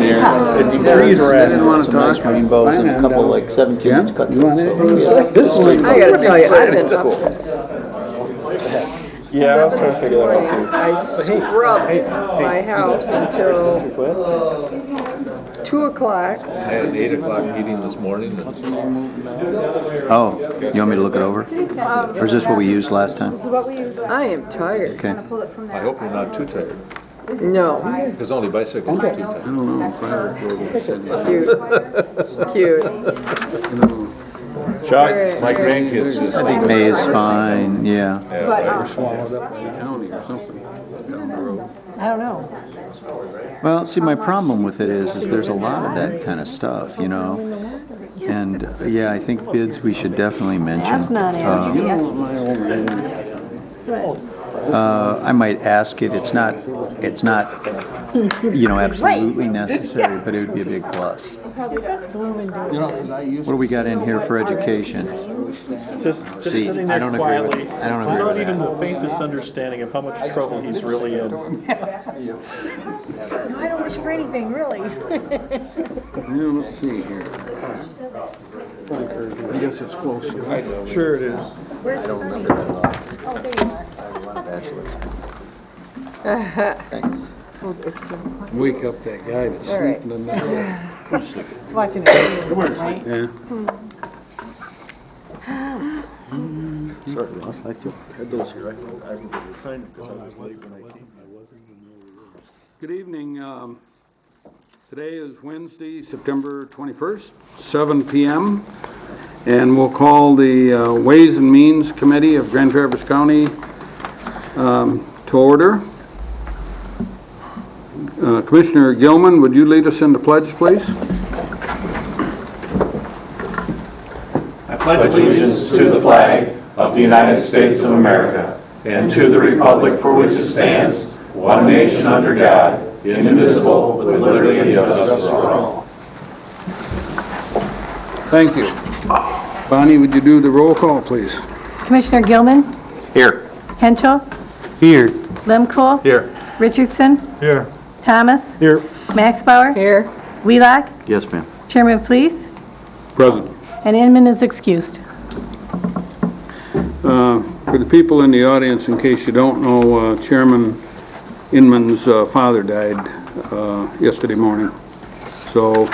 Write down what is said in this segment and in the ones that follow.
here. The trees are at. Some nice rainbows and a couple like 17-inch cut. This one. I gotta tell you, I've been up since Yeah, I was trying to 7 figure that this out morning. I scrubbed my house until 2 o'clock. I had an 8 o'clock meeting this morning. Oh, you want me to look it over? Or is this what we used last time? I am tired. Okay. I hope you're not too tired, No, because only bicycles are too tired. cute. Chuck? My grandkids just. I think May is fine, yeah. I don't know. Well, see, my problem with it is there's a lot of that kind of stuff, you know? And, yeah, I think bids we should definitely mention. That's not I might ask it, it's not, you know, absolutely necessary, but it would be a big plus. What do we got in here for education? Just See, sitting I there don't agree with- quietly, I don't agree without with even that. the faintest understanding of how much trouble he's really in. I don't wish for anything, really. Let's see here. I guess it's close. Sure it is. Thanks. Oh, it's so funny. Wake up that guy that's All right. sleeping in there. It's watching it, right? Yeah. Sorry, Ross, I had those here. I signed it because I was late when I came. Good evening. Today is Wednesday, September 21st, 7 p.m. And we'll call the Ways and Means Committee of Grand Traverse County to order. Commissioner Gilman, would you lead us in the pledge, please? I pledge allegiance to the flag of the United States of America and to the republic for which it stands, one nation under God, indivisible, with liberty and justice for all. Thank you. Bonnie, would you do the roll call, please? Commissioner Gilman, Here. Henschel, Here. Lemko, Here. Richardson, Here. Thomas, Here. Max Bauer, Here, Wheelock, Yes, ma'am. Chairman Please, Present. and Inman is excused. For the people in the audience, in case you don't know, Chairman Inman's father died yesterday morning. So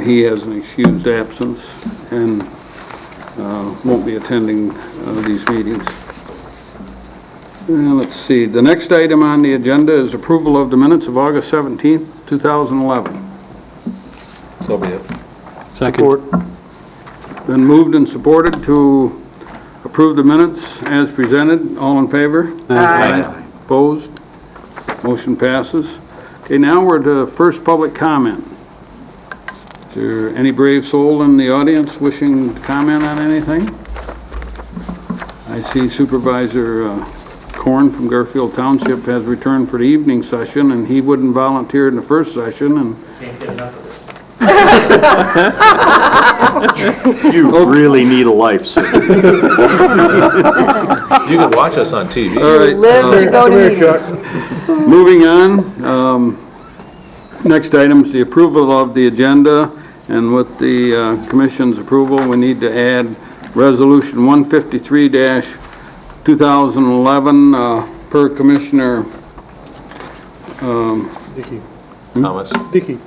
he has an excused absence and won't be attending these meetings. Let's see, the next item on the agenda is approval of the minutes of August 17th, 2011. So be it. Support. Been moved and supported to approve the minutes as presented. All in favor? Aye. Opposed? Motion passes. Okay, now we're to first public comment. Is there any brave soul in the audience wishing to comment on anything? I see Supervisor Korn from Garfield Township has returned for the evening session, and he wouldn't volunteer in the first session, and You really need a life, sir. You can watch us on TV. all right. live to go to meetings. Moving on, next item is the approval of the agenda, and with the commission's approval, we need to add Resolution 153-2011 per Commissioner, Thomas, Dickey,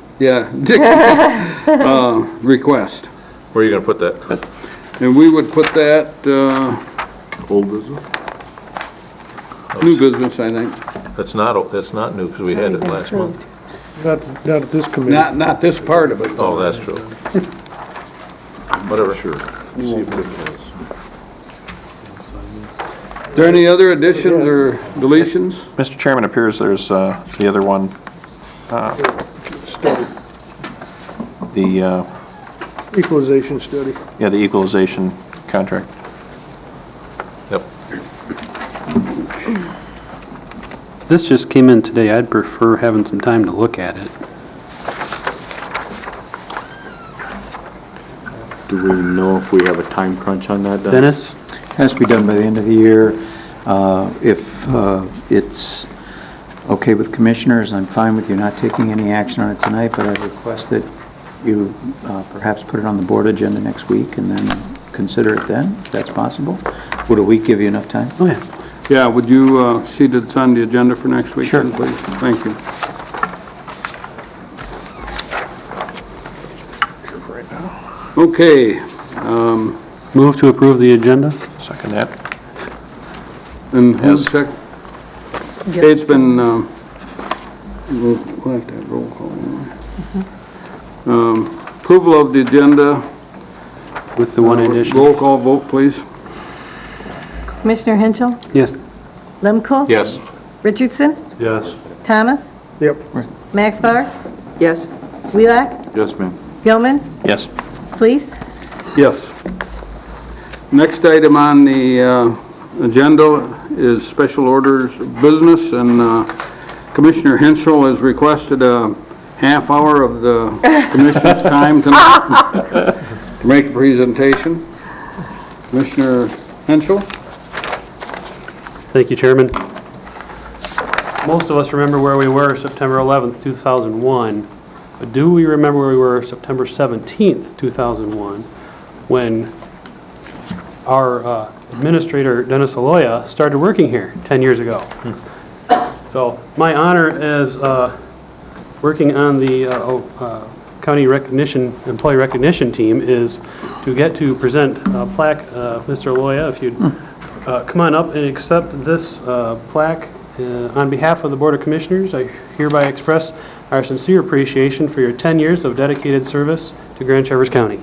request. where are you going to put that? And we would put that, Old business? new business, I think. That's not new, because we had it last month. Not at this committee. Not this part of it. Oh, that's true. Whatever. Sure. Is there any other additions or deletions? Mr. Chairman, it appears there's the other one, the Equalization study. the equalization contract. Yep. This just came in today. I'd prefer having some time to look at it. Do we know if we have a time crunch on that? Dennis? Has to be done by the end of the year. If it's okay with commissioners, I'm fine with you not taking any action on it tonight, but I request that you perhaps put it on the board agenda next week and then consider it then, if that's possible. Would a week give you enough time? Oh, yeah. Yeah, would you see that it's on the agenda for next week? Sure. then, please? Thank you. Okay, Move to approve the agenda? Second that. and who's Yes. sec? Okay, it's been, we'll have to have roll call. Approval of the agenda. With the one addition? Roll call vote, please. Commissioner Henschel? Yes. Lemko? Yes. Richardson? Yes. Thomas? Yep. Max Bauer? Yes. Wheelock? Yes, ma'am. Gilman? Yes. Please? Yes. Next item on the agenda is special orders of business, and Commissioner Henschel has requested a half hour of the commission's time tonight to make a presentation. Commissioner Henschel? Thank you, Chairman. Most of us remember where we were September 11th, 2001, but do we remember where we were September 17th, 2001, when our administrator, Dennis Aloya, started working here 10 years ago? So my honor as working on the county employee recognition team is to get to present a plaque. Mr. Aloya, if you'd come on up and accept this plaque. On behalf of the Board of Commissioners, I hereby express our sincere appreciation for your 10 years of dedicated service to Grand Traverse County.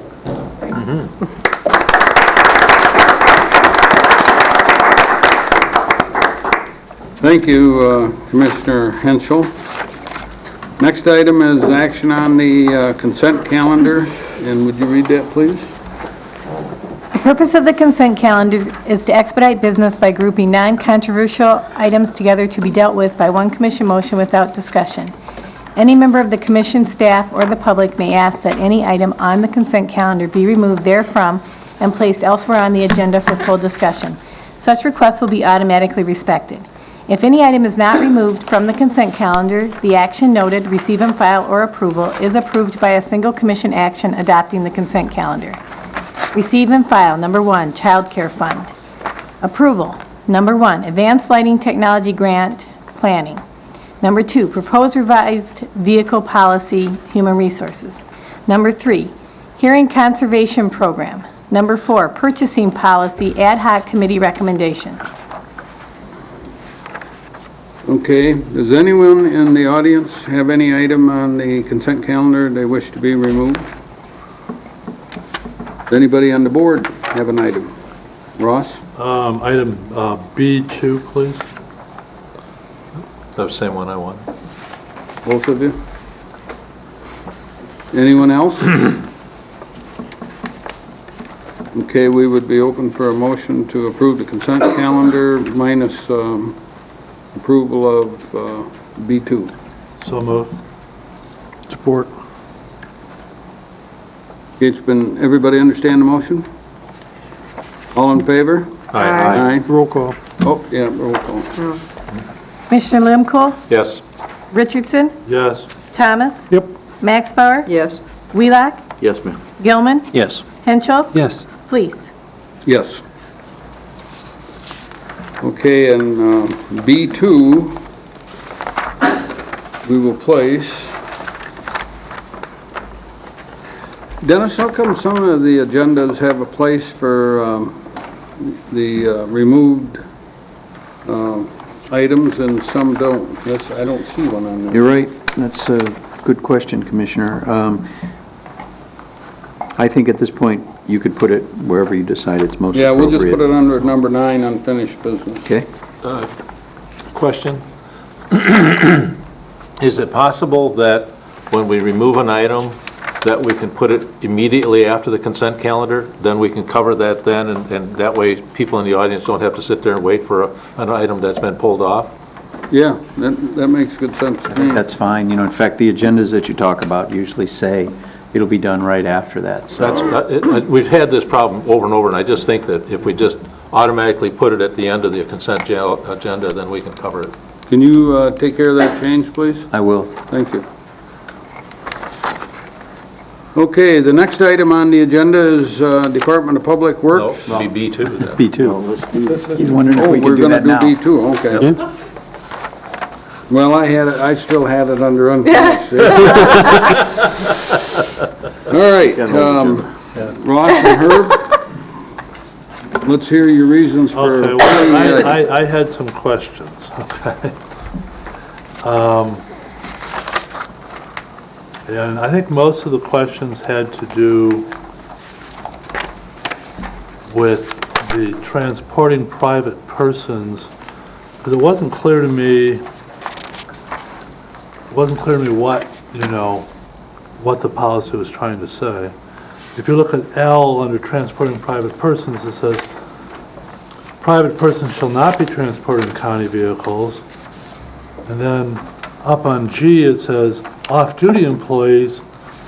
Thank you, Commissioner Henschel. Next item is action on the consent calendar, and would you read that, please? The purpose of the consent calendar is to expedite business by grouping non-controversial items together to be dealt with by one commission motion without discussion. Any member of the commission, staff, or the public may ask that any item on the consent calendar be removed therefrom and placed elsewhere on the agenda for full discussion. Such requests will be automatically respected. If any item is not removed from the consent calendar, the action noted, receive and file, or approval is approved by a single commission action adopting the consent calendar. Receive and file, number 1, Child Care Fund. Approval, number 1, Advanced Lighting Technology Grant Planning. Number 2, Proposed Revised Vehicle Policy, Human Resources. Number 3, Hearing Conservation Program. Number 4, Purchasing Policy Ad Hoc Committee Recommendation. Okay, does anyone in the audience have any item on the consent calendar they wish to be removed? Does anybody on the board have an item? Ross? Item B2, please. That's the same one I want. Both of you? Anyone else? Okay, we would be open for a motion to approve the consent calendar minus approval of B2. So moved. Support. It's been, everybody understand the motion? All in favor? Aye. Roll call. Oh, yeah, roll call. Commissioner Lemko? Yes. Richardson? Yes. Thomas? Yep. Max Bauer? Yes. Wheelock? Yes, ma'am. Gilman? Yes. Henschel? Yes. Please. Yes. Okay, and B2, we will place. Dennis, how come some of the agendas have a place for the removed items and some don't? I don't see one on there. You're right. That's a good question, Commissioner. I think at this point, you could put it wherever you decide it's most Yeah, appropriate. we'll just put it under number 9, unfinished business. Okay. Question. Is it possible that when we remove an item, that we can put it immediately after the consent calendar? Then we can cover that then, and that way people in the audience don't have to sit there and wait for an item that's been pulled off? Yeah, that makes good sense to me. That's fine. You know, in fact, the agendas that you talk about usually say it'll be done right after that. So We've had this problem over and over, and I just think that if we just automatically put it at the end of the consent agenda, then we can cover it. Can you take care of that change, please? I will. Thank you. Okay, the next item on the agenda is Department of Public No, Works. be B2 then. B2. He's wondering if Oh, we we're could do gonna that now. do B2, okay. Well, I still had it under unfinished. All right, Ross and Herb, let's hear your reasons for. Okay, well, I had some questions, okay? And I think most of the questions had to do with the transporting private persons, because it wasn't clear to me what, what the policy was trying to say. If you look at L under transporting private persons, it says, private persons shall not be transported in county vehicles. And then up on G, it says, off-duty employees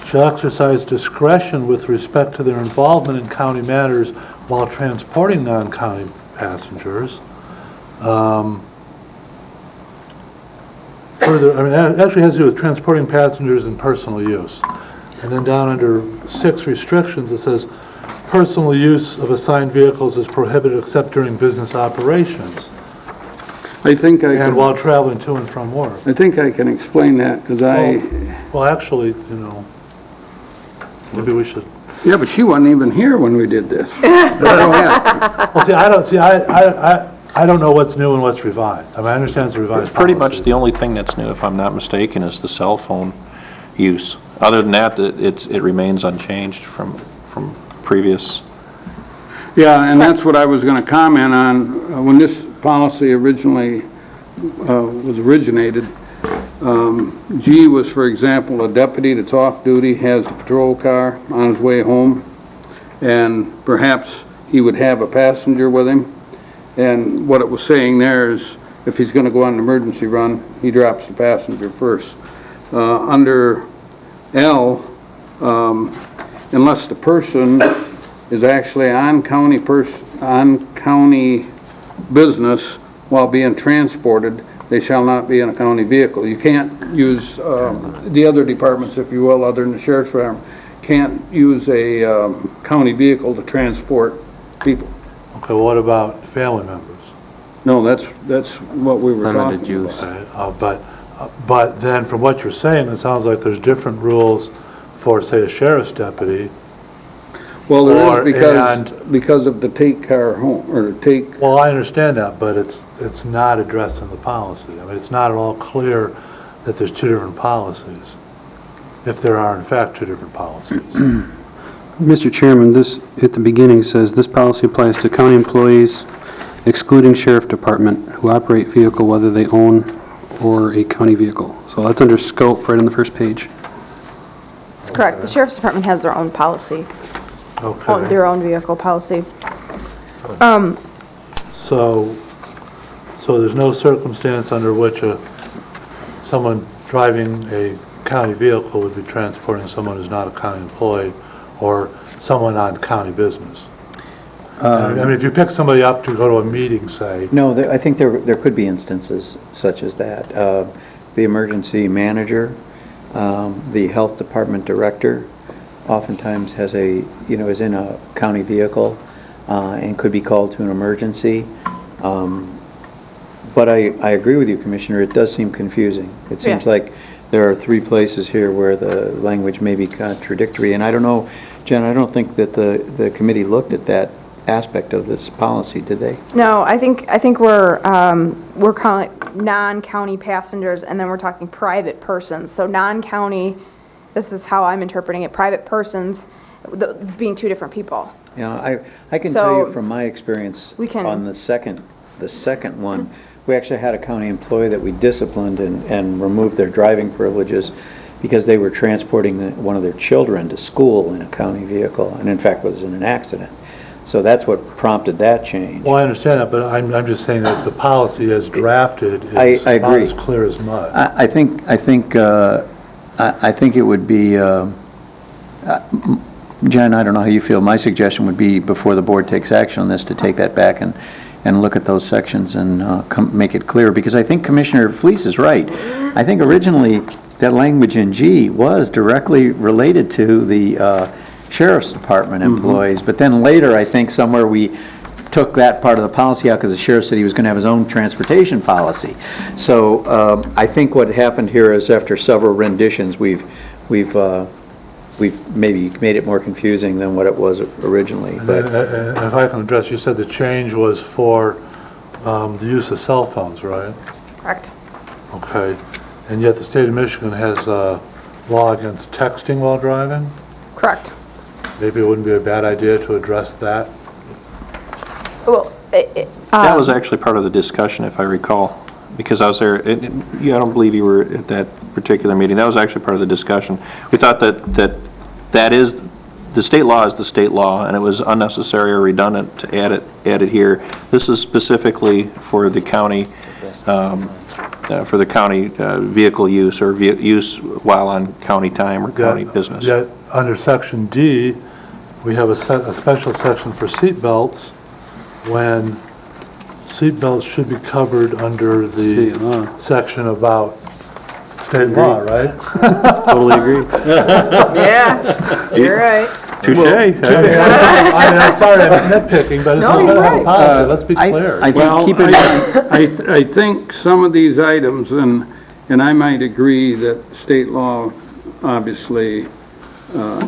shall exercise discretion with respect to their involvement in county matters while transporting non-county passengers. Further, it actually has to do with transporting passengers in personal use. And then down under 6 restrictions, it says, personal use of assigned vehicles is prohibited except during business operations I think I and can, while traveling to and from work. I think I can explain that, because Well, actually, maybe we should. yeah, but she wasn't even here when we did this. Go ahead. Well, I don't know what's new and what's revised. I understand it's a revised Pretty much policy. the only thing that's new, if I'm not mistaken, is the cell phone use. Other than that, it remains unchanged from previous. Yeah, and that's what I was going to comment on. When this policy originally was originated, G was, for example, a deputy that's off-duty, has a patrol car on his way home, and perhaps he would have a passenger with him. And what it was saying there is, if he's going to go on an emergency run, he drops the passenger first. Under L, unless the person is actually on county business while being transported, they shall not be in a county vehicle. You can't use, the other departments, if you will, other than the sheriff's department, can't use a county vehicle to transport people. Okay, well, what about family members? No, that's what we were talking about. Okay, but then from what you're saying, it sounds like there's different rules for, say, a sheriff's deputy. Well, there Or- is because of the take car home, or take, Well, I understand that, but it's not addressed in the policy. I mean, it's not at all clear that there's two different policies, if there are in fact two different policies. Mr. Chairman, this, at the beginning, says this policy applies to county employees excluding sheriff department who operate vehicle whether they own or a county vehicle. So that's under scope right on the first page. That's correct. The sheriff's department has their own policy, Okay. their own vehicle policy. So there's no circumstance under which someone driving a county vehicle would be transporting someone who's not a county employee or someone on county business? I mean, if you pick somebody up to go to a meeting, say, No, I think there could be instances such as that. The emergency manager, the health department director, oftentimes is in a county vehicle and could be called to an emergency. But I agree with you, Commissioner, it does seem confusing. It seems Yeah. like there are 3 places here where the language may be contradictory. And I don't know, Jen, I don't think that the committee looked at that aspect of this policy, did they? No, I think we're calling non-county passengers, and then we're talking private persons. So non-county, this is how I'm interpreting it, private persons being 2 different people. Yeah, I can tell you So, from my experience we can- on the second one, we actually had a county employee that we disciplined and removed their driving privileges because they were transporting one of their children to school in a county vehicle, and in fact was in an accident. So that's what prompted that change. well, I understand that, but I'm just saying that the policy as drafted is I not agree. as clear as mud. I think it would be, Jen, I don't know how you feel, my suggestion would be, before the board takes action on this, to take that back and and look at those sections and make it clear, because I think Commissioner Fleece is right. I think originally that language in G was directly related to the Sheriff's Department employees, but then later, I think somewhere we took that part of the policy out because the sheriff said he was going to have his own transportation policy. So I think what happened here is after several renditions, we've maybe made it more confusing than what it was originally. But And if I can address, you said the change was for the use of cell phones, right? Correct. Okay. And yet the state of Michigan has a law against texting while driving? Correct. Maybe it wouldn't be a bad idea to address that? Well, That was actually part of the discussion, if I recall, because I was there, I don't believe you were at that particular meeting. That was actually part of the discussion. We thought that is, the state law is the state law, and it was unnecessary or redundant to add it here. This is specifically for the county, vehicle use or use while on county time or county business. Yet, under Section D, we have a special section for seat belts, when seat belts should be covered under the State law. section about state law, right? Totally agree. yeah, you're right. Touche. I mean, I'm sorry, I'm nitpicking, but it's No, not you're going to have a right. policy, let's be clear. I think Well, keep it. I think some of these items, and I might agree that state law obviously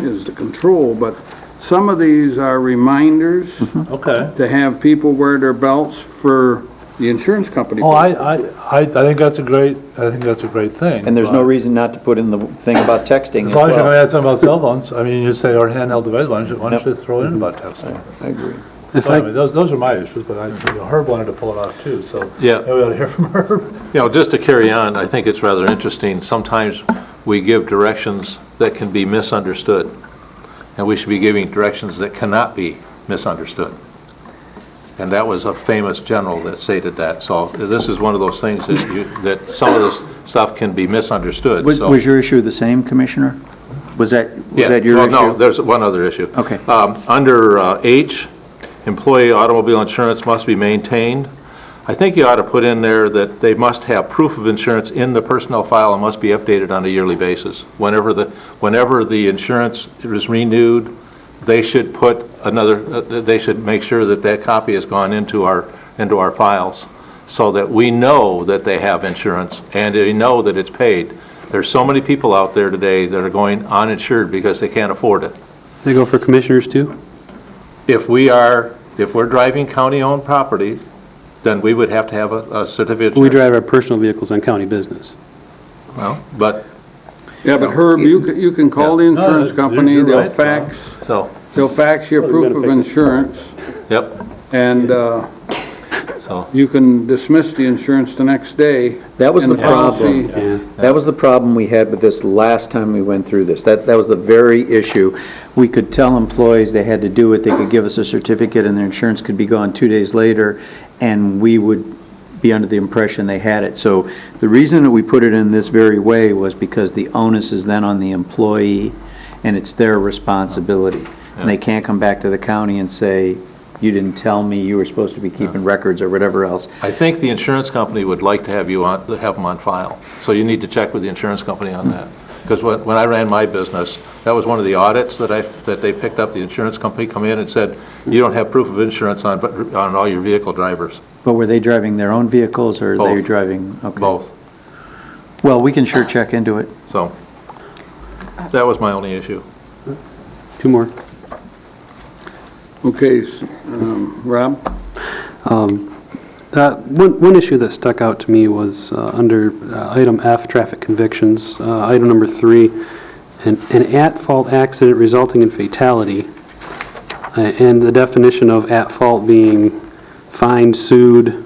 is the control, but some of these are reminders Okay. to have people wear their belts for the insurance company. Oh, I think that's a great thing. And there's no but reason not to put in the thing about texting As as long as you're going well. to add something about cell phones, I mean, you say, or handheld device, why don't you throw in about texting? I agree. If So I, anyway, those are my issues, but Herb wanted to pull it off too, so Yeah. maybe we ought to hear from Herb. You know, just to carry on, I think it's rather interesting. Sometimes we give directions that can be misunderstood, and we should be giving directions that cannot be misunderstood. And that was a famous general that stated that. So this is one of those things that some of this stuff can be misunderstood. So- Was your issue the same, Commissioner? Was that Yeah, your well, issue? no, there's one other issue. Okay. Under H, employee automobile insurance must be maintained. I think you ought to put in there that they must have proof of insurance in the personnel file and must be updated on a yearly basis. Whenever the insurance is renewed, they should put they should make sure that copy has gone into our files so that we know that they have insurance and they know that it's paid. There's so many people out there today that are going uninsured because they can't afford it. they go for commissioners too? If we're driving county-owned property, then we would have to have a certificate. of We insurance. drive our personal vehicles on county business. Well, but, Yeah, but Herb, you can call the insurance No, company, you're they'll right, fax, so, your proof of insurance, yep, and so, you can dismiss the insurance the next day. That was and the problem. Yeah. That was the problem we had with this last time we went through this. That was the very issue. We could tell employees they had to do it, they could give us a certificate, and their insurance could be gone 2 days later, and we would be under the impression they had it. So the reason that we put it in this very way was because the onus is then on the employee, and it's their responsibility. And they can't come back to the county and say, you didn't tell me you were supposed to be keeping records or whatever else. I think the insurance company would like to have them on file. So you need to check with the insurance company on that. Because when I ran my business, that was one of the audits that they picked up. The insurance company come in and said, you don't have proof of insurance on all your vehicle drivers. But were they driving their own vehicles, or they were Both. driving? Okay. Both. Well, we can sure check into it. So that was my only issue. Two more. Okay, Rob? One issue that stuck out to me was under item F, traffic convictions, item number 3, an at-fault accident resulting in fatality, and the definition of at-fault being fined, sued,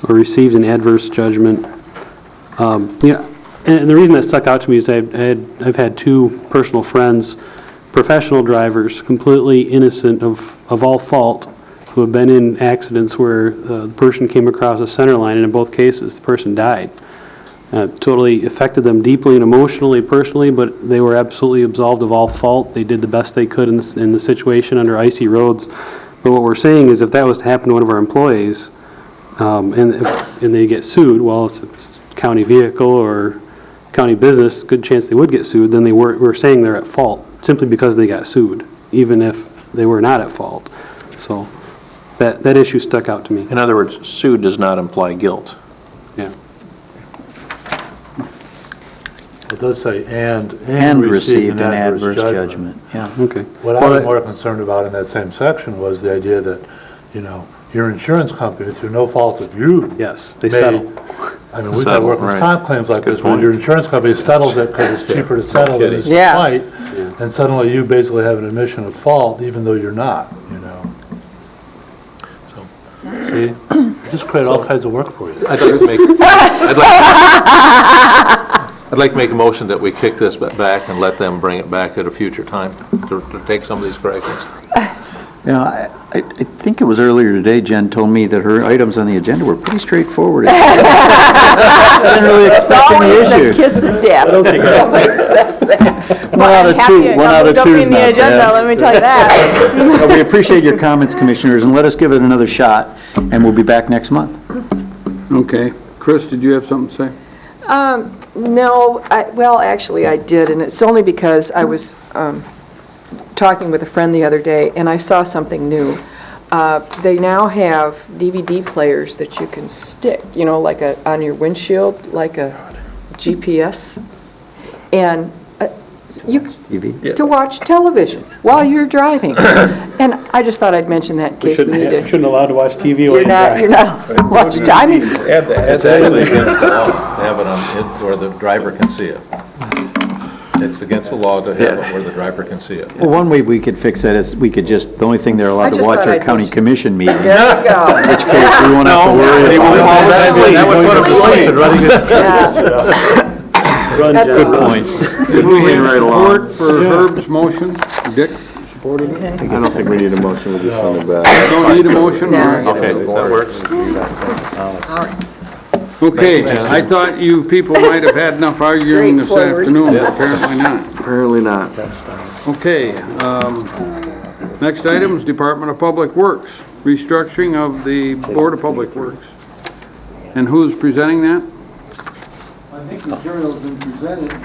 or received an adverse judgment. And the reason that stuck out to me is I've had two personal friends, professional drivers, completely innocent of all fault, who have been in accidents where the person came across a center line, and in both cases, the person died. Totally affected them deeply and emotionally, personally, but they were absolutely absolved of all fault. They did the best they could in the situation under icy roads. But what we're saying is if that was to happen to one of our employees, and they get sued, well, it's a county vehicle or county business, good chance they would get sued, then we're saying they're at fault simply because they got sued, even if they were not at fault. So that issue stuck out to me. In other words, sued does not imply guilt. Yeah. It does say, And received an adverse judgment. Yeah. Okay. What I Well, was more concerned about in that same section was the idea that, your insurance company, through no fault of you. Yes, they may- settle. I mean, we've had Settle, workers' right. comp claims like That's a good this, when point. your insurance company settles it because it's cheaper to settle than it is to Yeah. fight, and suddenly you basically have an admission of fault, even though you're not, See, just create all kinds of work for you. I'd like to make a motion that we kick this back and let them bring it back at a future time to take some of these corrections. Yeah, I think it was earlier today, Jen told me that her items on the agenda were pretty straightforward. I didn't really expect any issues. Kiss of death. Somebody says that. One out of two, one out of two is Don't be in the not agenda, bad. let me tell you that. But we appreciate your comments, Commissioners, and let us give it another shot, and we'll be back next month. Okay. Chris, did you have something to say? No, well, actually, I did, and it's only because I was talking with a friend the other day, and I saw something new. They now have DVD players that you can stick, like on your windshield, like a GPS, and to watch television while you're driving. And I just thought I'd mention that in case we need to. Shouldn't allowed to watch TV You're not allowed to watch. I mean, It's actually against the law to have it on, where the driver can see it. It's against the law to have it where the driver can see it. Well, one way we could fix that is we could just, the only thing they're allowed I to just watch thought are I'd county mention- commission meetings. there you go. In which case, we won't have to worry about it. That would put him to sleep. Yeah. That's Good all. point. Did we have support for Herb's motion? Dick supported it? I don't think we need a motion, we'll just send it back. Don't need a motion? No. All right. Okay, that works. Okay, I thought you people might have had enough arguing this Straightforward. afternoon, but apparently not. Apparently not. Okay, next item is Department of Public Works, restructuring of the Board of Public Works. And who's presenting that? I think material's been presented, and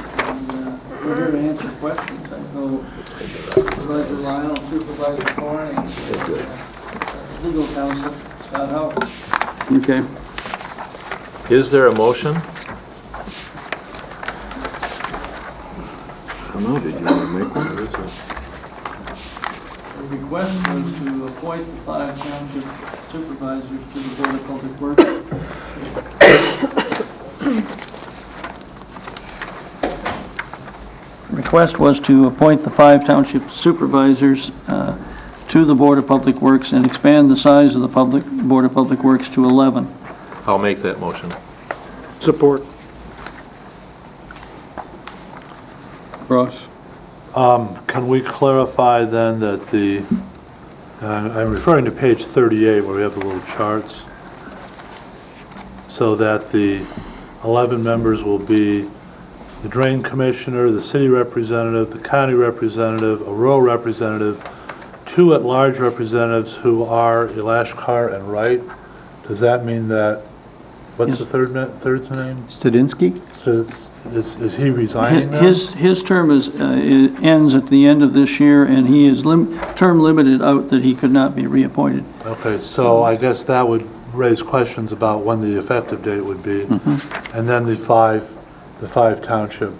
we're here to answer questions. I know Supervisor Lyle, Supervisor Thorne, and legal counsel, Scott Howard. Okay. Is there a motion? I don't know, did you want to make one? The request was to appoint the 5 township supervisors to the Board of Public Works. Request was to appoint the 5 township supervisors to the Board of Public Works and expand the size of the Board of Public Works to 11. I'll make that motion. Support. Ross? Can we clarify then that I'm referring to page 38 where we have the little charts, so that the 11 members will be the drain commissioner, the city representative, the county representative, a rural representative, 2 at-large representatives who are Elashkar and Wright. Does that mean that, what's the third's name? Studinsky? So is he resigning now? His term ends at the end of this year, and he is term limited out that he could not be reappointed. Okay, so I guess that would raise questions about when the effective date would be. And then the five township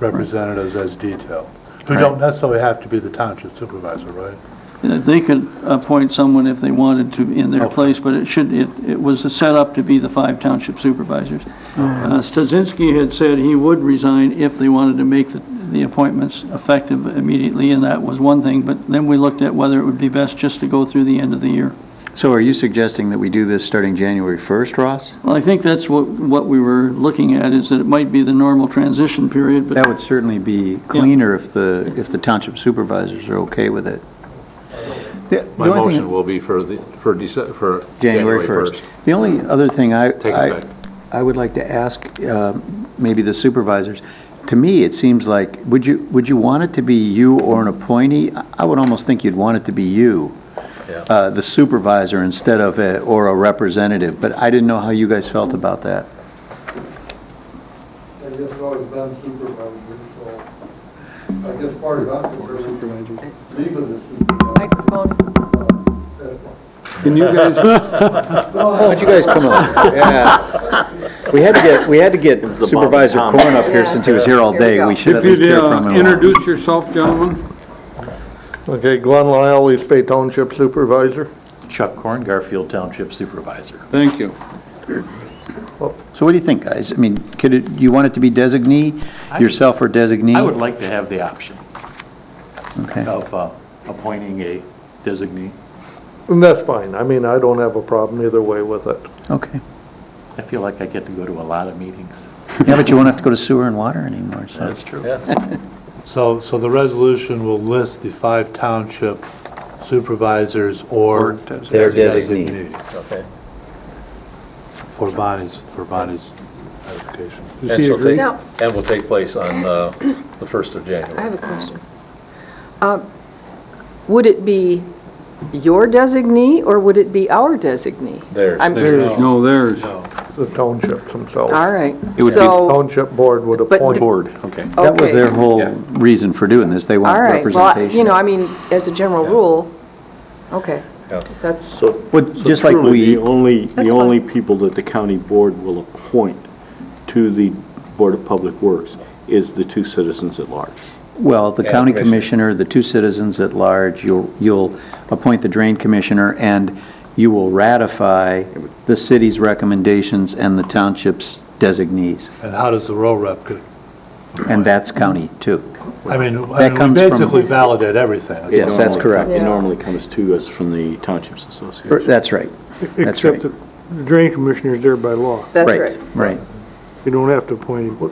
representatives as detailed, who don't necessarily have to be the township supervisor, right? They could appoint someone if they wanted to in their place, but it was set up to be the 5 township supervisors. Studzienski had said he would resign if they wanted to make the appointments effective immediately, and that was one thing, but then we looked at whether it would be best just to go through the end of the year. So are you suggesting that we do this starting January 1st, Ross? Well, I think that's what we were looking at, is that it might be the normal transition period, but That would certainly be cleaner if the township supervisors are okay with it. My motion will be for January 1st. The only other thing Take effect. I would like to ask, maybe the supervisors, to me, it seems like, would you want it to be you or an appointee? I would almost think you'd want it to be you. Yeah. the supervisor instead of or a representative, but I didn't know how you guys felt about that. I guess I've always been supervisor, so I guess part of that, leave it as supervisor. Microphone. Can you guys, Why don't you guys come up? Yeah. We had to get Supervisor Corn up here since he was here all day. We should at if least you'd hear from him. introduce yourself, gentlemen? Okay, Glenn Lyle, East Bay Township Supervisor. Chuck Corn, Garfield Township Supervisor. Thank you. So what do you think, guys? I mean, you want it to be designee, yourself or designee? I would like to have the option Okay. of appointing a designee. And that's fine. I mean, I don't have a problem either way with it. Okay. I feel like I get to go to a lot of meetings. Yeah, but you won't have to go to sewer and water anymore, so. That's true. So the resolution will list the 5 township supervisors or Their designee. Okay. for Bonnie's edification. And shall take- Now- and will take place on the 1st of I January. have a question. Would it be your designee, or would it be our designee? Theirs. Theirs. The townships themselves. All right. It would be So, Township board would But appoint. Board, okay. That was okay. their whole reason for doing this. They want All right, well, representation. you know, I mean, as a general rule, okay, Yeah. that's, Well, just like we, That's The fine. only people that the county board will appoint to the Board of Public Works is the 2 citizens at large. well, the Yeah, county commissioner. commissioner, the 2 citizens at large, you'll appoint the drain commissioner, and you will ratify the city's recommendations and the township's designees. And how does the row rep go? And that's county, too. I mean, That we comes from- basically validate everything. Yes, that's correct. It Yeah. normally comes to us from the Townships Association. That's right. That's right. Except the drain commissioner is there by law. that's right. Right. You don't have to appoint him.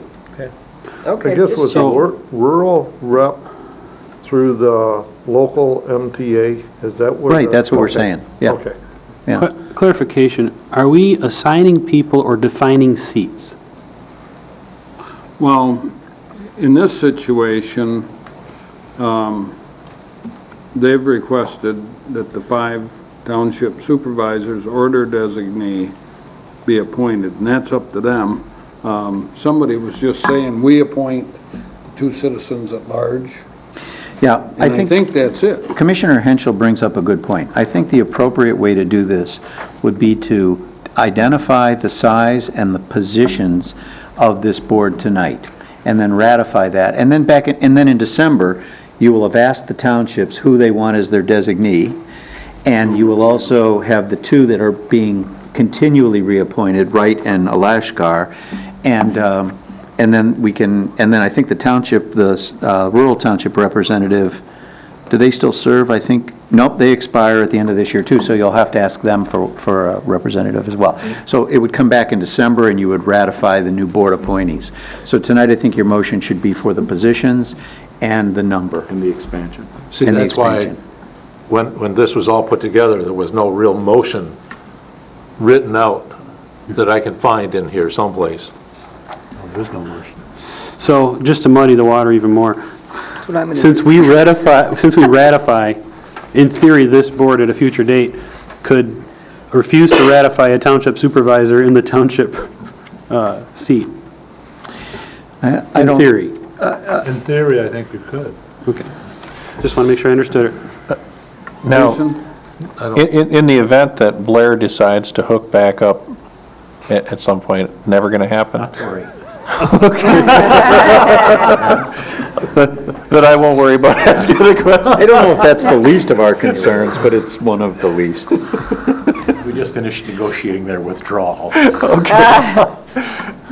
Okay, I guess just with the rural rep through the local MTA, is that where? Right, that's what we're okay. saying. Yeah, Okay. yeah. Clarification, are we assigning people or defining seats? Well, in this situation, they've requested that the 5 township supervisors or their designee be appointed, and that's up to them. Somebody was just saying, we appoint 2 citizens at large, Yeah, and I think that's it. Commissioner Henschel brings up a good point. I think the appropriate way to do this would be to identify the size and the positions of this board tonight, and then ratify that. And then and then in December, you will have asked the townships who they want as their designee, and you will also have the 2 that are being continually reappointed, Wright and Alashkar, and then we can, and then I think the township, the rural township representative, do they still serve? I think, nope, they expire at the end of this year too, so you'll have to ask them for a representative as well. So it would come back in December and you would ratify the new board appointees. So tonight, I think your motion should be for the positions and the number. And the expansion. See, And the that's why, expansion. when this was all put together, there was no real motion written out that I can find in here someplace. There's no motion. So, just to muddy the water even more, that's what I'm going to since we ratify, in theory, this board at a future date could refuse to ratify a township supervisor in the township seat, I in don't, theory. In theory, I think you could. Okay. Just want to make sure I understood it. Now, Jason? in the event that Blair decides to hook back up at some point, never going to happen? not to worry. Then I won't worry about asking the question. I don't know if that's the least of our concerns, but it's one of the least. We just finished negotiating their withdrawal.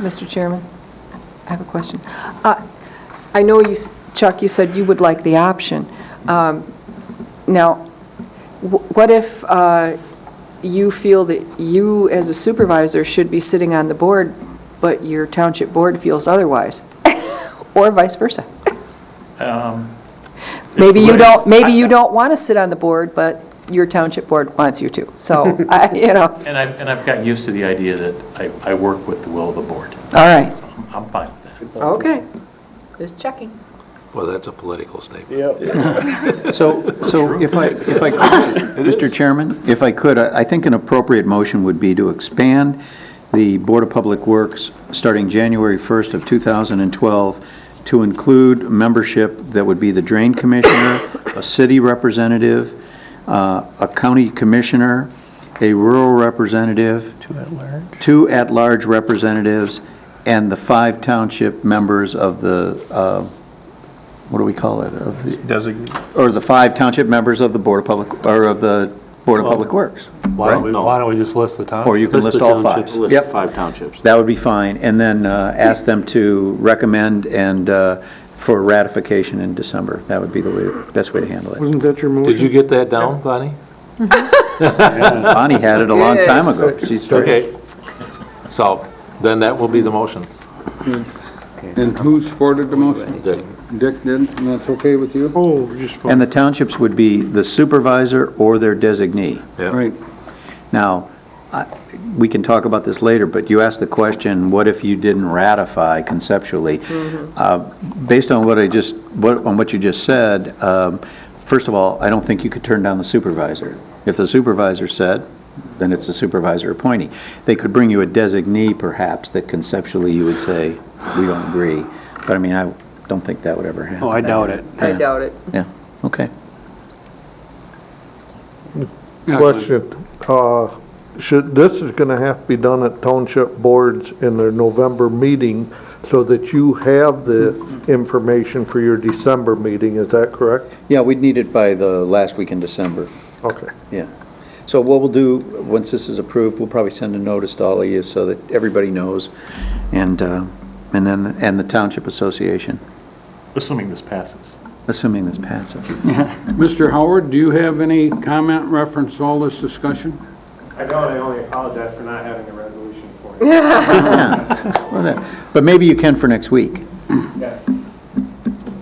Mr. Chairman, I have a question. I know you, Chuck, you said you would like the option. Now, what if you feel that you, as a supervisor, should be sitting on the board, but your township board feels otherwise? Or vice versa? Maybe you don't want to sit on the board, but your township board wants you to. So, you know. And I've gotten used to the idea that I work with the will of the board. All right. I'm fine with that. Okay. Just checking. Well, that's a political statement. So if I could, Mr. Chairman, if I could, I think an appropriate motion would be to expand the Board of Public Works starting January 1st of 2012 to include membership that would be the Drain Commissioner, a city representative, a county commissioner, a rural representative, two at-large representatives, and the 5 township members of the, what do we call it? Of the Designate. Or the 5 township members of the Board of Public, or of the Board of Public Works. Why don't right? we just list the townships? Or you can list all 5. List Yep. 5 townships. That would be fine. And then ask them to recommend and for ratification in December. That would be the best way to handle it. Wasn't that your motion? Did you get that down, Bonnie? Bonnie had it a long time ago. She's Okay. So then that will be the motion. And who supported the motion? Dick. Dick did, and that's okay with you? Oh, just And the townships would be the supervisor or their designee. Yeah. Right. Now, we can talk about this later, but you asked the question, what if you didn't ratify conceptually? Based on what you just said, first of all, I don't think you could turn down the supervisor. If the supervisor said, then it's a supervisor appointee. They could bring you a designee, perhaps, that conceptually you would say, we don't agree. But I mean, I don't think that would ever happen. Oh, I doubt it. I doubt it. Yeah, okay. Question, this is gonna have to be done at township boards in their November meeting so that you have the information for your December meeting, is that correct? Yeah, we'd need it by the last week in December. Okay. Yeah. So what we'll do, once this is approved, we'll probably send a notice to all of you so that everybody knows, and the Township Association, Assuming this passes. assuming this passes. Mr. Howard, do you have any comment reference to all this discussion? I don't, I only apologize for not having a resolution for you. But maybe you can for next week.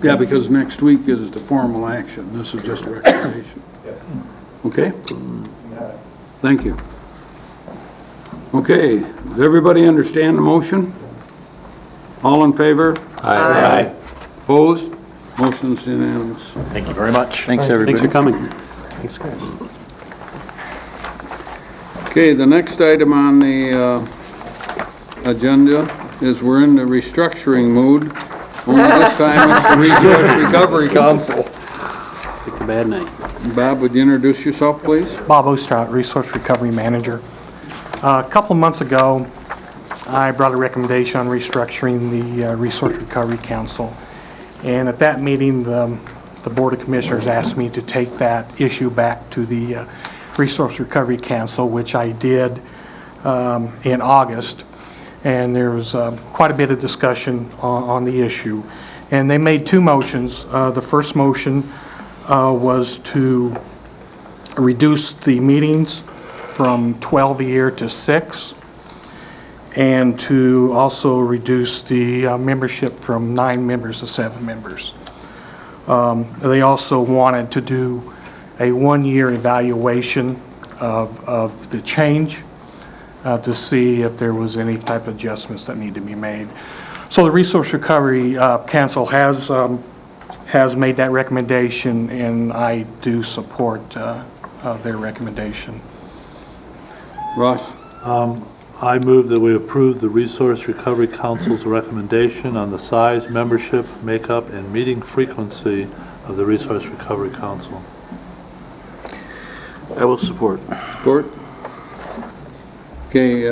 Yeah, because next week is the formal action. This is just a recommendation. Okay? Thank you. Okay, does everybody understand the motion? All in favor? Aye. Opposed? Motion's unanimous. Thank you very much. Thanks, everybody. Thanks for coming. Thanks, guys. Okay, the next item on the agenda is we're in the restructuring mood. Only this time it's the Resource Recovery Council. Take the bad night. Bob, would you introduce yourself, please? Bob Ostrott, Resource Recovery Manager. A couple of months ago, I brought a recommendation on restructuring the Resource Recovery Council. And at that meeting, the Board of Commissioners asked me to take that issue back to the Resource Recovery Council, which I did in August. And there was quite a bit of discussion on the issue. And they made 2 motions. The first motion was to reduce the meetings from 12 a year to 6, and to also reduce the membership from 9 members to 7 members. They also wanted to do a 1-year evaluation of the change to see if there was any type of adjustments that need to be made. So the Resource Recovery Council has made that recommendation, and I do support their recommendation. Ross? I move that we approve the Resource Recovery Council's recommendation on the size, membership, makeup, and meeting frequency of the Resource Recovery Council. I will support. Support? Okay,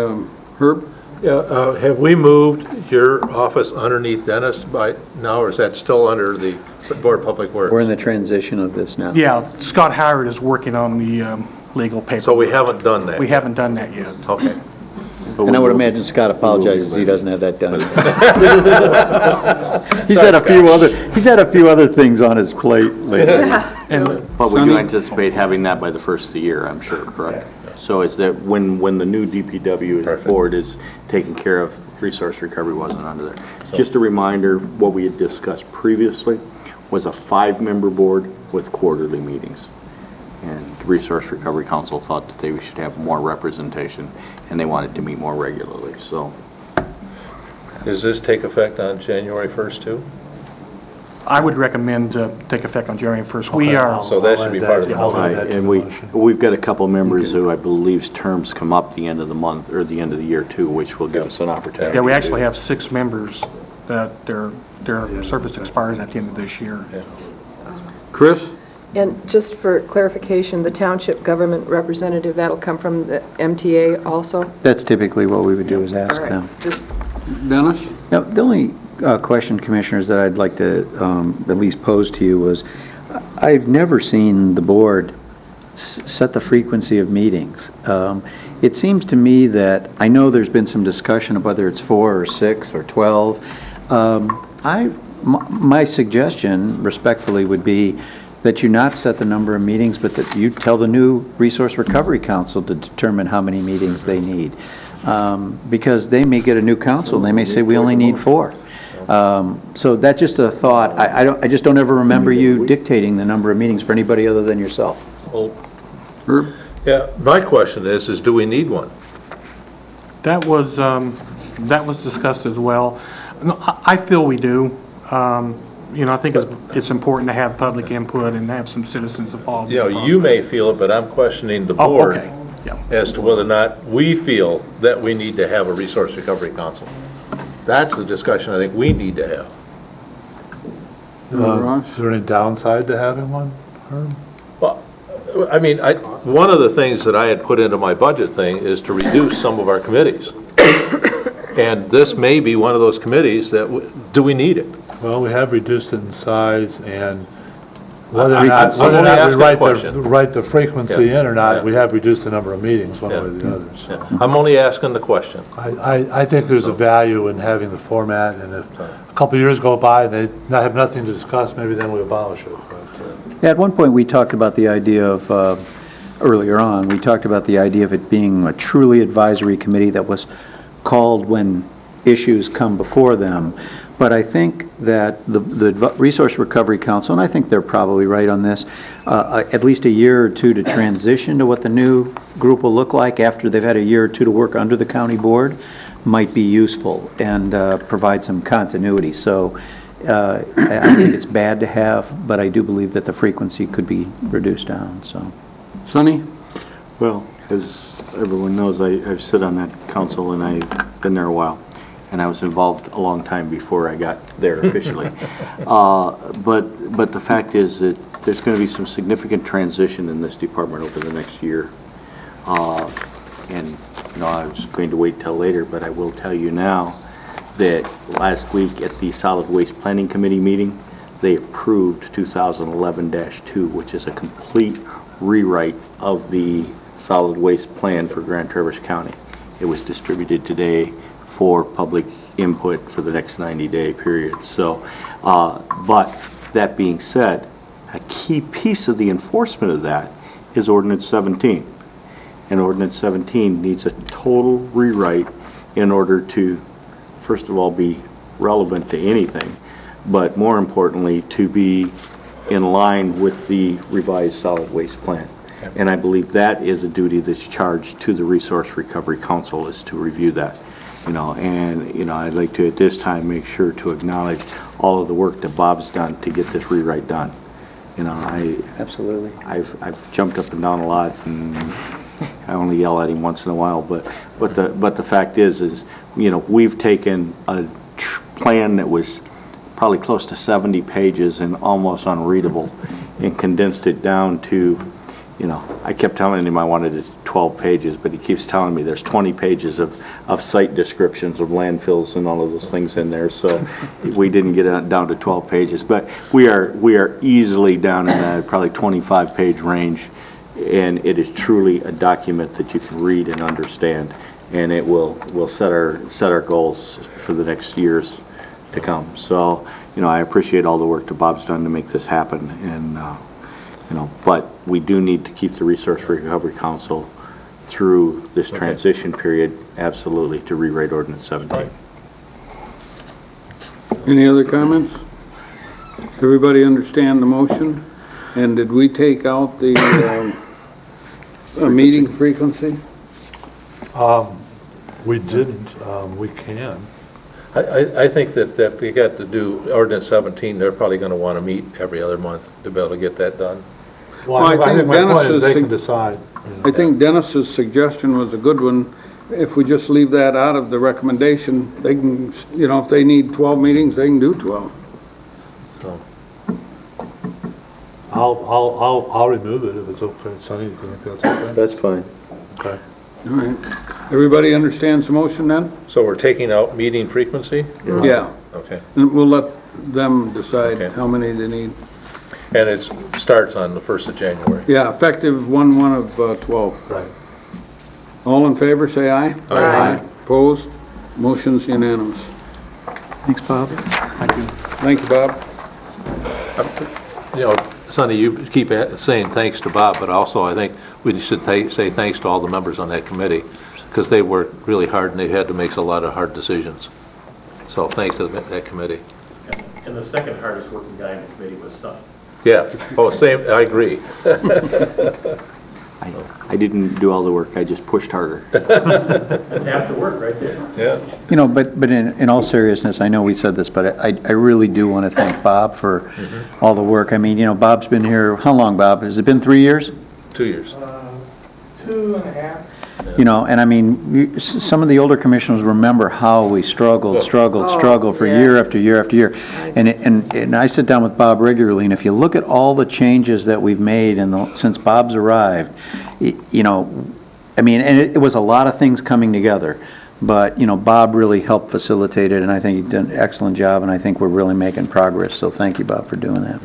Herb? Yeah, have we moved your office underneath Dennis by now, or is that still under the Board of Public Works? We're in the transition of this now. Yeah, Scott Howard is working on the legal paper. So we haven't done that? We haven't done that yet. Okay. And I would imagine Scott apologizes he doesn't have that done. He's had a few other things on his plate lately. But we do anticipate having that by the first of the year, I'm sure, correct? So is that when the new DPW board is taken care of, resource recovery wasn't under there. Just a reminder, what we had discussed previously was a 5-member board with quarterly meetings. And the Resource Recovery Council thought that they should have more representation, and they wanted to meet more regularly, so. Does this take effect on January 1st too? I would recommend take effect on January 1st. We are, So that should be part of the motion. Right, and we've got a couple members who I believe's terms come up the end of the month, or the end of the year too, which will give us an opportunity. yeah, we actually have 6 members that their service expires at the end of this year. Chris? And just for clarification, the township government representative, that'll come from the MTA also? That's typically what we would do, is ask All right, them. just Dennis? Now, the only question, Commissioners, that I'd like to at least pose to you was, I've never seen the board set the frequency of meetings. It seems to me that, I know there's been some discussion of whether it's 4 or 6 or 12. My suggestion, respectfully, would be that you not set the number of meetings, but that you tell the new Resource Recovery Council to determine how many meetings they need. Because they may get a new council, and they may say, we only need 4. So that's just a thought. I just don't ever remember you dictating the number of meetings for anybody other than yourself. Herb? Yeah, my question is do we need one? That was discussed as well. No, I feel we do. I think it's important to have public input and have some citizens involved. You know, you may feel it, but I'm questioning the board okay. Yeah. as to whether or not we feel that we need to have a Resource Recovery Council. That's the discussion I think we need to have. Is there any downside to having one, Herb? Well, I mean, one of the things that I had put into my budget thing is to reduce some of our committees. And this may be one of those committees that, do we need it? Well, we have reduced it in size, and whether or I'm not only we asking a question. write the frequency Yeah. in or not, Yeah. we have reduced the number of meetings, one way or the other. So Yeah. I'm only asking the question. I think there's a value in having the format, and if a couple of years go by and they have nothing to discuss, maybe then we abolish it. Yeah, at one point, we talked about the idea of, earlier on, we talked about the idea of it being a truly advisory committee that was called when issues come before them. But I think that the Resource Recovery Council, and I think they're probably right on this, at least a year or two to transition to what the new group will look like after they've had a year or two to work under the county board, might be useful and provide some continuity. So I don't think it's bad to have, but I do believe that the frequency could be reduced down, so. Sonny? Well, as everyone knows, I've sit on that council, and I've been there a while, and I was involved a long time before I got there officially. But the fact is that there's going to be some significant transition in this department over the next year. And, I was going to wait till later, but I will tell you now that last week at the Solid Waste Planning Committee meeting, they approved 2011-2, which is a complete rewrite of the solid waste plan for Grand Traverse County. It was distributed today for public input for the next 90-day period. So, but that being said, a key piece of the enforcement of that is Ordinance 17. And Ordinance 17 needs a total rewrite in order to, first of all, be relevant to anything, but more importantly, to be in line with the revised solid waste plan. And I believe that is a duty that's charged to the Resource Recovery Council, is to review that. I'd like to, at this time, make sure to acknowledge all of the work that Bob's done to get this rewrite done. Absolutely. I've jumped up and down a lot, and I only yell at him once in a while, but the fact is we've taken a plan that was probably close to 70 pages and almost unreadable, and condensed it down to, I kept telling him I wanted it 12 pages, but he keeps telling me there's 20 pages of site descriptions of landfills and all of those things in there, so we didn't get it down to 12 pages. But we are easily down in that probably 25-page range, and it is truly a document that you can read and understand, and it will set our goals for the next years to come. So, I appreciate all the work that Bob's done to make this happen, and but we do need to keep the Resource Recovery Council through this transition period, absolutely, to rewrite Ordinance 17. Any other comments? Everybody understand the motion? And did we take out the meeting frequency? We didn't, we can. I think that if they got to do ordinance 17, they're probably going to want to meet every other month to be able to get that done. Well, I think my point is Dennis's they can sug- decide. I think Dennis's suggestion was a good one. If we just leave that out of the recommendation, they can, if they need 12 meetings, they can do 12. So, I'll remove it if it's okay. Sonny, do you think that's okay? That's fine. Okay. All right. Everybody understands the motion then? so we're taking out meeting frequency? Yeah. Okay. And we'll let them decide Okay. how many they need. And it starts on the 1st of January? Yeah, effective 1/1 of 12. Right. All in favor, say aye. Aye. Opposed? Motion's unanimous. Thanks, Bob. Thank you, Bob. Sonny, you keep saying thanks to Bob, but also I think we should say thanks to all the members on that committee, because they worked really hard and they had to make a lot of hard decisions. So thanks to that committee. And the second hardest working guy in the committee was Sonny. Yeah, same, I agree. I didn't do all the work, I just pushed harder. That's half the work right there. Yeah. But in all seriousness, I know we said this, but I really do want to thank Bob for all the work. I mean, Bob's been here, how long, Bob? Has it been 3 years? 2 years. 2.5. And I mean, some of the older commissioners remember how we struggled for year yes. after year after year. And I sit down with Bob regularly, and if you look at all the changes that we've made since Bob's arrived, I mean, and it was a lot of things coming together, but, Bob really helped facilitate it, and I think he did an excellent job, and I think we're really making progress, so thank you, Bob, for doing that.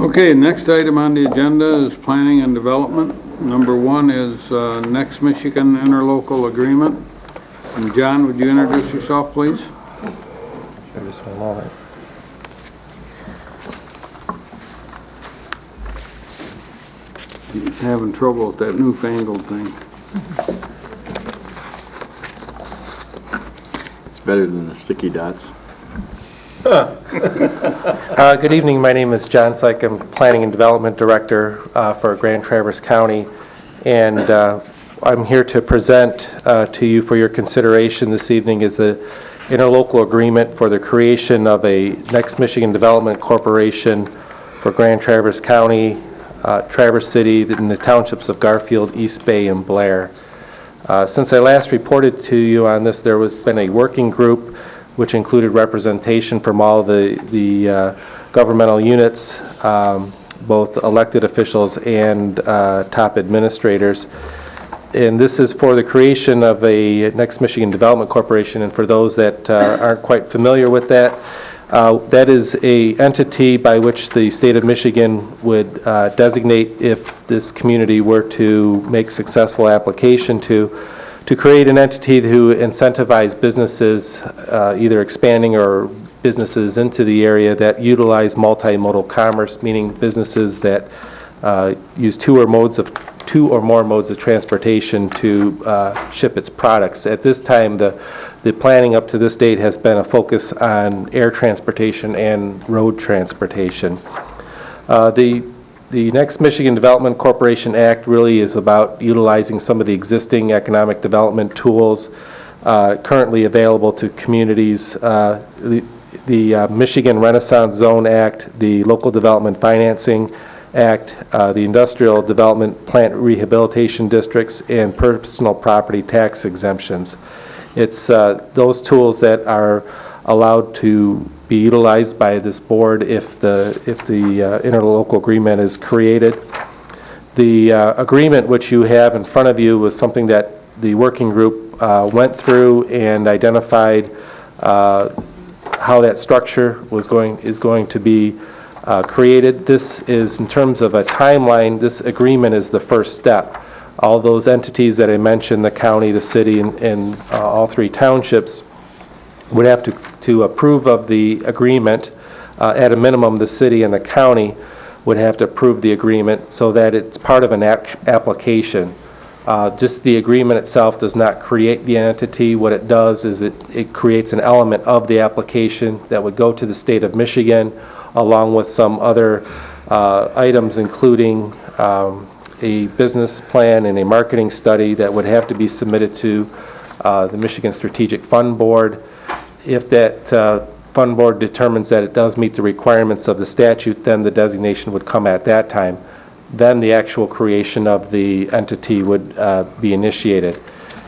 Okay, next item on the agenda is planning and development. Number 1 is Next Michigan Interlocal Agreement. And John, would you introduce yourself, please? Just one moment. Having trouble with that newfangled thing. It's better than the sticky dots. Good evening, my name is John Syke, I'm Planning and Development Director for Grand Traverse County, and I'm here to present to you for your consideration this evening is the interlocal agreement for the creation of a Next Michigan Development Corporation for Grand Traverse County, Traverse City, and the townships of Garfield, East Bay, and Blair. Since I last reported to you on this, there has been a working group which included representation from all the governmental units, both elected officials and top administrators. And this is for the creation of a Next Michigan Development Corporation, and for those that aren't quite familiar with that, that is an entity by which the state of Michigan would designate if this community were to make successful application to create an entity to incentivize businesses, either expanding or businesses into the area that utilize multimodal commerce, meaning businesses that use two or more modes of transportation to ship its products. At this time, the planning up to this date has been a focus on air transportation and road transportation. The Next Michigan Development Corporation Act really is about utilizing some of the existing economic development tools currently available to communities. The Michigan Renaissance Zone Act, the Local Development Financing Act, the Industrial Development Plant Rehabilitation Districts, and personal property tax exemptions. It's those tools that are allowed to be utilized by this board if the interlocal agreement is created. The agreement which you have in front of you was something that the working group went through and identified how that structure is going to be created. This is, in terms of a timeline, this agreement is the first step. All those entities that I mentioned, the county, the city, and all 3 townships, would have to approve of the agreement. At a minimum, the city and the county would have to approve the agreement so that it's part of an application. Just the agreement itself does not create the entity. What it does is it creates an element of the application that would go to the state of Michigan, along with some other items, including a business plan and a marketing study that would have to be submitted to the Michigan Strategic Fund Board. If that Fund Board determines that it does meet the requirements of the statute, then the designation would come at that time. Then the actual creation of the entity would be initiated.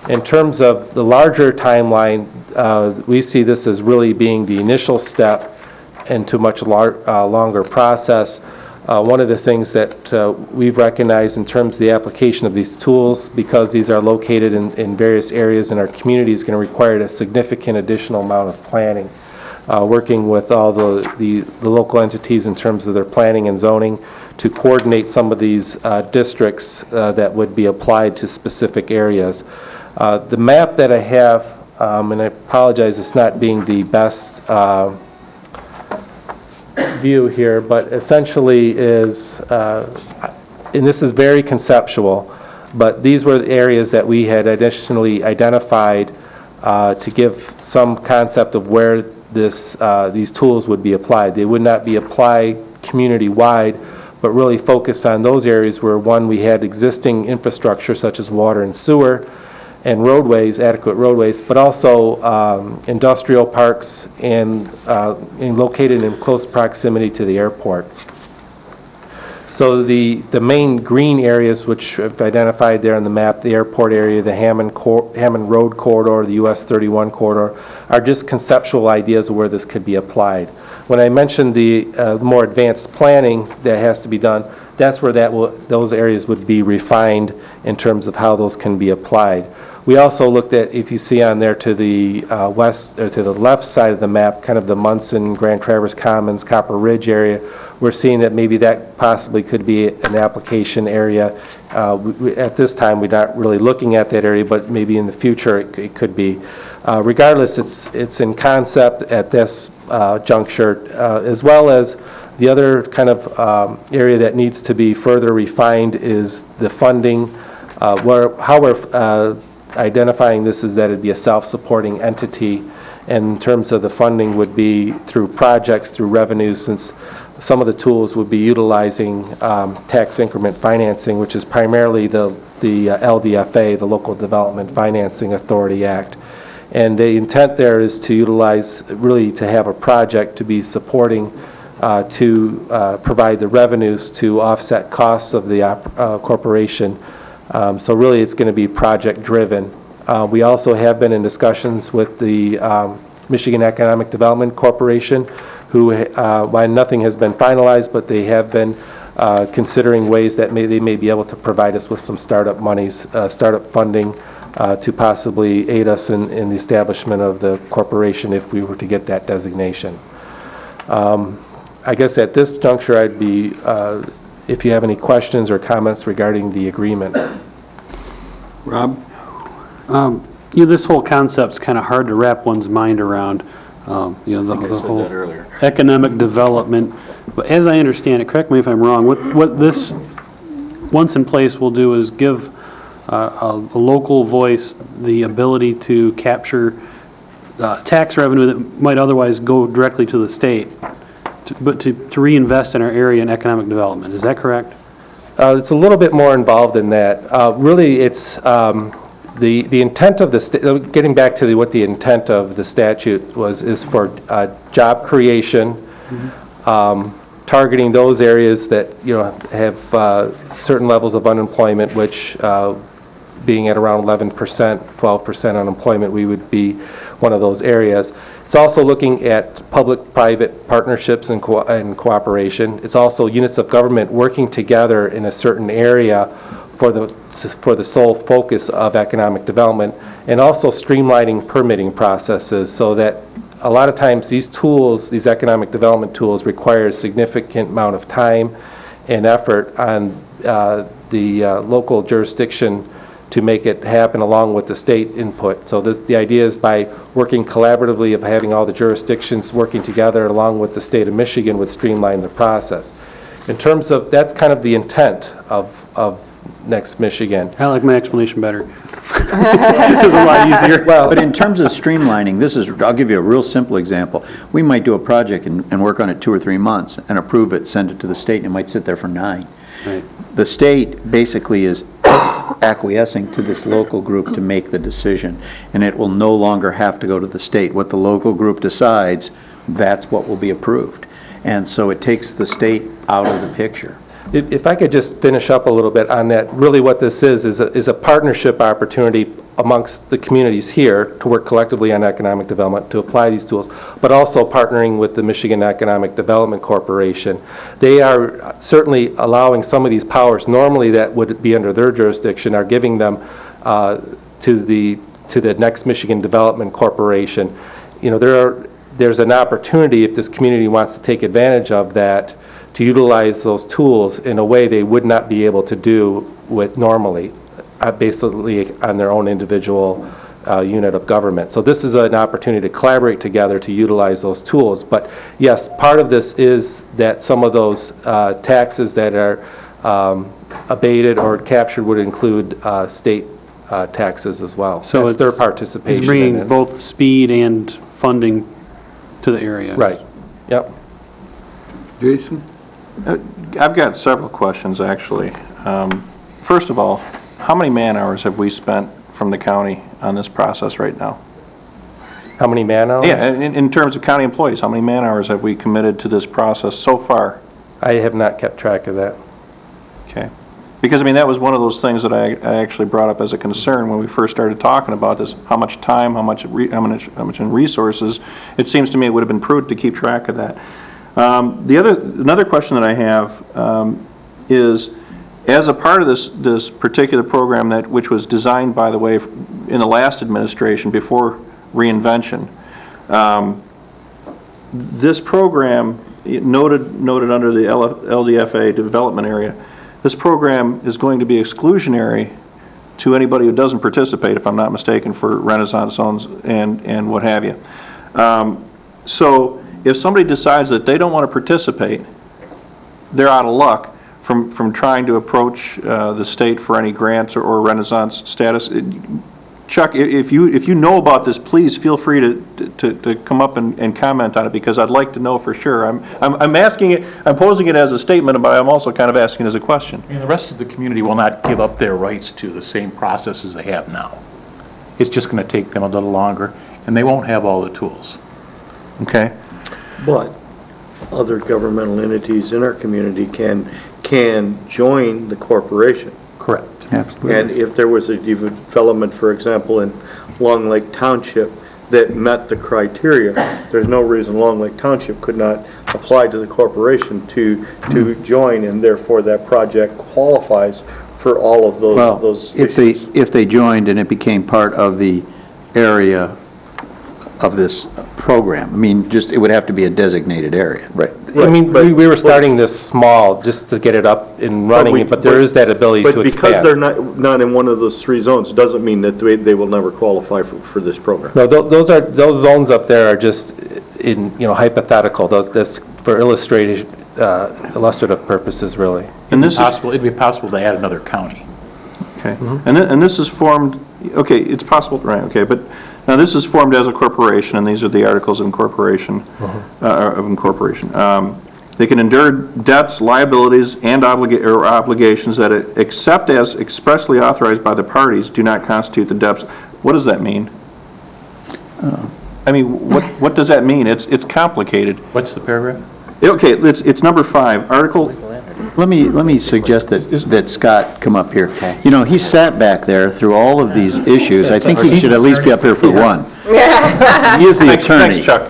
In terms of the larger timeline, we see this as really being the initial step into a much longer process. One of the things that we've recognized in terms of the application of these tools, because these are located in various areas in our community, is going to require a significant additional amount of planning. Working with all the local entities in terms of their planning and zoning to coordinate some of these districts that would be applied to specific areas. The map that I have, and I apologize, it's not being the best view here, but essentially is, and this is very conceptual, but these were the areas that we had additionally identified to give some concept of where these tools would be applied. They would not be applied community-wide, but really focus on those areas where, one, we had existing infrastructure such as water and sewer and roadways, adequate roadways, but also industrial parks and located in close proximity to the airport. So the main green areas, which I've identified there on the map, the airport area, the Hammond Road corridor, the US 31 corridor, are just conceptual ideas of where this could be applied. When I mentioned the more advanced planning that has to be done, that's where those areas would be refined in terms of how those can be applied. We also looked at, if you see on there to the west or to the left side of the map, kind of the Munson, Grand Traverse Commons, Copper Ridge area, we're seeing that maybe that possibly could be an application area. At this time, we're not really looking at that area, but maybe in the future it could be. Regardless, it's in concept at this juncture, as well as the other kind of area that needs to be further refined is the funding. How we're identifying this is that it'd be a self-supporting entity, and in terms of the funding would be through projects, through revenues, since some of the tools would be utilizing tax increment financing, which is primarily the LDFA, the Local Development Financing Authority Act. And the intent there is to utilize, really to have a project to be supporting to provide the revenues to offset costs of the corporation. So really it's going to be project driven. We also have been in discussions with the Michigan Economic Development Corporation, who, while nothing has been finalized, but they have been considering ways that they may be able to provide us with some startup monies, startup funding to possibly aid us in the establishment of the corporation if we were to get that designation. I guess at this juncture I'd be, if you have any questions or comments regarding the agreement. Rob? This whole concept's kind of hard to wrap one's mind around, the whole economic development. But as I understand it, correct me if I'm wrong, what this, once in place, will do is give a local voice the ability to capture tax revenue that might otherwise go directly to the state, but to reinvest in our area in economic development. Is that correct? It's a little bit more involved in that. Really, it's the intent of the getting back to what the intent of the statute is for job creation, targeting those areas that have certain levels of unemployment, which being at around 11%, 12% unemployment, we would be one of those areas. It's also looking at public-private partnerships and cooperation. It's also units of government working together in a certain area for the sole focus of economic development, and also streamlining permitting processes so that a lot of times these tools, these economic development tools, require a significant amount of time and effort on the local jurisdiction to make it happen along with the state input. So the idea is by working collaboratively of having all the jurisdictions working together along with the state of Michigan would streamline the process. In terms of, that's kind of the intent of Next Michigan. I like my explanation better. It was a lot easier. Well, but in terms of streamlining, I'll give you a real simple example. We might do a project and work on it 2 or 3 months and approve it, send it to the state, and it might sit there for 9. Right. The state basically is acquiescing to this local group to make the decision, and it will no longer have to go to the state. What the local group decides, that's what will be approved. And so it takes the state out of the picture. If I could just finish up a little bit on that, really what this is a partnership opportunity amongst the communities here to work collectively on economic development, to apply these tools, but also partnering with the Michigan Economic Development Corporation. They are certainly allowing some of these powers normally that would be under their jurisdiction, are giving them to the next Michigan Development Corporation. You know, there's an opportunity, if this community wants to take advantage of that, to utilize those tools in a way they would not be able to do with normally, basically on their own individual unit of government. So this is an opportunity to collaborate together to utilize those tools. But yes, part of this is that some of those taxes that are abated or captured would include state taxes as well. So that's their participation. It's bringing both speed and funding to the area. Right. Yep. Jason? I've got several questions, actually. First of all, how many man-hours have we spent from the county on this process right now? How many man-hours? Yeah, in terms of county employees, how many man-hours have we committed to this process so far? I have not kept track of that. Okay. Because, I mean, that was one of those things that I actually brought up as a concern when we first started talking about this. How much time, how much in resources? It seems to me it would have been prudent to keep track of that. Another question that I have is, as a part of this particular program which was designed, by the way, in the last administration before reinvention, this program noted under the LDFA development area, this program is going to be exclusionary to anybody who doesn't participate, if I'm not mistaken, for Renaissance zones and what have you. So if somebody decides that they don't want to participate, they're out of luck from trying to approach the state for any grants or Renaissance status. Chuck, if you know about this, please feel free to come up and comment on it, because I'd like to know for sure. I'm asking it, I'm posing it as a statement, but I'm also kind of asking it as a question. I mean, the rest of the community will not give up their rights to the same processes they have now. It's just going to take them a little longer, and they won't have all the tools. Okay. But other governmental entities in our community can join the corporation. Correct. Absolutely. And if there was a development, for example, in Long Lake Township that met the criteria, there's no reason Long Lake Township could not apply to the corporation to join, and therefore that project qualifies for all of those issues. If they joined and it became part of the area of this program, I mean, it would have to be a designated area. Right. I mean, we were starting this small just to get it up and running, but there is that ability to expand. But because they're not in one of those three zones, doesn't mean that they will never qualify for this program. No, those zones up there are just hypothetical. That's for illustrative purposes, really. And it'd be possible to add another county. Okay. And this is formed, okay, it's possible, right, okay, but now this is formed as a corporation, and these are the articles of incorporation. They can endure debts, liabilities, and obligations that, except as expressly authorized by the parties, do not constitute the debts. What does that mean? I mean, what does that mean? It's complicated. What's the paragraph? Okay, it's number 5, article. Let me suggest that Scott come up here. You know, he sat back there through all of these issues. I think he should at least be up here for one. He is the attorney. Thanks, Chuck.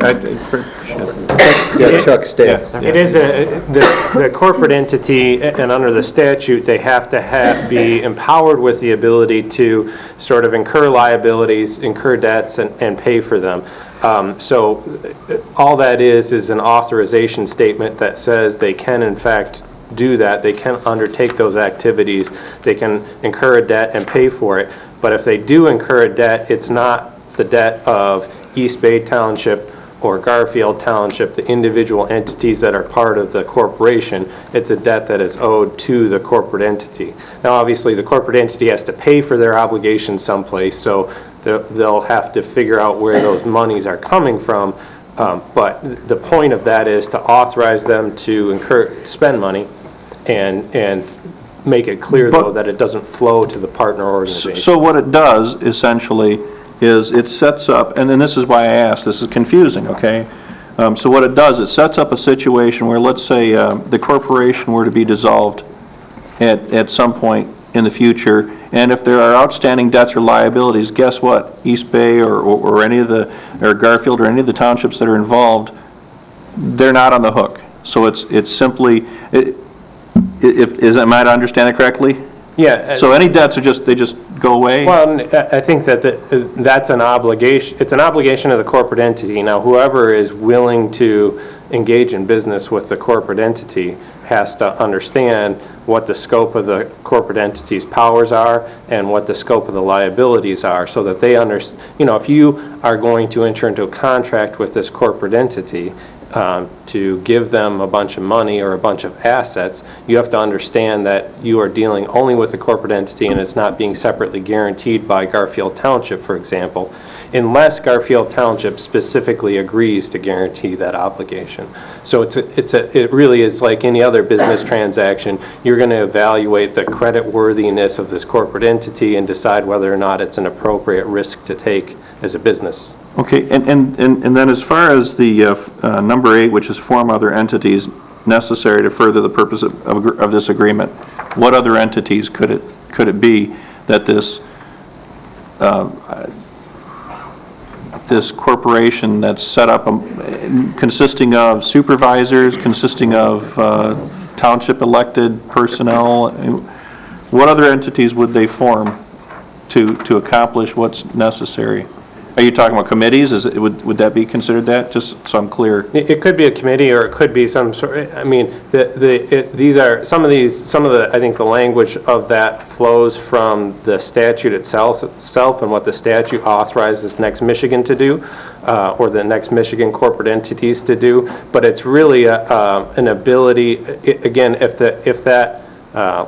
Chuck, stay. It is the corporate entity, and under the statute, they have to be empowered with the ability to sort of incur liabilities, incur debts, and pay for them. So all that is an authorization statement that says they can, in fact, do that. They can undertake those activities. They can incur a debt and pay for it. But if they do incur a debt, it's not the debt of East Bay Township or Garfield Township, the individual entities that are part of the corporation. It's a debt that is owed to the corporate entity. Now, obviously, the corporate entity has to pay for their obligations someplace, so they'll have to figure out where those monies are coming from. But the point of that is to authorize them to spend money and make it clear, though, that it doesn't flow to the partner organization. So what it does essentially is it sets up, and then this is why I asked, this is confusing, okay? So what it does, it sets up a situation where, let's say, the corporation were to be dissolved at some point in the future, and if there are outstanding debts or liabilities, guess what? East Bay or any of the, or Garfield or any of the townships that are involved, they're not on the hook. So it's simply, am I to understand it correctly? Yeah. So any debts are they just go away? Well, I think that that's an obligation, it's an obligation of the corporate entity. Now, whoever is willing to engage in business with the corporate entity has to understand what the scope of the corporate entity's powers are and what the scope of the liabilities are, so that they understand, if you are going to enter into a contract with this corporate entity, to give them a bunch of money or a bunch of assets, you have to understand that you are dealing only with the corporate entity and it's not being separately guaranteed by Garfield Township, for example, unless Garfield Township specifically agrees to guarantee that obligation. So it really is like any other business transaction. You're going to evaluate the creditworthiness of this corporate entity and decide whether or not it's an appropriate risk to take as a business. Okay, and then as far as the number 8, which is form other entities necessary to further the purpose of this agreement, what other entities could it be that this this corporation that's set up, consisting of supervisors, consisting of township elected personnel, what other entities would they form to accomplish what's necessary? Are you talking about committees? Would that be considered that? Just so I'm clear. It could be a committee, or it could be some sort. I mean, these are some of the. I think the language of that flows from the statute itself, and what the statute authorizes Next Michigan to do, or the Next Michigan corporate entities to do. But it's really an ability. Again, if that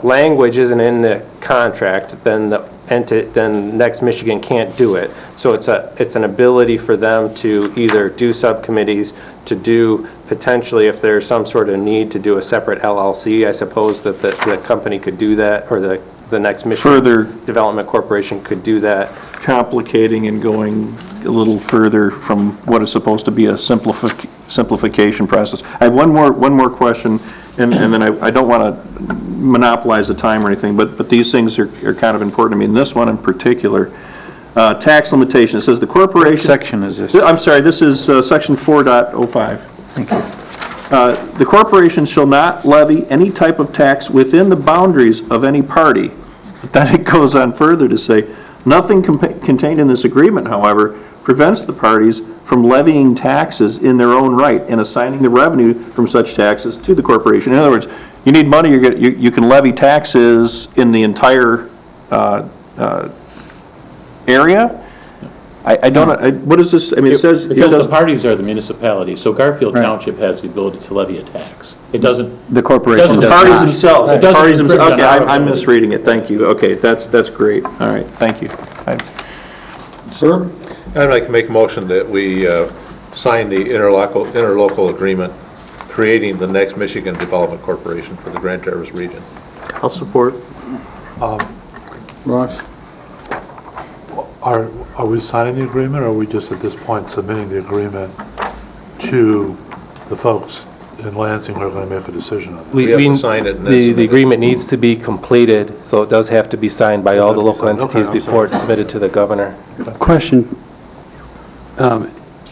language isn't in the contract, then then Next Michigan can't do it. So it's an ability for them to either do subcommittees, to do potentially, if there's some sort of need to do a separate LLC, I suppose that the company could do that, or the Next Michigan Further Development Corporation could do that. Complicating and going a little further from what is supposed to be a simplification process. I have one more question, and then I don't want to monopolize the time or anything, but these things are kind of important to me. And this one in particular, tax limitation. It says the corporation. What section is this? I'm sorry, this is section 4.05. Thank you. The corporation shall not levy any type of tax within the boundaries of any party. But then it goes on further to say, nothing contained in this agreement, however, prevents the parties from levying taxes in their own right and assigning the revenue from such taxes to the corporation. In other words, you need money, you can levy taxes in the entire area? I don't, what is this, I mean, it says. Because the parties are the municipalities, so Garfield Township has the ability to levy a tax. It doesn't. The corporation does The parties not. themselves. It doesn't Parties themselves. infringe on Okay, our I'm ability. misreading it, thank you. Okay, that's great. All right, thank you. Sir? I'd like to make a motion that we sign the interlocal agreement creating the Next Michigan Development Corporation for the Grand Traverse region. I'll support. Ross? Are we signing the agreement, or are we just at this point submitting the agreement to the folks in Lansing who are going to make a decision on it? We have to sign it and then submit The it. agreement needs to be completed, so it does have to be signed by all the local Okay, entities I'm before it's sorry. submitted to the governor. Question,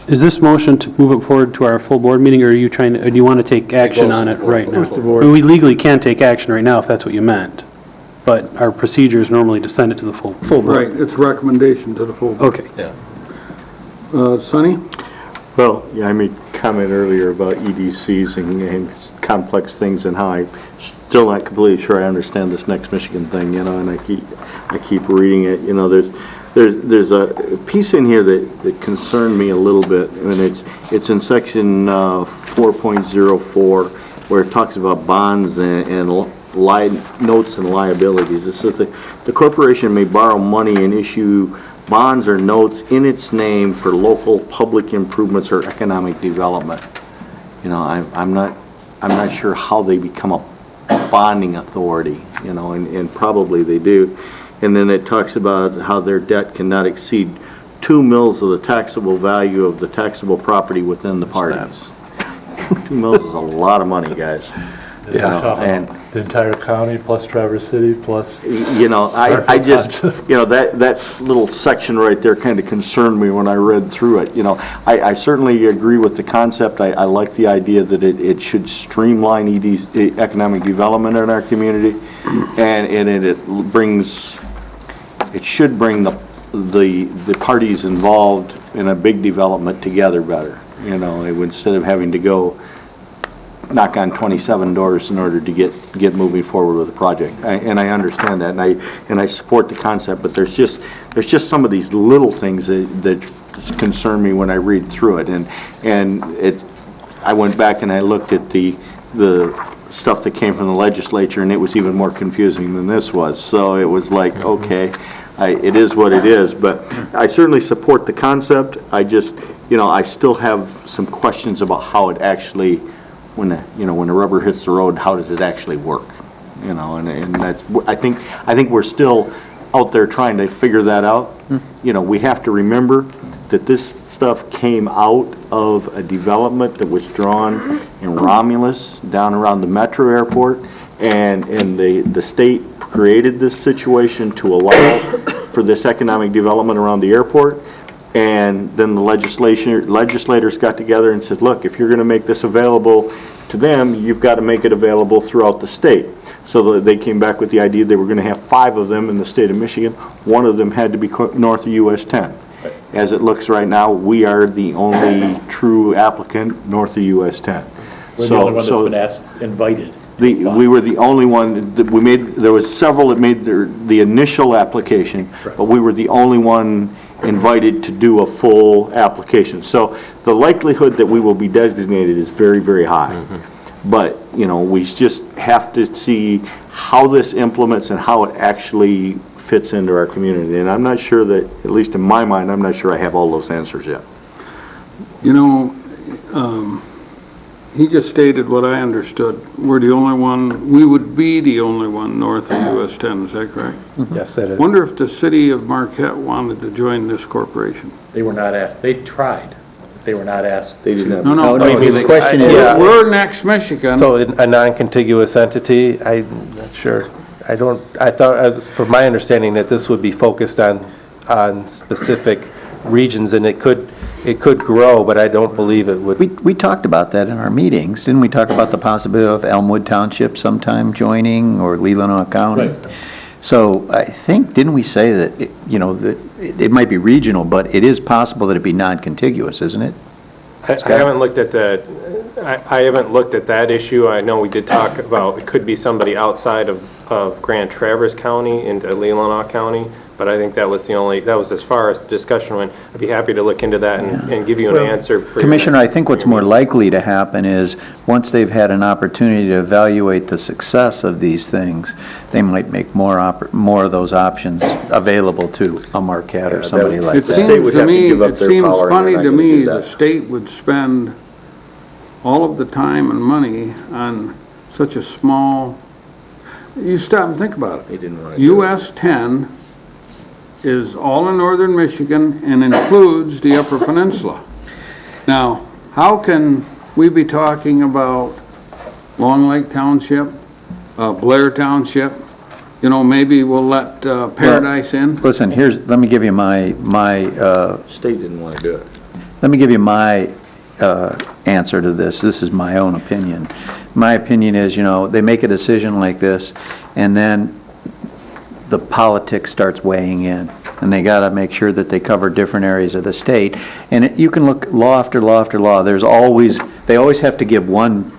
is this motion to move it forward to our full board meeting, or are you trying to, or do you want to take action on it right now? We legally can't take action right now, if that's what you meant, but our procedure is normally to send it to the full Right, board. it's recommendation to the full. Okay. Sonny? Well, yeah, I made a comment earlier about EDCs and complex things, and how I'm still not completely sure I understand this Next Michigan thing, and I keep reading it. There's a piece in here that concerned me a little bit, and it's in section 4.04, where it talks about bonds and notes and liabilities. It says that the corporation may borrow money and issue bonds or notes in its name for local public improvements or economic development. I'm not sure how they become a bonding authority. you know, and probably they do. And then it talks about how their debt cannot exceed 2 mils of the taxable value of the taxable property within the parties. 2 mils is a lot of money, guys. You know, and The entire county plus Traverse City plus. you know, I just, you know, that little section right there kind of concerned me when I read through it. You know, I certainly agree with the concept. I like the idea that it should streamline economic development in our community, and it should bring the parties involved in a big development together better, you know, instead of having to go knock on 27 doors in order to get moving forward with the project. And I understand that, and I support the concept, but there's just some of these little things that concern me when I read through it. And I went back and I looked at the stuff that came from the legislature, and it was even more confusing than this was. So it was like, okay, it is what it is, but I certainly support the concept. I just, you know, I still have some questions about how it actually, when the rubber hits the road, how does it actually work? You know, and that's, I think we're still out there trying to figure that out. You know, we have to remember that this stuff came out of a development that was drawn in Romulus down around the Metro Airport, and the state created this situation to allow for this economic development around the airport. And then the legislators got together and said, look, if you're going to make this available to them, you've got to make it available throughout the state. So they came back with the idea they were going to have 5 of them in the state of Michigan. One of them had to be north of US 10. As it looks right now, we are the only true applicant north of US 10. We're the only one that's been asked, invited. We were the only one that we made. There was several that made the initial application, but we were the only one invited to do a full application. So the likelihood that we will be designated is very, very high. But, you know, we just have to see how this implements and how it actually fits into our community. And I'm not sure that, at least in my mind, I'm not sure I have all those answers yet. You know, he just stated what I understood. We're the only one, we would be the only one north of US 10, is that correct? Yes, that is. Wonder if the city of Marquette wanted to join this corporation? They were not asked, they tried, but they were not asked. They didn't have. No, his question is, we're next Michigan. So a non-contiguous entity, I'm not sure. I thought, from my understanding, that this would be focused on specific regions, and it could grow, but I don't believe it would. We talked about that in our meetings. Didn't we talk about the possibility of Elmwood Township sometime joining, or Leelanau County? Right. So I think, didn't we say that, that it might be regional, but it is possible that it be non-contiguous, isn't it? I haven't looked at I haven't looked at that issue. I know we did talk about, it could be somebody outside of Grand Traverse County into Leelanau County, but I think that was as far as the discussion went. I'd be happy to look into that and give you an answer. Commissioner, I think what's more likely to happen is, once they've had an opportunity to evaluate the success of these things, they might make more of those options available to a Marquette or somebody like that. It seems funny to me the state would spend all of the time and money on such a small, you stop and think about it. US 10 is all in northern Michigan and includes the Upper Peninsula. Now, how can we be talking about Long Lake Township, Blair Township? You know, maybe we'll let Paradise in? Listen, let me give you my State didn't want to do it. Let me give you my answer to this. This is my own opinion. My opinion is, they make a decision like this, and then the politics starts weighing in, and they got to make sure that they cover different areas of the state. And you can look law after law after law. They always have to give one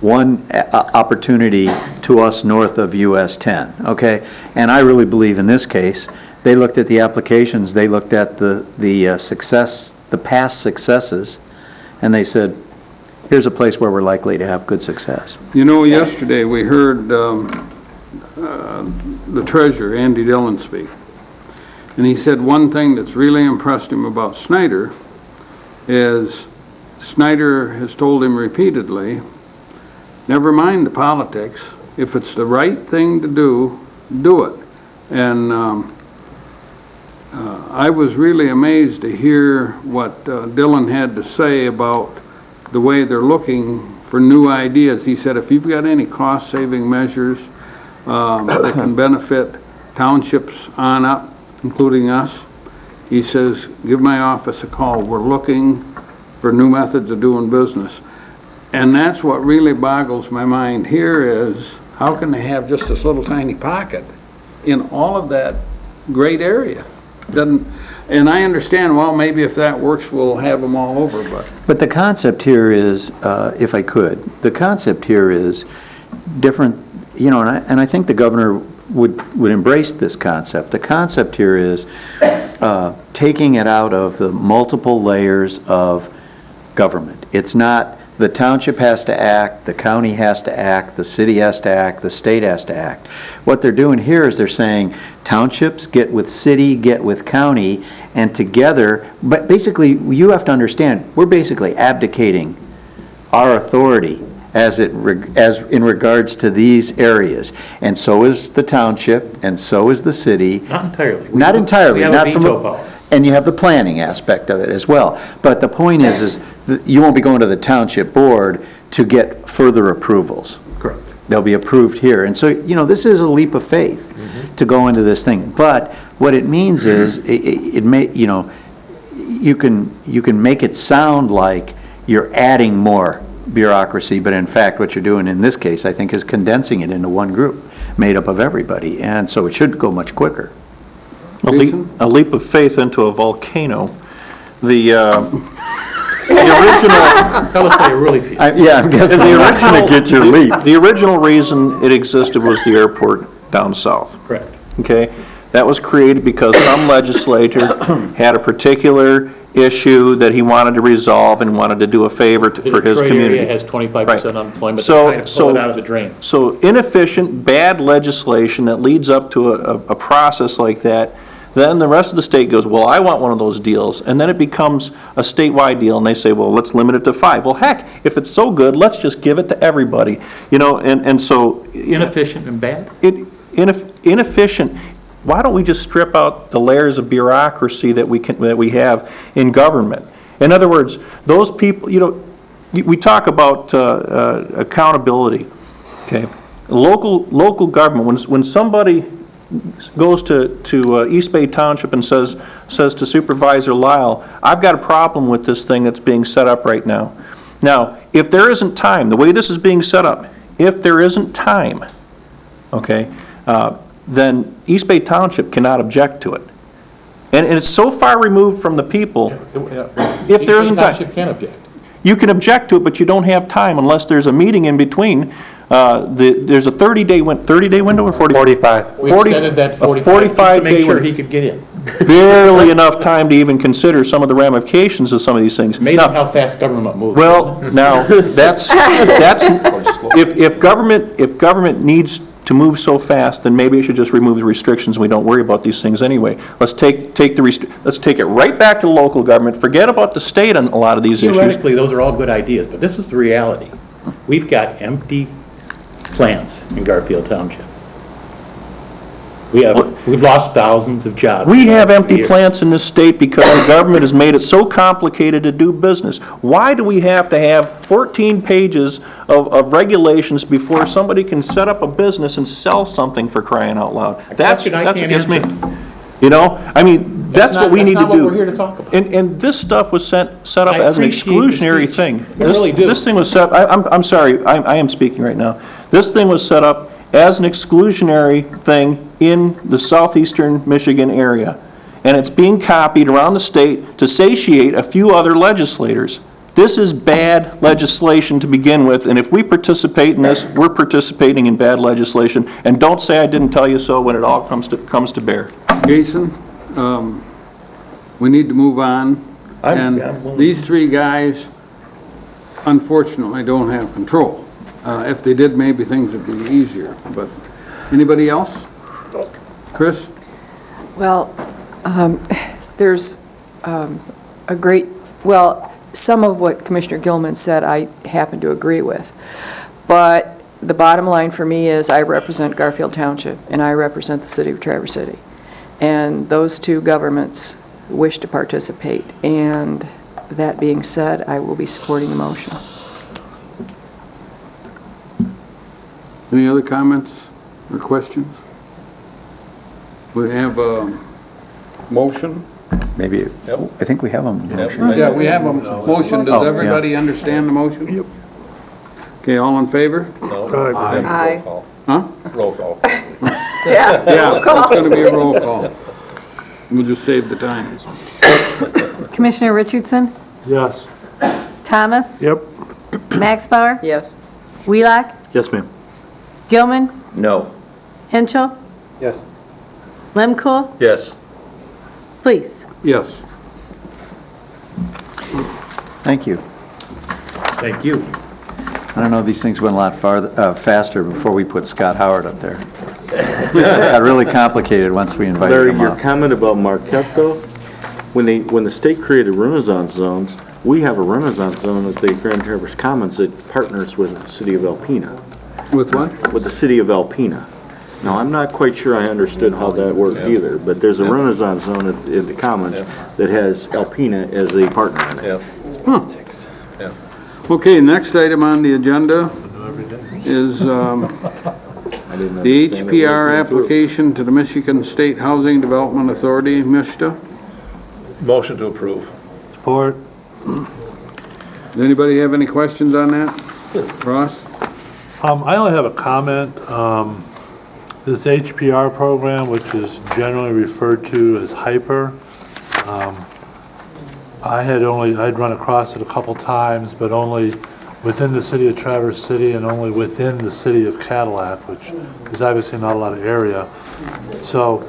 opportunity to us north of US 10, okay? And I really believe in this case, they looked at the applications, they looked at the success, the past successes, and they said, here's a place where we're likely to have good success. You know, yesterday we heard the treasurer, Andy Dillon, speak. And he said one thing that's really impressed him about Snyder is Snyder has told him repeatedly, never mind the politics, if it's the right thing to do it. And I was really amazed to hear what Dylan had to say about the way they're looking for new ideas. He said, if you've got any cost-saving measures that can benefit townships on up, including us, he says, give my office a call. We're looking for new methods of doing business. And that's what really boggles my mind here is, how can they have just this little tiny pocket in all of that great area? And I understand, well, maybe if that works, we'll have them all over, but. But the concept here is, if I could, the concept here is different, and I think the governor would embrace this concept. The concept here is taking it out of the multiple layers of government. It's not the township has to act, the county has to act, the city has to act, the state has to act. What they're doing here is they're saying townships get with city, get with county, and together, but basically, you have to understand, we're basically abdicating our authority as in regards to these areas. And so is the township, and so is the city. Not entirely. Not entirely. We have not a from veto power. And you have the planning aspect of it as well. But the point is that you won't be going to the township board to get further approvals. Correct. They'll be approved here. And so, this is a leap of faith to go into this thing. But what it means is, it may, you can make it sound like you're adding more bureaucracy, but in fact, what you're doing in this case, I think, is condensing it into one group made up of everybody. And so it should go much quicker. A leap of faith into a volcano. The original. Tell us how you really feel. I'm guessing the I'm not gonna get your leap. The original reason it existed was the airport down south. Correct. Okay? That was created because some legislator had a particular issue that he wanted to resolve and wanted to do a favor for his community. The Detroit area has 25% Right. unemployment. So- They're trying to pull it out of the drain. So inefficient, bad legislation that leads up to a process like that, then the rest of the state goes, well, I want one of those deals, and then it becomes a statewide deal, and they say, well, let's limit it to 5. Well, heck, if it's so good, let's just give it to everybody, and so. Inefficient and bad? Inefficient. Why don't we just strip out the layers of bureaucracy that we have in government? In other words, those people, we talk about accountability, okay? Local government, when somebody goes to East Bay Township and says to Supervisor Lyle, I've got a problem with this thing that's being set up right now. Now, if there isn't time, the way this is being set up, if there isn't time, okay, then East Bay Township cannot object to it. And it's so far removed from the people, if there isn't time. Township can object. You can object to it, but you don't have time unless there's a meeting in between. There's a 30-day window or 45? We extended that to 45 to make sure he could get in. Barely enough time to even consider some of the ramifications of some of these things. Amazing how fast government moves. Well, now, that's if government needs to move so fast, then maybe it should just remove the restrictions and we don't worry about these things anyway. Let's take it right back to local government, forget about the state on a lot of these issues. Theoretically, those are all good ideas, but this is the reality. We've got empty plants in Garfield Township. We've lost thousands of jobs. We have empty plants in this state because the government has made it so complicated to do business. Why do we have to have 14 pages of regulations before somebody can set up a business and sell something, for crying out loud? That's what gets me. That's what we need to do. That's not what we're here to talk about. And this stuff was set up as an exclusionary thing. I really do. This thing was set, I'm sorry, I am speaking right now. This thing was set up as an exclusionary thing in the southeastern Michigan area. And it's being copied around the state to satiate a few other legislators. This is bad legislation to begin with, and if we participate in this, we're participating in bad legislation. And don't say I didn't tell you so when it all comes to bear. Jason, we need to move on. And these three guys, unfortunately, don't have control. If they did, maybe things would be easier. But anybody else? Chris? Well, there's some of what Commissioner Gilman said I happen to agree with. But the bottom line for me is I represent Garfield Township, and I represent the city of Traverse City. And those two governments wish to participate. And that being said, I will be supporting the motion. Any other comments or questions? We have a motion? Maybe, I think we have a motion. Yeah, we have a motion. Does everybody understand the motion? Yep. Okay, all in favor? Aye. Huh? Roll call. Yeah. Yeah, it's going to be a roll call. We'll just save the time. Commissioner Richardson? Yes. Thomas? Yep. Max Bauer? Yes. Wheelock? Yes, ma'am. Gilman? No. Henschel? Yes. Lemkool? Yes. Yes. Please. Thank you. Thank you. I don't know, these things went a lot faster before we put Scott Howard up there. Got really complicated once we invited Larry, him your up. comment about Marquette, though, when the state created Renaissance zones, we have a Renaissance zone at the Grand Traverse Commons that partners with the city of Alpena. With what? With the city of Alpena. Now, I'm not quite sure I understood how that worked either, but there's a Renaissance zone in the Commons that has Alpena as a partner in it. Okay, next item on the agenda is the HPR application to the Michigan State Housing Development Authority, MISTA. Motion to approve. Support. Does anybody have any questions on that? Ross? I only have a comment. This HPR program, which is generally referred to as HYPER, I'd run across it a couple times, but only within the city of Traverse City and only within the city of Cadillac, which is obviously not a lot of area. So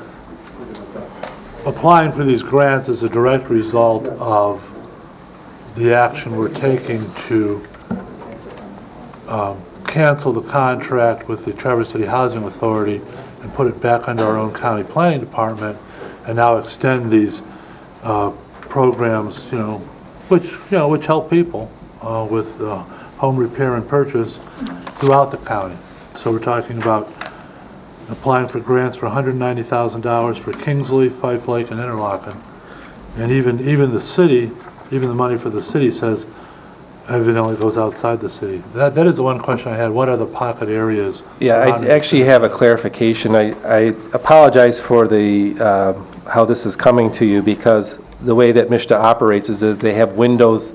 applying for these grants is a direct result of the action we're taking to cancel the contract with the Traverse City Housing Authority and put it back under our own county planning department, and now extend these programs, which help people with home repair and purchase throughout the county. So we're talking about applying for grants for $190,000 for Kingsley, Fife Lake, and Interlochen. And even the city, even the money for the city says evidently goes outside the city. That is the one question I had. What are the pocket areas? Yeah, I actually have a clarification. I apologize for the how this is coming to you, because the way that MISTA operates is that they have windows.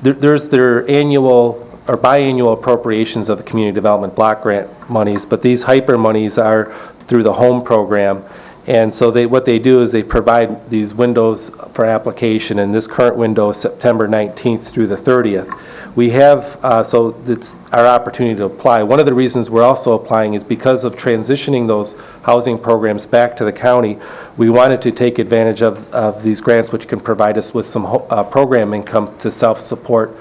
There's their annual or biannual appropriations of the community development block grant monies, but these HYPER monies are through the home program. And so what they do is they provide these windows for application, and this current window is September 19th through the 30th. We have, so it's our opportunity to apply. One of the reasons we're also applying is because of transitioning those housing programs back to the county. We wanted to take advantage of these grants, which can provide us with some program income to self-support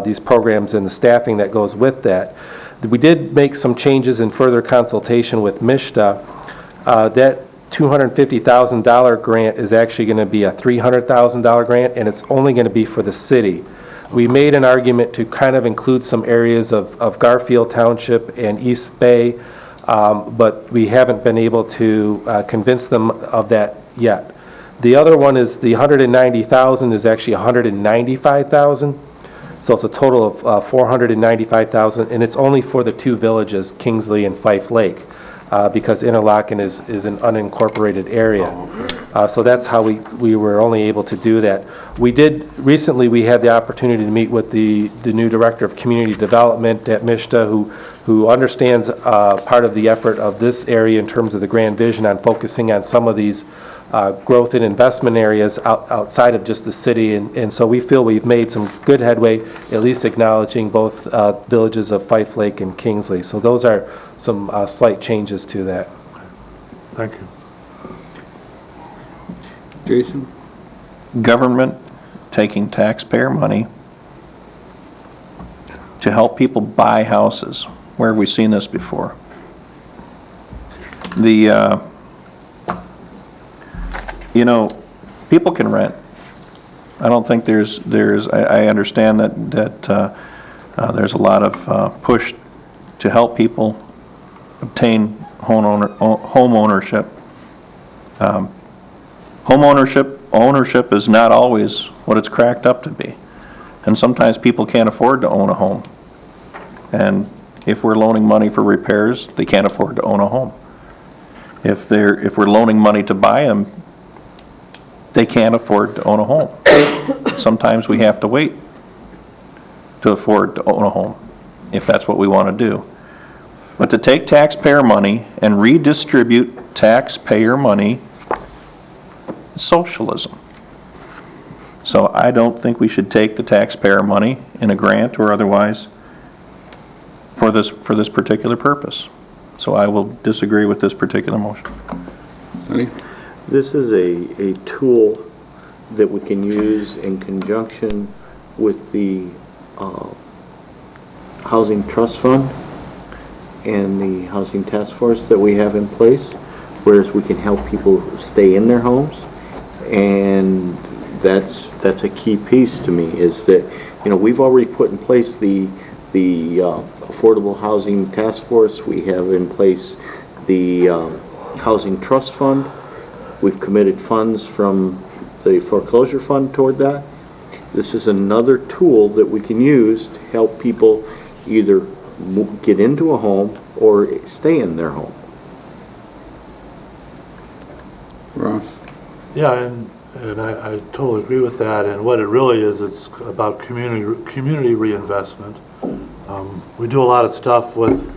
these programs and the staffing that goes with that. We did make some changes in further consultation with MISTA. That $250,000 grant is actually going to be a $300,000 grant, and it's only going to be for the city. We made an argument to kind of include some areas of Garfield Township and East Bay, but we haven't been able to convince them of that yet. The other one is the $190,000 is actually $195,000, so it's a total of $495,000, and it's only for the two villages, Kingsley and Fife Lake. Because Interlochen is an unincorporated area. So that's how we were only able to do that. Recently we had the opportunity to meet with the new Director of Community Development at MISTA, who understands part of the effort of this area in terms of the grand vision on focusing on some of these growth and investment areas outside of just the city. And so we feel we've made some good headway, at least acknowledging both villages of Fife Lake and Kingsley. So those are some slight changes to that. Thank you. Jason? Government taking taxpayer money to help people buy houses. Where have we seen this before? People can rent. I don't think I understand that there's a lot of push to help people obtain home ownership. Ownership is not always what it's cracked up to be. And sometimes people can't afford to own a home. And if we're loaning money for repairs, they can't afford to own a home. If we're loaning money to buy them, they can't afford to own a home. Sometimes we have to wait to afford to own a home, if that's what we want to do. But to take taxpayer money and redistribute taxpayer money is socialism. So I don't think we should take the taxpayer money in a grant or otherwise for this particular purpose. So I will disagree with this particular motion. This is a tool that we can use in conjunction with the Housing Trust Fund and the Housing Task Force that we have in place, whereas we can help people stay in their homes. And that's a key piece to me, is that, you know, we've already put in place the Affordable Housing Task Force. We have in place the Housing Trust Fund. We've committed funds from the foreclosure fund toward that. This is another tool that we can use to help people either get into a home or stay in their home. Ross? Yeah, and I totally agree with that, and what it really is, it's about community reinvestment. We do a lot of stuff with,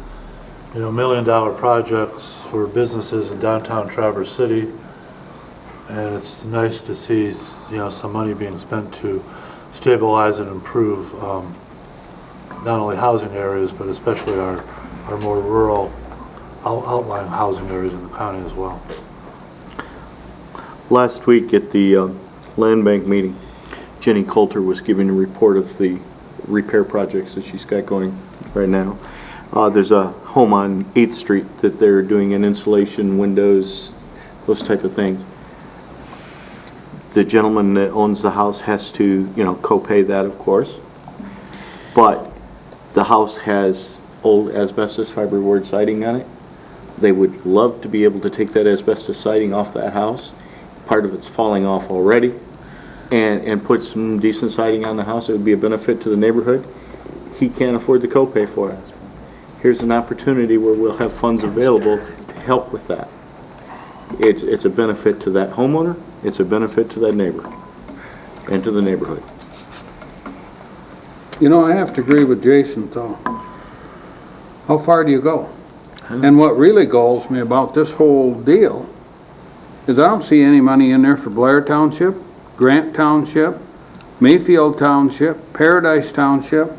you know, $1 million projects for businesses in downtown Traverse City, and it's nice to see, you know, some money being spent to stabilize and improve not only housing areas, but especially our more rural outlying housing areas in the county as well. Last week at the Land Bank meeting, Jenny Coulter was giving a report of the repair projects that she's got going right now. There's a home on 8th Street that they're doing an insulation, windows, those type of things. The gentleman that owns the house has to, you know, co-pay that, of course. But the house has old asbestos fiberboard siding on it. They would love to be able to take that asbestos siding off that house. Part of it's falling off already, and put some decent siding on the house. It would be a benefit to the neighborhood. He can't afford the copay for it. Here's an opportunity where we'll have funds available to help with that. It's a benefit to that homeowner, it's a benefit to that neighbor, and to the neighborhood. You know, I have to agree with Jason, though. How far do you go? And what really galls me about this whole deal is I don't see any money in there for Blair Township, Grant Township, Mayfield Township, Paradise Township,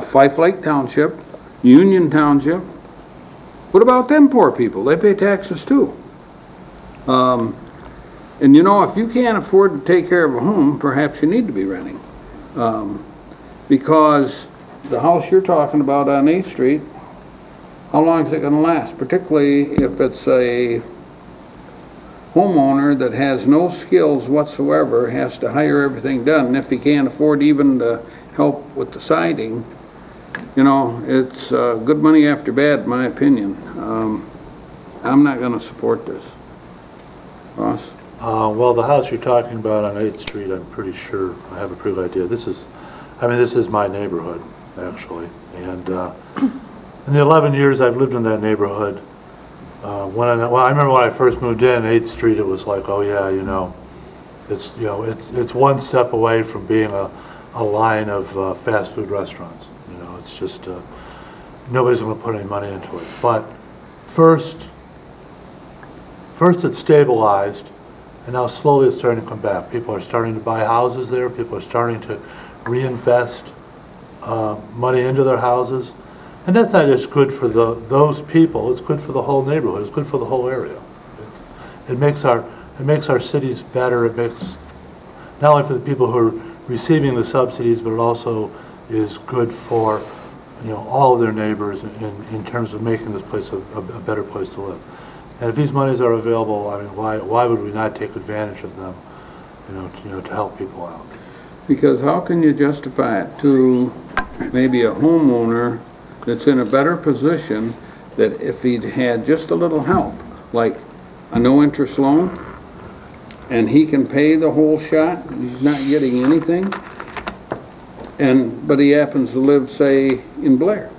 Fife Lake Township, Union Township. What about them poor people? They pay taxes too. And you know, if you can't afford to take care of a home, perhaps you need to be renting. Because the house you're talking about on 8th Street, how long is it gonna last? Particularly if it's a homeowner that has no skills whatsoever, has to hire everything done, and if he can't afford even to help with the siding, you know, it's good money after bad, in my opinion. I'm not gonna support this. Ross? Well, the house you're talking about on 8th Street, I'm pretty sure, I have a pretty good idea. This is my neighborhood, actually. And in the 11 years I've lived in that neighborhood, I remember when I first moved in, 8th Street, it was like, oh yeah, you know, it's one step away from being a line of fast food restaurants. You know, it's just, nobody's going to put any money into it. But first it's stabilized, and now slowly it's starting to come back. People are starting to buy houses there. People are starting to reinvest money into their houses. And that's not just good for those people, it's good for the whole neighborhood, it's good for the whole area. It makes our cities better. It makes, not only for the people who are receiving the subsidies, but it also is good for, you know, all of their neighbors in terms of making this place a better place to live. And if these monies are available, I mean, why would we not take advantage of them, you know, to help people out? Because how can you justify it to maybe a homeowner that's in a better position that if he'd had just a little help, like a no-interest loan, and he can pay the whole shot, he's not getting anything, but he happens to live, say, in Blair.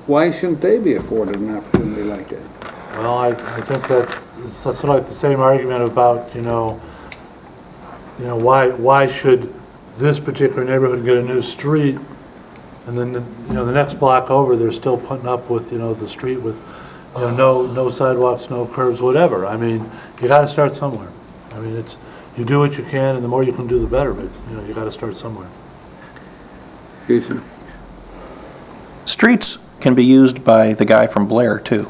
Why shouldn't they be afforded an opportunity like that? Well, I think that's sort of like the same argument about, why should this particular neighborhood get a new street, and then, the next block over, they're still putting up with, the street with, no sidewalks, no curbs, whatever. I mean, you gotta start somewhere. I mean, you do what you can, and the more you can do, the better, but, you gotta start somewhere. Jason? Streets can be used by the guy from Blair, too.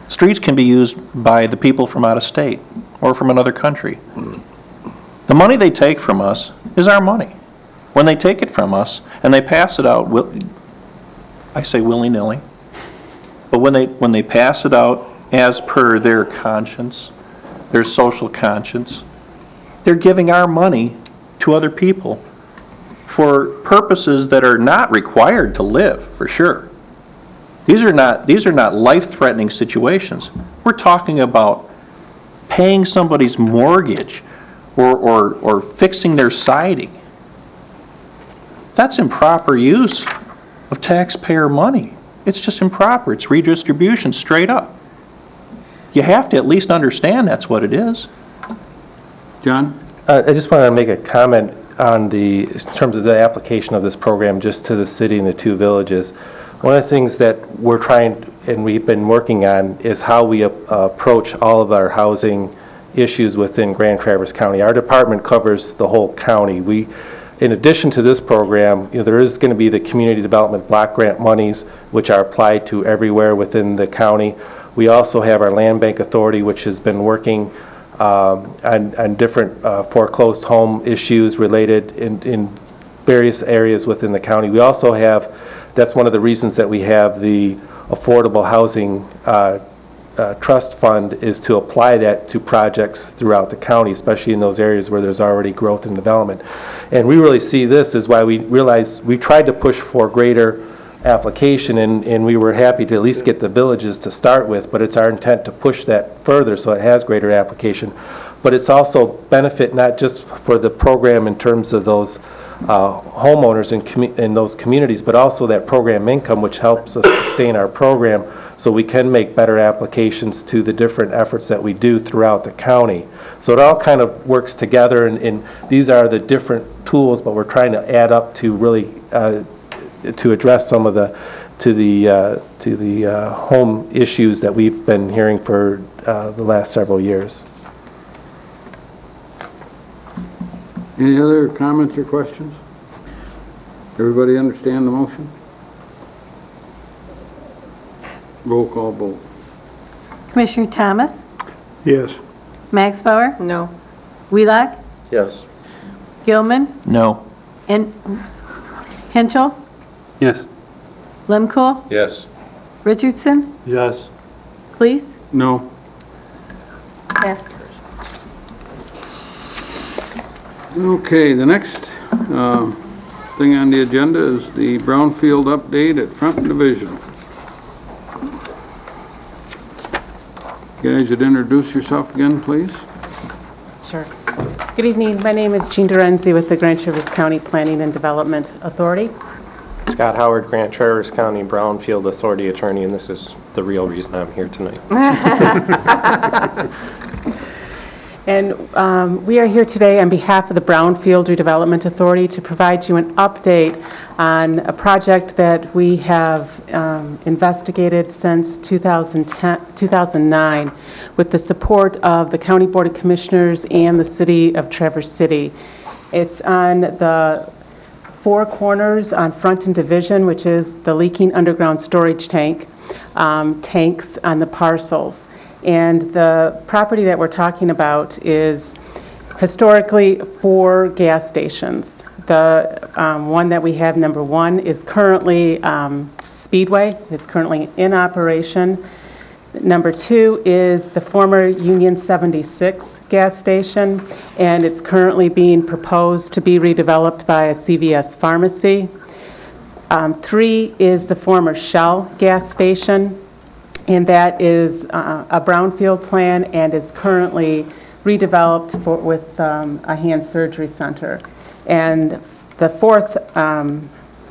Streets can be used by the people from out of state or from another country. The money they take from us is our money. When they take it from us and they pass it out, I say willy-nilly, but when they pass it out as per their conscience, their social conscience, they're giving our money to other people for purposes that are not required to live, for sure. These are not life-threatening situations. We're talking about paying somebody's mortgage or fixing their siding. That's improper use of taxpayer money. It's just improper. It's redistribution, straight up. You have to at least understand that's what it is. John? I just want to make a comment in terms of the application of this program just to the city and the two villages. One of the things that we're trying and we've been working on is how we approach all of our housing issues within Grand Traverse County. Our department covers the whole county. In addition to this program, there is going to be the Community Development Block Grant monies, which are applied to everywhere within the county. We also have our Land Bank Authority, which has been working on different foreclosed home issues related in various areas within the county. We also have, that's one of the reasons that we have the Affordable Housing Trust Fund, is to apply that to projects throughout the county, especially in those areas where there's already growth and development. And we really see this as why we realized we tried to push for greater application, and we were happy to at least get the villages to start with, but it's our intent to push that further so it has greater application. But it's also benefit not just for the program in terms of those homeowners in those communities, but also that program income, which helps us sustain our program so we can make better applications to the different efforts that we do throughout the county. So it all kind of works together, and these are the different tools, but we're trying to add up to really to address some of the home issues that we've been hearing for the last several years. Any other comments or questions? Everybody understand the motion? Roll call vote. Commissioner Thomas? Yes. Max Bauer? No. Wheelock? Yes. Gilman? No. And Henschel? Yes. Lemkool? Yes. Richardson? Yes. Cleese? No. Passed. Okay, the next thing on the agenda is the Brownfield update at Front Division. Guys, you'd introduce yourself again, please? Sure. Good evening. My name is Jean Dorenzi with the Grand Traverse County Planning and Development Authority. Scott Howard, Grand Traverse County Brownfield Authority Attorney, and this is the real reason I'm here tonight. And we are here today on behalf of the Brownfield Redevelopment Authority to provide you an update on a project that we have investigated since 2009 with the support of the County Board of Commissioners and the City of Traverse City. It's on the Four Corners on Front and Division, which is the leaking underground storage tanks on the parcels. And the property that we're talking about is historically 4 gas stations. The one that we have, number 1, is currently Speedway. It's currently in operation. Number 2 is the former Union 76 gas station, and it's currently being proposed to be redeveloped by a CVS pharmacy. 3 is the former Shell gas station, and that is a brownfield plan and is currently redeveloped with a hand surgery center. And the 4th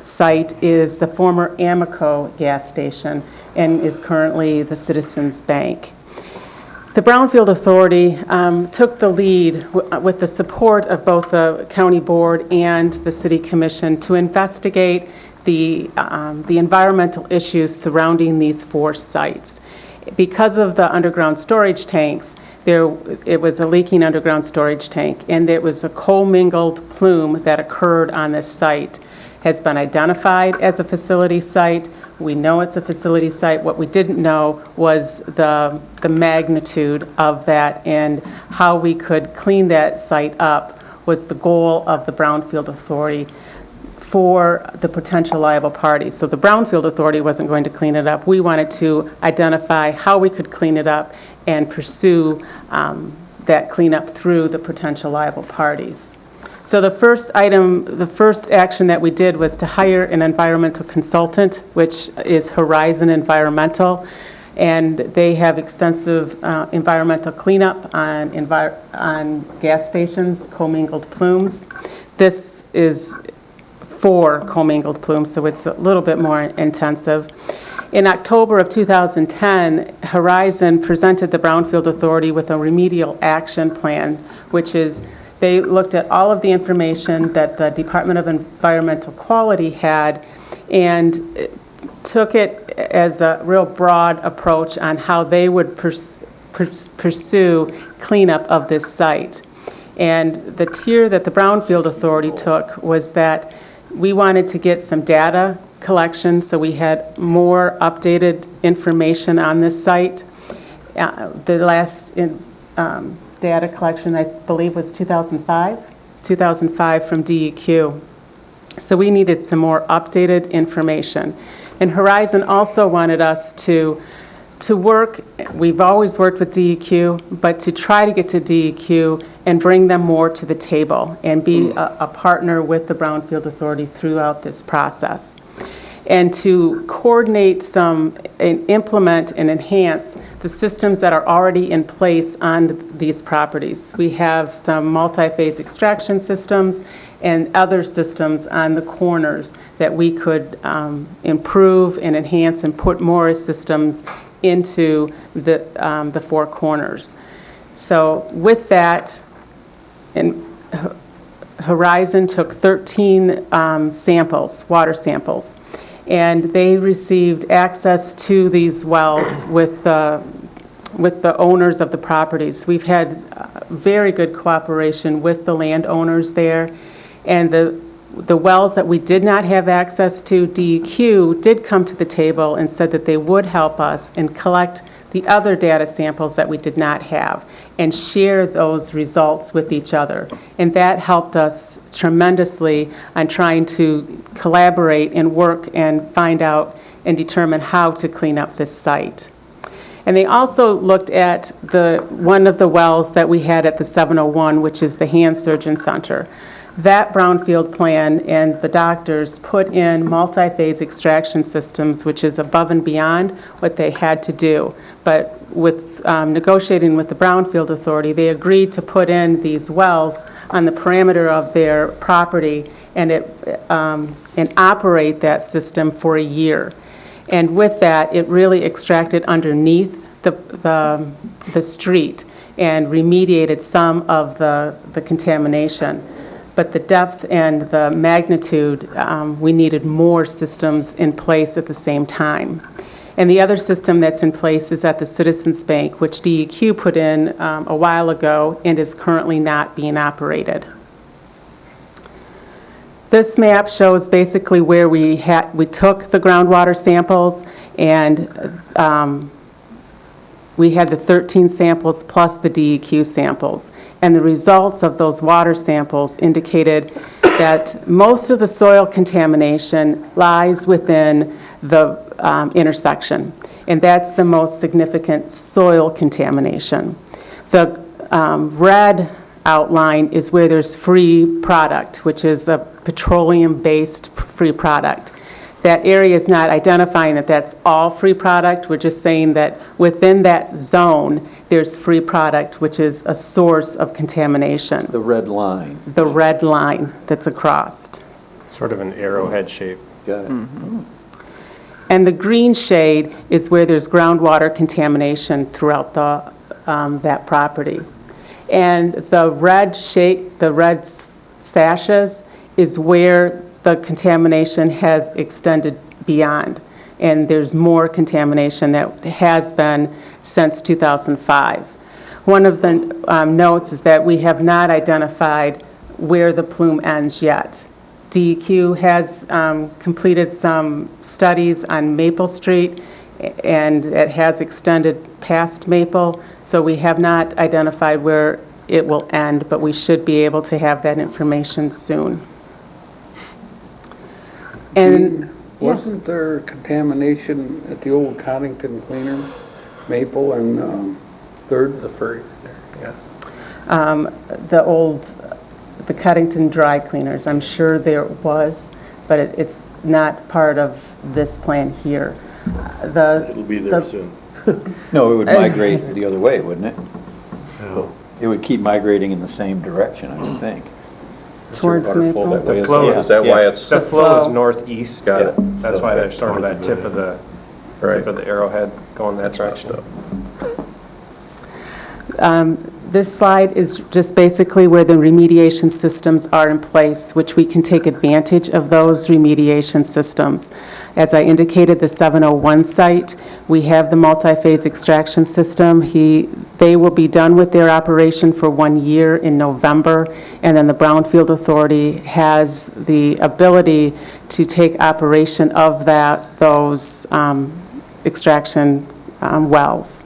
site is the former Amoco gas station and is currently the Citizens Bank. The Brownfield Authority took the lead with the support of both the county board and the city commission to investigate the environmental issues surrounding these 4 sites. Because of the underground storage tanks, it was a leaking underground storage tank, and it was a coal-mingled plume that occurred on this site. Has been identified as a facility site. We know it's a facility site. What we didn't know was the magnitude of that, and how we could clean that site up was the goal of the Brownfield Authority for the potential liable parties. So the Brownfield Authority wasn't going to clean it up. We wanted to identify how we could clean it up and pursue that cleanup through the potential liable parties. So the first action that we did was to hire an environmental consultant, which is Horizon Environmental, and they have extensive environmental cleanup on gas stations, commingled plumes. This is 4 commingled plumes, so it's a little bit more intensive. In October of 2010, Horizon presented the Brownfield Authority with a remedial action plan, which is they looked at all of the information that the Department of Environmental Quality had and took it as a real broad approach on how they would pursue cleanup of this site. And the tier that the Brownfield Authority took was that we wanted to get some data collection, so we had more updated information on this site. The last data collection, I believe, was 2005 from DEQ. So we needed some more updated information. And Horizon also wanted us to work, we've always worked with DEQ, but to try to get to DEQ and bring them more to the table and be a partner with the Brownfield Authority throughout this process. And to coordinate and implement and enhance the systems that are already in place on these properties. We have some multi-phase extraction systems and other systems on the corners that we could improve and enhance and put more systems into the 4 corners. So with that, Horizon took 13 samples, water samples, and they received access to these wells with the owners of the properties. We've had very good cooperation with the landowners there, and the wells that we did not have access to, DEQ did come to the table and said that they would help us and collect the other data samples that we did not have and share those results with each other. And that helped us tremendously on trying to collaborate and work and find out and determine how to clean up this site. And they also looked at one of the wells that we had at the 701, which is the Hand Surgeon Center. That brownfield plan and the doctors put in multi-phase extraction systems, which is above and beyond what they had to do. But with negotiating with the Brownfield Authority, they agreed to put in these wells on the perimeter of their property and operate that system for a year. And with that, it really extracted underneath the street and remediated some of the contamination. But the depth and the magnitude, we needed more systems in place at the same time. And the other system that's in place is at the Citizens Bank, which DEQ put in a while ago and is currently not being operated. This map shows basically where we took the groundwater samples, and we had the 13 samples plus the DEQ samples. And the results of those water samples indicated that most of the soil contamination lies within the intersection, and that's the most significant soil contamination. The red outline is where there's free product, which is a petroleum-based free product. that area is not identifying that that's all free product. We're just saying that within that zone, there's free product, which is a source of contamination. The red line. The red line that's across. Sort of an arrowhead shape. Got it. And the green shade is where there's groundwater contamination throughout that property. And the red shade, the red sashes is where the contamination has extended beyond. And there's more contamination that has been since 2005. One of the notes is that we have not identified where the plume ends yet. DEQ has completed some studies on Maple Street, and it has extended past Maple, so we have not identified where it will end, but we should be able to have that information soon. And Wasn't there contamination at the old Coddington Cleaner, Maple and Third? The furry, yeah. the Coddington Dry Cleaners, I'm sure there was, but it's not part of this plan here. It'll be there soon. No, it would migrate the other way, wouldn't it? It would keep migrating in the same direction, I would think. Towards Maple? The flow, Is that why it's? the flow is northeast. Got it. That's why there's sort of that tip of the arrowhead going that direction. This slide is just basically where the remediation systems are in place, which we can take advantage of those remediation systems. As I indicated, the 701 site, we have the multi-phase extraction system. They will be done with their operation for 1 year in November, and then the Brownfield Authority has the ability to take operation of those extraction wells.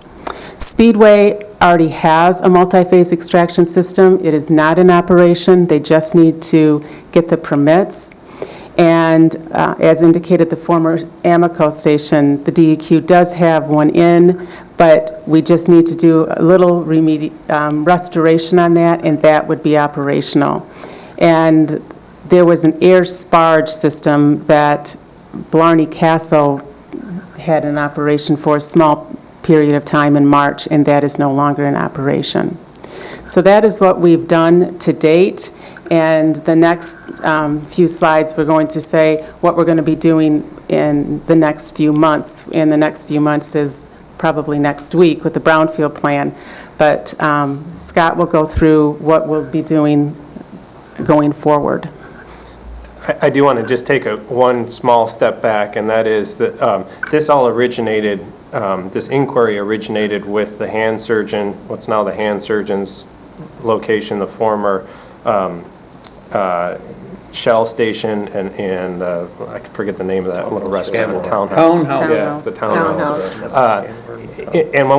Speedway already has a multi-phase extraction system. It is not in operation. They just need to get the permits. And as indicated, the former Amoco station, the DEQ does have one in, but we just need to do a little restoration on that, and that would be operational. And there was an air sparge system that Blarney Castle had in operation for a small period of time in March, and that is no longer in operation. So that is what we've done to date, and the next few slides we're going to say what we're going to be doing in the next few months. In the next few months is probably next week with the Brownfield plan, but Scott will go through what we'll be doing going forward. I do want to just take one small step back, and that is that this all originated, this inquiry originated with the hand surgeon, what's now the hand surgeon's location, the former Shell station, and I forget the name of that little restaurant, the Townhouse. Yeah, the Townhouse. And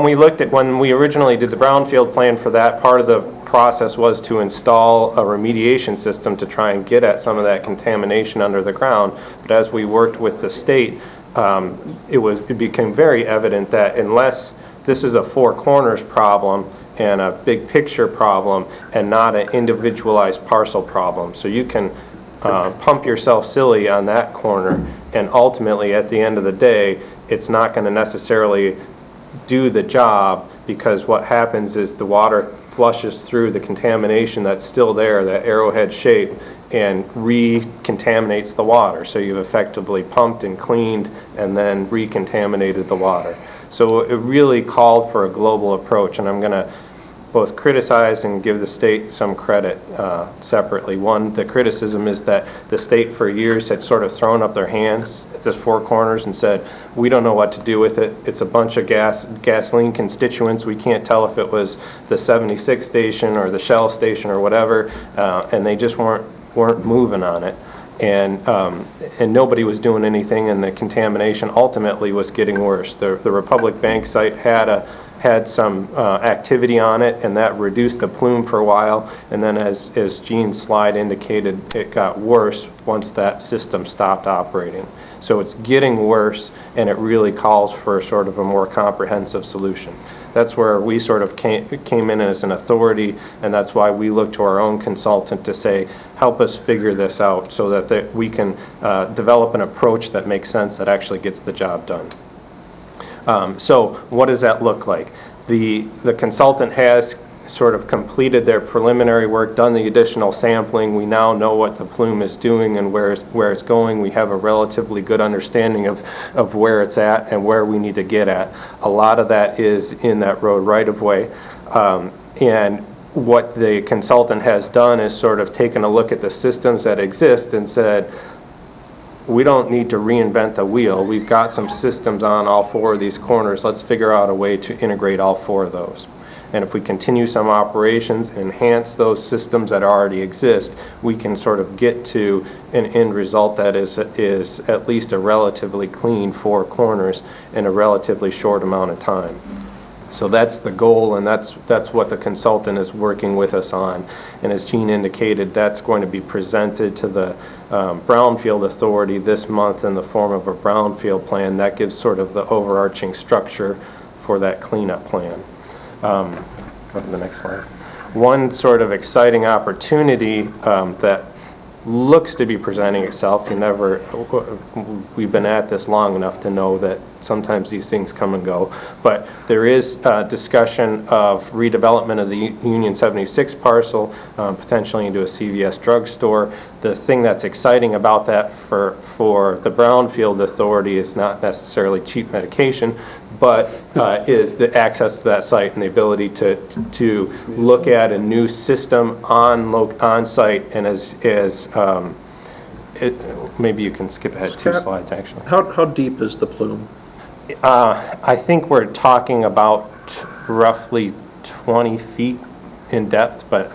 when we originally did the Brownfield plan for that, part of the process was to install a remediation system to try and get at some of that contamination under the ground. But as we worked with the state, it became very evident that unless this is a Four Corners problem and a big picture problem and not an individualized parcel problem, so you can pump yourself silly on that corner, and ultimately at the end of the day, it's not going to necessarily do the job, because what happens is the water flushes through the contamination that's still there, that arrowhead shape, and recontaminates the water. So you've effectively pumped and cleaned and then recontaminated the water. So it really called for a global approach, and I'm going to both criticize and give the state some credit separately. One, the criticism is that the state for years had sort of thrown up their hands at this Four Corners and said, we don't know what to do with it. It's a bunch of gasoline constituents. We can't tell if it was the 76 station or the Shell station or whatever, and they just weren't moving on it. And nobody was doing anything, and the contamination ultimately was getting worse. The Republic Bank site had some activity on it, and that reduced the plume for a while, and then as Gene's slide indicated, it got worse once that system stopped operating. So it's getting worse, and it really calls for sort of a more comprehensive solution. that's where we sort of came in as an authority, and that's why we look to our own consultant to say, help us figure this out so that we can develop an approach that makes sense, that actually gets the job done. So what does that look like? The consultant has sort of completed their preliminary work, done the additional sampling. We now know what the plume is doing and where it's going. We have a relatively good understanding of where it's at and where we need to get at. A lot of that is in that road right-of-way. And what the consultant has done is sort of taken a look at the systems that exist and said, we don't need to reinvent the wheel. We've got some systems on all 4 of these corners. Let's figure out a way to integrate all 4 of those. And if we continue some operations, enhance those systems that already exist, we can sort of get to an end result that is at least a relatively clean 4 corners in a relatively short amount of time. So that's the goal, and that's what the consultant is working with us on. And as Gene indicated, that's going to be presented to the Brownfield Authority this month in the form of a Brownfield plan. That gives sort of the overarching structure for that cleanup plan. Go to the next slide. One sort of exciting opportunity that looks to be presenting itself. We've been at this long enough to know that sometimes these things come and go, but there is discussion of redevelopment of the Union 76 parcel, potentially into a CVS drugstore. The thing that's exciting about that for the Brownfield Authority is not necessarily cheap medication, but is the access to that site and the ability to look at a new system on site. And maybe you can skip ahead 2 slides, actually. How deep is the plume? I think we're talking about roughly 20 feet in depth, but...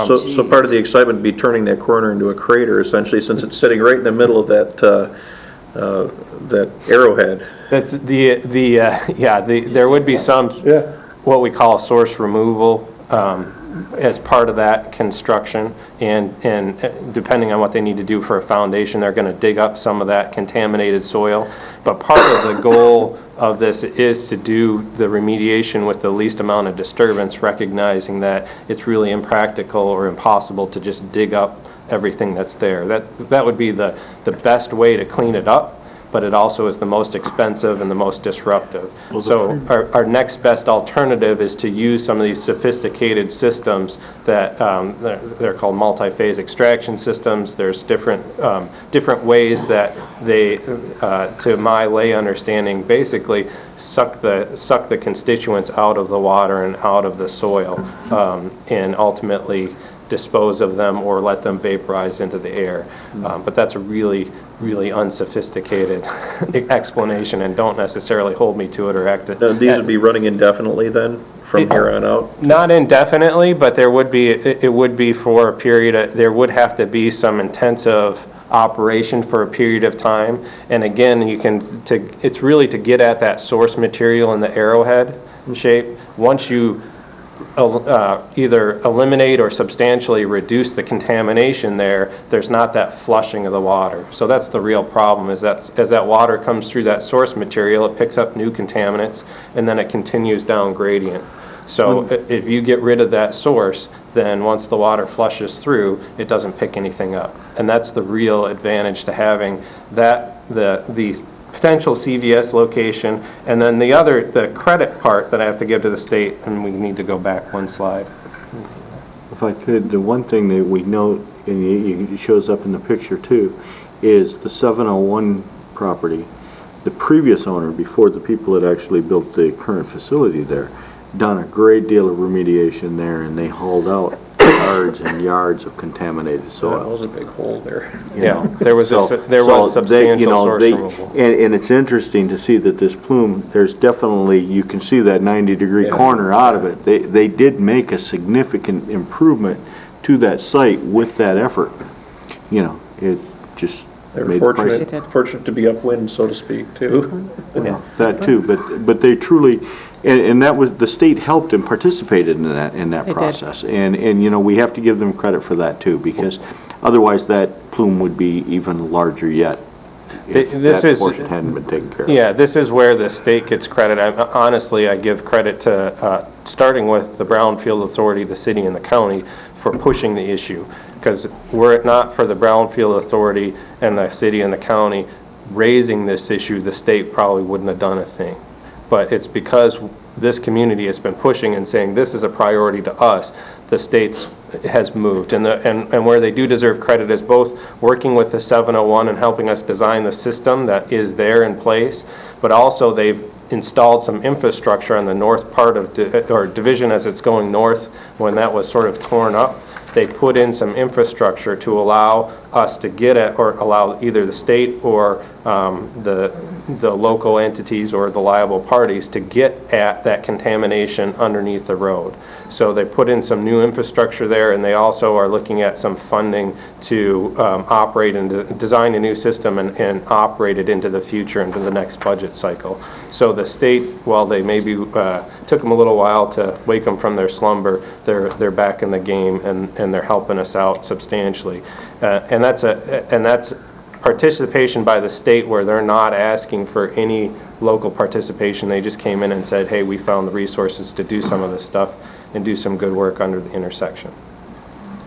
So part of the excitement would be turning that corner into a crater, essentially, since it's sitting right in the middle of that arrowhead. That's there would be some, what we call source removal as part of that construction, and depending on what they need to do for a foundation, they're going to dig up some of that contaminated soil. But part of the goal of this is to do the remediation with the least amount of disturbance, recognizing that it's really impractical or impossible to just dig up everything that's there. That would be the best way to clean it up, but it also is the most expensive and the most disruptive. So our next best alternative is to use some of these sophisticated systems that they're called multi-phase extraction systems. There's different ways that they, to my lay understanding, basically suck the constituents out of the water and out of the soil, and ultimately dispose of them or let them vaporize into the air. But that's a really unsophisticated explanation, and don't necessarily hold me to it or act it. Now, these would be running indefinitely then, from here on out? Not indefinitely, but it would be for a period, there would have to be some intensive operation for a period of time. And again, it's really to get at that source material in the arrowhead shape. Once you either eliminate or substantially reduce the contamination there's not that flushing of the water. So that's the real problem, is that as that water comes through that source material, it picks up new contaminants, and then it continues down gradient. So if you get rid of that source, then once the water flushes through, it doesn't pick anything up. And that's the real advantage to having the potential CVS location. And then the credit part that I have to give to the state, and we need to go back 1 slide. If I could, the one thing that we note, and it shows up in the picture too, is the 701 property. The previous owner, before the people that actually built the current facility there, done a great deal of remediation there, and they hauled out yards and yards of contaminated soil. That was a big hole there. There was substantial source removal. And it's interesting to see that this plume, there's definitely, you can see that 90-degree corner out of it. They did make a significant improvement to that site with that effort. It just They made were the price. fortunate to be upwind, so to speak, too. That too, but they truly, and that was, the state helped and participated in that They process. And we have to give them credit for that too, because otherwise that plume would be even larger yet. if This that is- portion hadn't been taken care of. Yeah, this is where the state gets credit. Honestly, I give credit to, starting with the Brownfield Authority, the city and the county, for pushing the issue. Because were it not for the Brownfield Authority and the city and the county raising this issue, the state probably wouldn't have done a thing. But it's because this community has been pushing and saying this is a priority to us, the state's has moved. And where they do deserve credit is both working with the 701 and helping us design the system that is there in place, but also they've installed some infrastructure on the north part of, or division as it's going north, when that was sort of torn up. They put in some infrastructure to allow us to get at, or allow either the state or the local entities or the liable parties to get at that contamination underneath the road. So they put in some new infrastructure there, and they also are looking at some funding to operate and design a new system and operate it into the future, into the next budget cycle. So the state, while they maybe took them a little while to wake them from their slumber, they're back in the game, and they're helping us out substantially. And that's participation by the state where they're not asking for any local participation. They just came in and said, hey, we found the resources to do some of this stuff and do some good work under the intersection.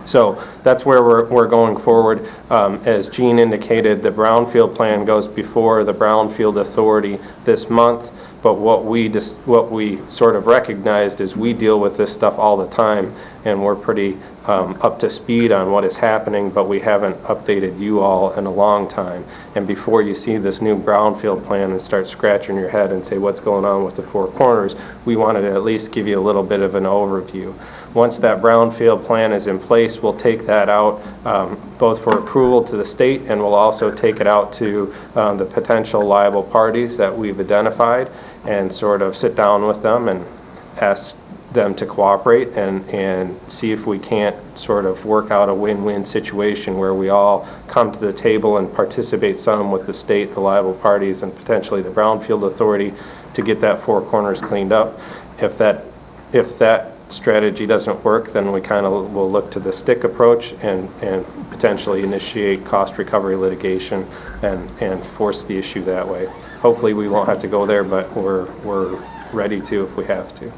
So that's where we're going forward. As Gene indicated, the Brownfield plan goes before the Brownfield Authority this month. But what we sort of recognized is we deal with this stuff all the time, and we're pretty up to speed on what is happening, but we haven't updated you all in a long time. And before you see this new Brownfield plan and start scratching your head and say what's going on with the Four Corners, we wanted to at least give you a little bit of an overview. Once that Brownfield plan is in place, we'll take that out both for approval to the state, and we'll also take it out to the potential liable parties that we've identified and sort of sit down with them and ask them to cooperate and see if we can't sort of work out a win-win situation where we all come to the table and participate some with the state, the liable parties, and potentially the Brownfield Authority to get that Four Corners cleaned up. If that strategy doesn't work, then we kind of will look to the stick approach and potentially initiate cost recovery litigation and force the issue that way. Hopefully we won't have to go there, but we're ready to if we have to.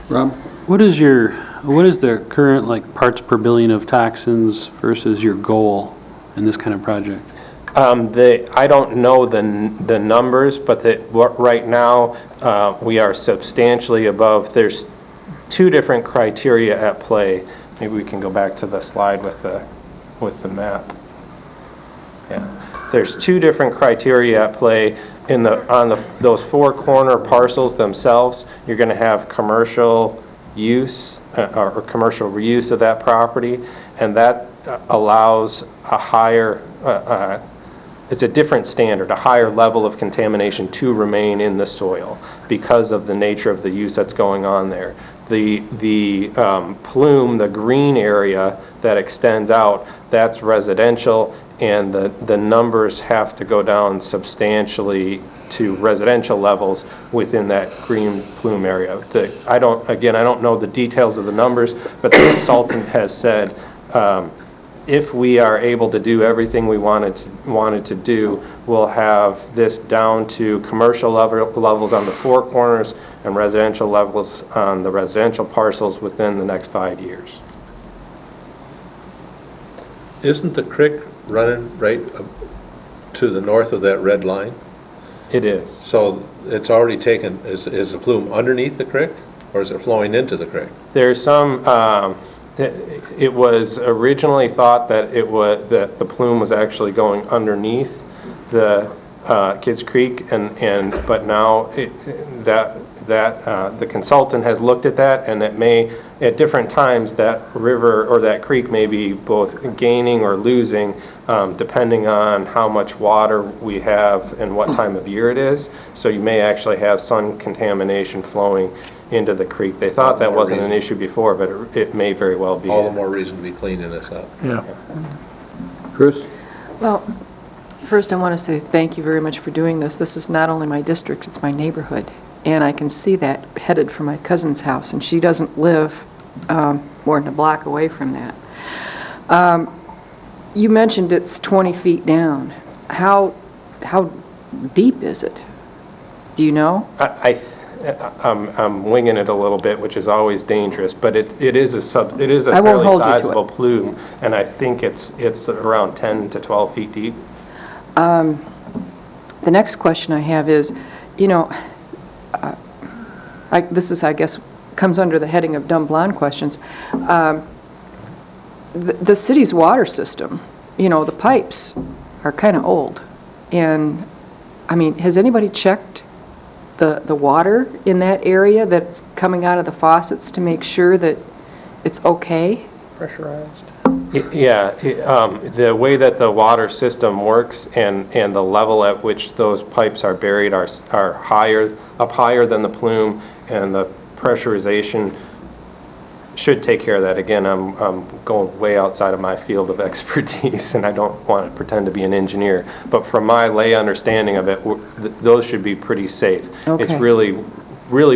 Rob? What is the current, like, parts per billion of toxins versus your goal in this kind of project? I don't know the numbers, but right now, we are substantially above. There's two different criteria at play. Maybe we can go back to the slide with the map. Yeah. There's two different criteria at play. Those four corner parcels themselves, you're going to have commercial use or commercial reuse of that property, and that allows a higher, it's a different standard, a higher level of contamination to remain in the soil because of the nature of the use that's going on there. The plume, the green area that extends out, that's residential, and the numbers have to go down substantially to residential levels within that green plume area. I don't know the details of the numbers, but the consultant has said if we are able to do everything we wanted to do, we'll have this down to commercial levels on the Four Corners and residential levels on the residential parcels within the next 5 years. Isn't the creek running right to the north of that red line? It is. So it's already taken, is the plume underneath the creek, or is it flowing into the creek? There's some, it was originally thought that that the plume was actually going underneath the Kids Creek, but now the consultant has looked at that, and it may, at different times, that river or that creek may be both gaining or losing, depending on how much water we have and what time of year it is. So you may actually have some contamination flowing into the creek. They thought that wasn't an issue before, but it may very well be. All the more reason to be cleaning this up. Yeah. Chris? Well, first I want to say thank you very much for doing this. This is not only my district, it's my neighborhood. And I can see that headed for my cousin's house, and she doesn't live more than a block away from that. You mentioned it's 20 feet down. How deep is it? Do you know? I'm winging it a little bit, which is always dangerous, but it is a I won't fairly hold you to it. sizable plume, and I think it's around 10 to 12 feet deep. The next question I have is, you know, this is, I guess, comes under the heading of dumb blonde questions. The city's water system, you know, the pipes are kind of old. And, I mean, has anybody checked the water in that area that's coming out of the faucets to make sure that it's okay? Pressurized? Yeah, the way that the water system works and the level at which those pipes are buried are higher than the plume, and the pressurization should take care of that. Again, I'm going way outside of my field of expertise, and I don't want to pretend to be an engineer. But from my lay understanding of it, those should be pretty safe. Okay. It's really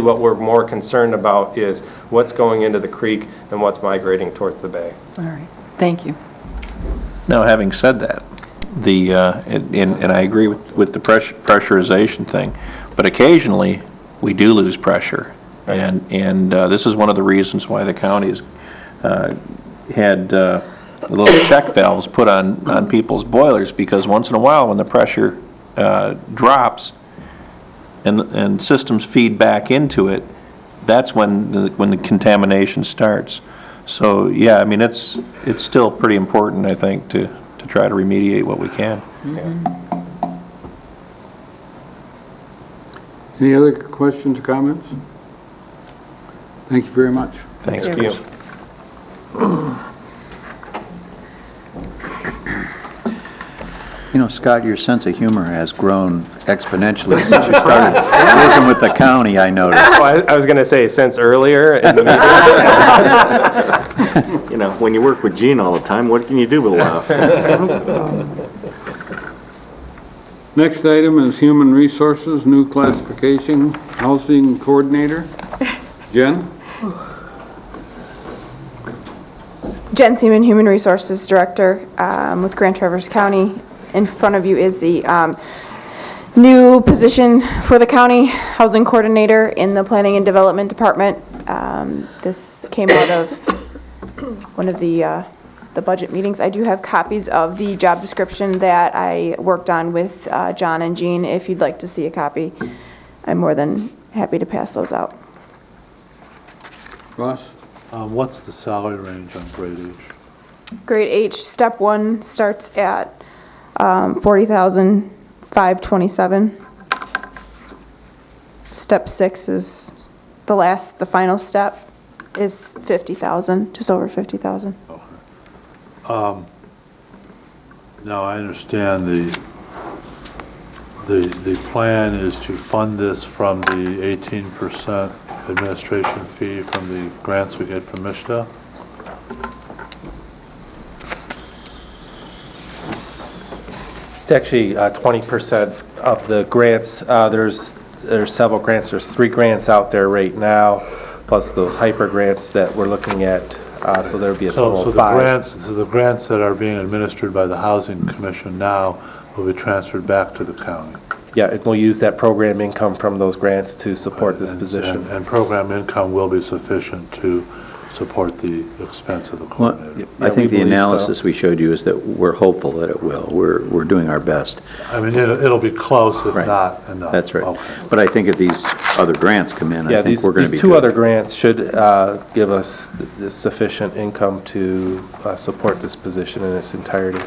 what we're more concerned about is what's going into the creek and what's migrating towards the bay. All right, thank you. Now, having said that, and I agree with the pressurization thing, but occasionally, we do lose pressure. And this is one of the reasons why the county has had little check valves put on people's boilers, because once in a while, when the pressure drops and systems feed back into it, that's when the contamination starts. So, yeah, I mean, it's still pretty important, I think, to try to remediate what we can. Any other questions or comments? Thank you very much. Thanks. Thank you. You know, Scott, your sense of humor has grown exponentially since you started working with the county, I noticed. Well, I was going to say since earlier in the meeting. You know, when you work with Gene all the time, what can you do but laugh? Next item is Human Resources, new classification, housing coordinator. Jen? Jen Seaman, Human Resources Director with Grand Traverse County. In front of you is the new position for the county, Housing Coordinator in the Planning and Development Department. This came out of one of the budget meetings. I do have copies of the job description that I worked on with John and Jean. If you'd like to see a copy, I'm more than happy to pass those out. Ross? What's the salary range on grade H? Grade H, step 1 starts at $40,527. Step 6 is the final step is 50,000, just over 50,000. Now, I understand the plan is to fund this from the 18% administration fee from the grants we get from MSHDA. It's actually 20% of the grants. There's several grants. There's 3 grants out there right now, plus those hyper grants that we're looking at. So there'll be a total of 5. So the grants that are being administered by the Housing Commission now will be transferred back to the county. Yeah, and we'll use that program income from those grants to support this position. And program income will be sufficient to support the expense of the coordinator. I think the believe analysis we showed you is that we're hopeful that it will. We're doing our best. I mean, it'll be close, if Right. not enough. That's right. Okay. But I think if these other grants come in, Yeah, I think we're going to be these 2 good. other grants should give us the sufficient income to support this position in its entirety.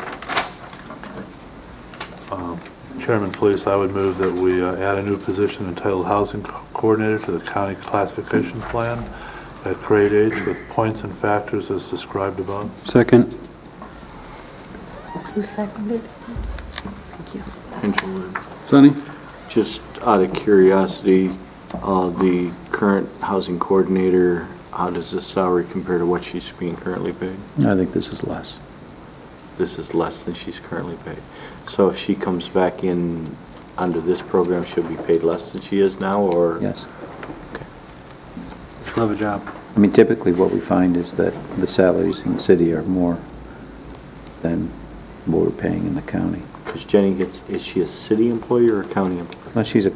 Chairman Fleece, I would move that we add a new position entitled Housing Coordinator to the County Classification Plan at grade H with points and factors as described above. Second. Who seconded? Thank you. Sonny? Just out of curiosity, the current housing coordinator, how does this salary compare to what she's being currently paid? I think this is less. This is less than she's currently paid. So if she comes back in under this program, she'll be paid less than she is now, or? Yes. She'll have a job. I mean, typically what we find is that the salaries in the city are more than what we're paying in the county. Because Jenny is she a city employee or a county employee? Well, she's a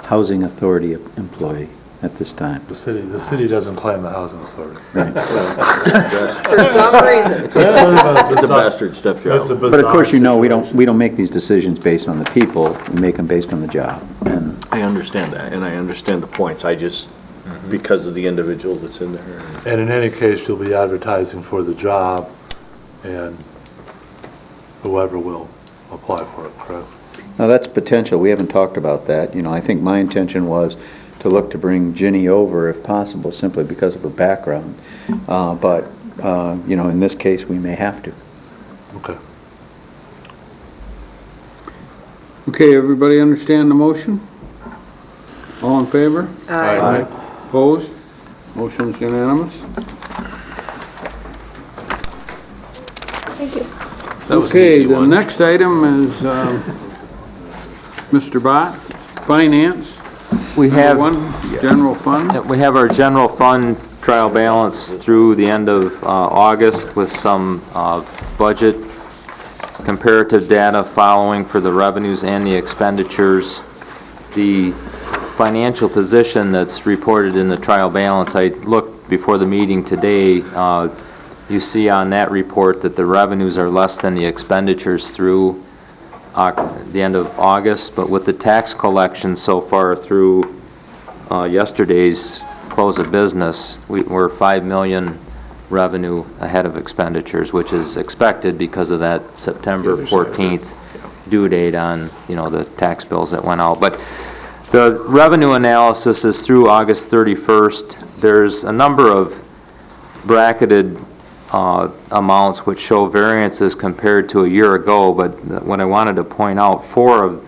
housing authority employee at this time. The city doesn't claim the housing authority. For some reason. It's a bastard stepchild. But of course, you know, we don't make these decisions based on the people, we make them based on the job. And I understand that, and I understand the points. I just, because of the individual that's in there. And in any case, you'll be advertising for the job, and whoever will apply for it, correct? now, that's potential, we haven't talked about that. You know, I think my intention was to look to bring Ginny over if possible, simply because of her background. But, you know, in this case, we may have to. Okay. Okay, everybody understand the motion? All in favor? Aye. Opposed? Motion's unanimous. Thank you. That was an Okay, easy the one. next item is Mr. Bott, Finance. We have, Number one, General Fund. we have our general fund trial balance through the end of August with some budget comparative data following for the revenues and the expenditures. The financial position that's reported in the trial balance, I looked before the meeting today, you see on that report that the revenues are less than the expenditures through the end of August, but with the tax collection so far through yesterday's close of business, we're 5 million revenue ahead of expenditures, which is expected because of that September 14th due date on, you know, the tax bills that went out. But the revenue analysis is through August 31st. There's a number of bracketed amounts which show variances compared to a year ago, but what I wanted to point out, 4 of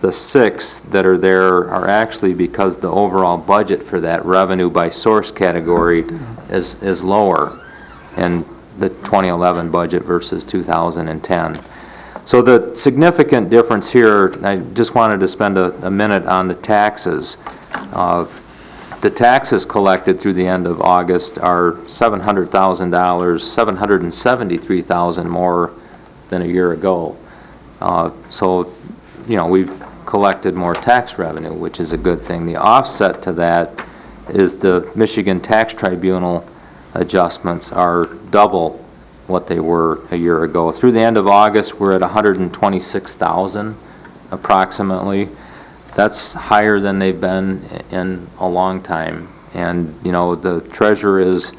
the 6 that are there are actually because the overall budget for that revenue by source category is lower in the 2011 budget versus 2010. So the significant difference here, I just wanted to spend a minute on the taxes. The taxes collected through the end of August are $700,000, $773,000 more than a year ago. So, you know, we've collected more tax revenue, which is a good thing. The offset to that is the Michigan Tax Tribunal adjustments are double what they were a year ago. Through the end of August, we're at $126,000 approximately. That's higher than they've been in a long time. And, you know, the treasurer is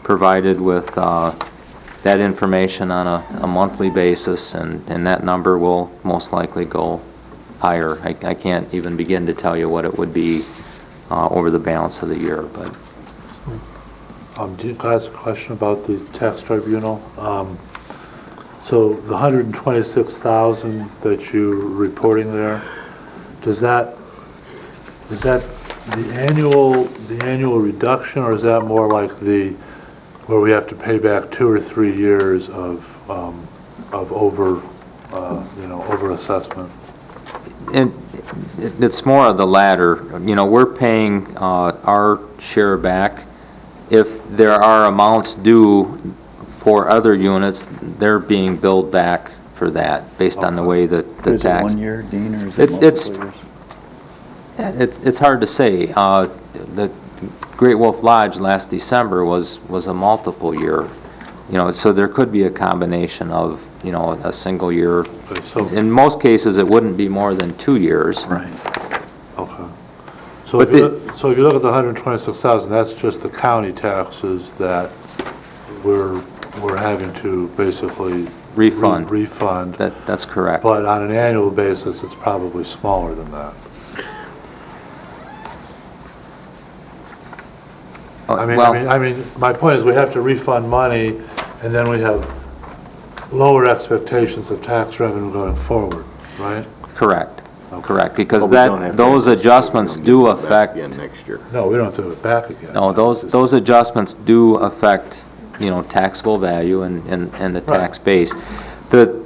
provided with that information on a monthly basis, and that number will most likely go higher. I can't even begin to tell you what it would be over the balance of the year, but. Do you guys have a question about the tax tribunal? So the 126,000 that you're reporting there, is that the annual reduction, or is that more like where we have to pay back 2 or 3 years of over assessment? And it's more of the latter. You know, we're paying our share back. If there are amounts due for other units, they're being billed back for that based on the way that the tax. Is it 1 year, Dean, or is it multiple years? It's hard to say. The Great Wolf Lodge last December was a multiple year. You know, so there could be a combination of, you know, a single year. In most cases, it wouldn't be more than 2 years. Right. Okay. So if you look at the 126,000, that's just the county taxes that we're having to basically refund. Refund. That's correct. But on an annual basis, it's probably smaller than that. I mean, my point is we have to refund money, and then we have lower expectations of tax revenue going forward, right? Correct. Correct, because those adjustments do affect. Next year. No, we don't have to do it back again. No, those adjustments do affect, you know, taxable value and the tax base. The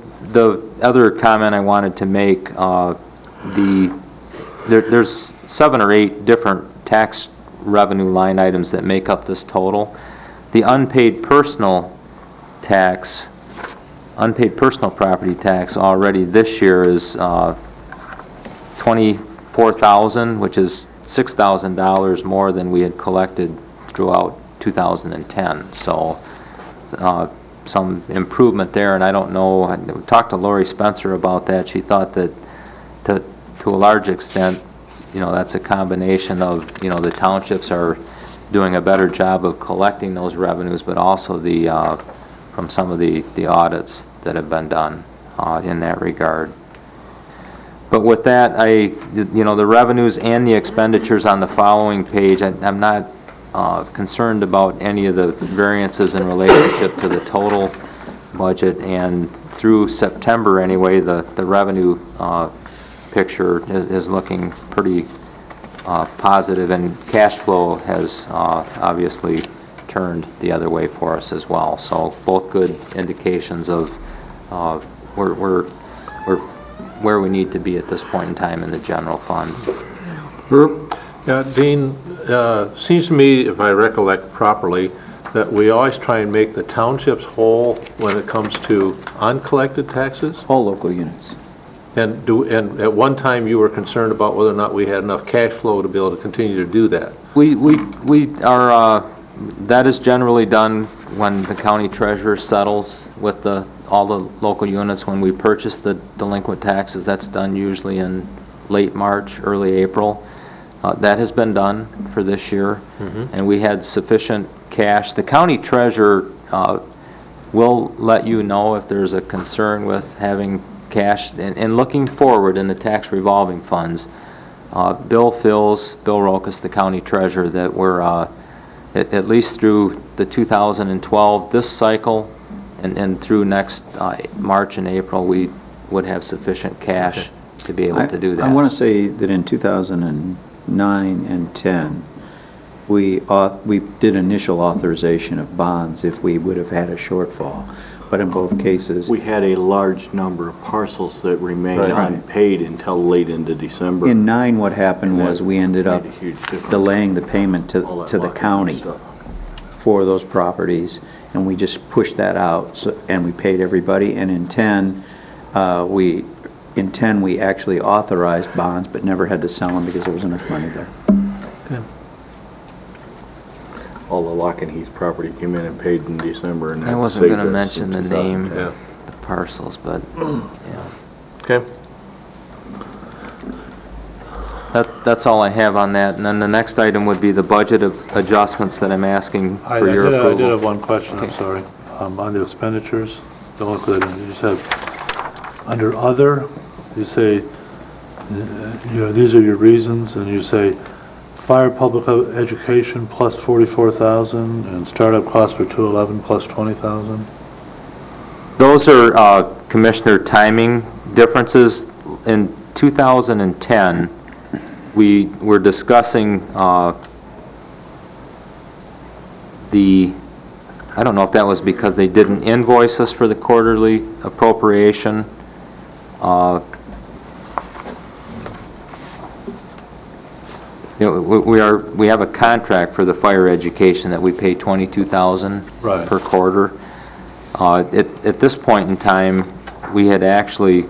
other comment I wanted to make, there's 7 or 8 different tax revenue line items that make up this total. The unpaid personal tax unpaid personal property tax already this year is $24,000, which is $6,000 more than we had collected throughout 2010. So some improvement there, and I don't know, I talked to Lori Spencer about that. She thought that to a large extent, that's a combination of, the townships are doing a better job of collecting those revenues, but also from some of the audits that have been done in that regard. But with that, the revenues and the expenditures on the following page, I'm not concerned about any of the variances in relationship to the total budget, and through September anyway, the revenue picture is looking pretty positive, and cash flow has obviously turned the other way for us as well. So both good indications of we're where we need to be at this point in time in the general fund. Yeah, Dean, seems to me, if I recollect properly, that we always try and make the townships whole when it comes to uncollected taxes? All local units. And at one time, you were concerned about whether or not we had enough cash flow to be able to continue to do that. We are, that is generally done when the county treasurer settles with all the local units. When we purchase the delinquent taxes, that's done usually in late March, early April. That has been done for this year, and we had sufficient cash. The county treasurer will let you know if there's a concern with having cash, and looking forward in the tax revolving funds. Bill Rokas, the county treasurer, that we're at least through the 2012, this cycle, and through next March and April, we would have sufficient cash to be able to do that. I want to say that in 2009 and 10, we did initial authorization of bonds if we would have had a shortfall. But in both cases, we had a large number of parcels that remained unpaid until late into December. In 9, what happened was we ended up delaying the payment to the county for those properties, and we just pushed that out, and we paid everybody. And in 10, we actually authorized bonds, but never had to sell them because there was enough money there. All the Lock and Heath property came in and paid in December, and I wasn't going to mention the name, the parcels, but yeah. Okay. That's all I have on that. And then the next item would be the budget adjustments that I'm asking for your approval. I did have one question, I'm sorry. On the expenditures, don't look at it. You said, under other, you say, these are your reasons, and you say, fire public education plus 44,000 and startup costs for 211 plus 20,000? Those are Commissioner timing differences. In 2010, we were discussing I don't know if that was because they didn't invoice us for the quarterly appropriation. We have a contract for the fire education that we pay $22,000 per quarter. At this point in time, we had actually,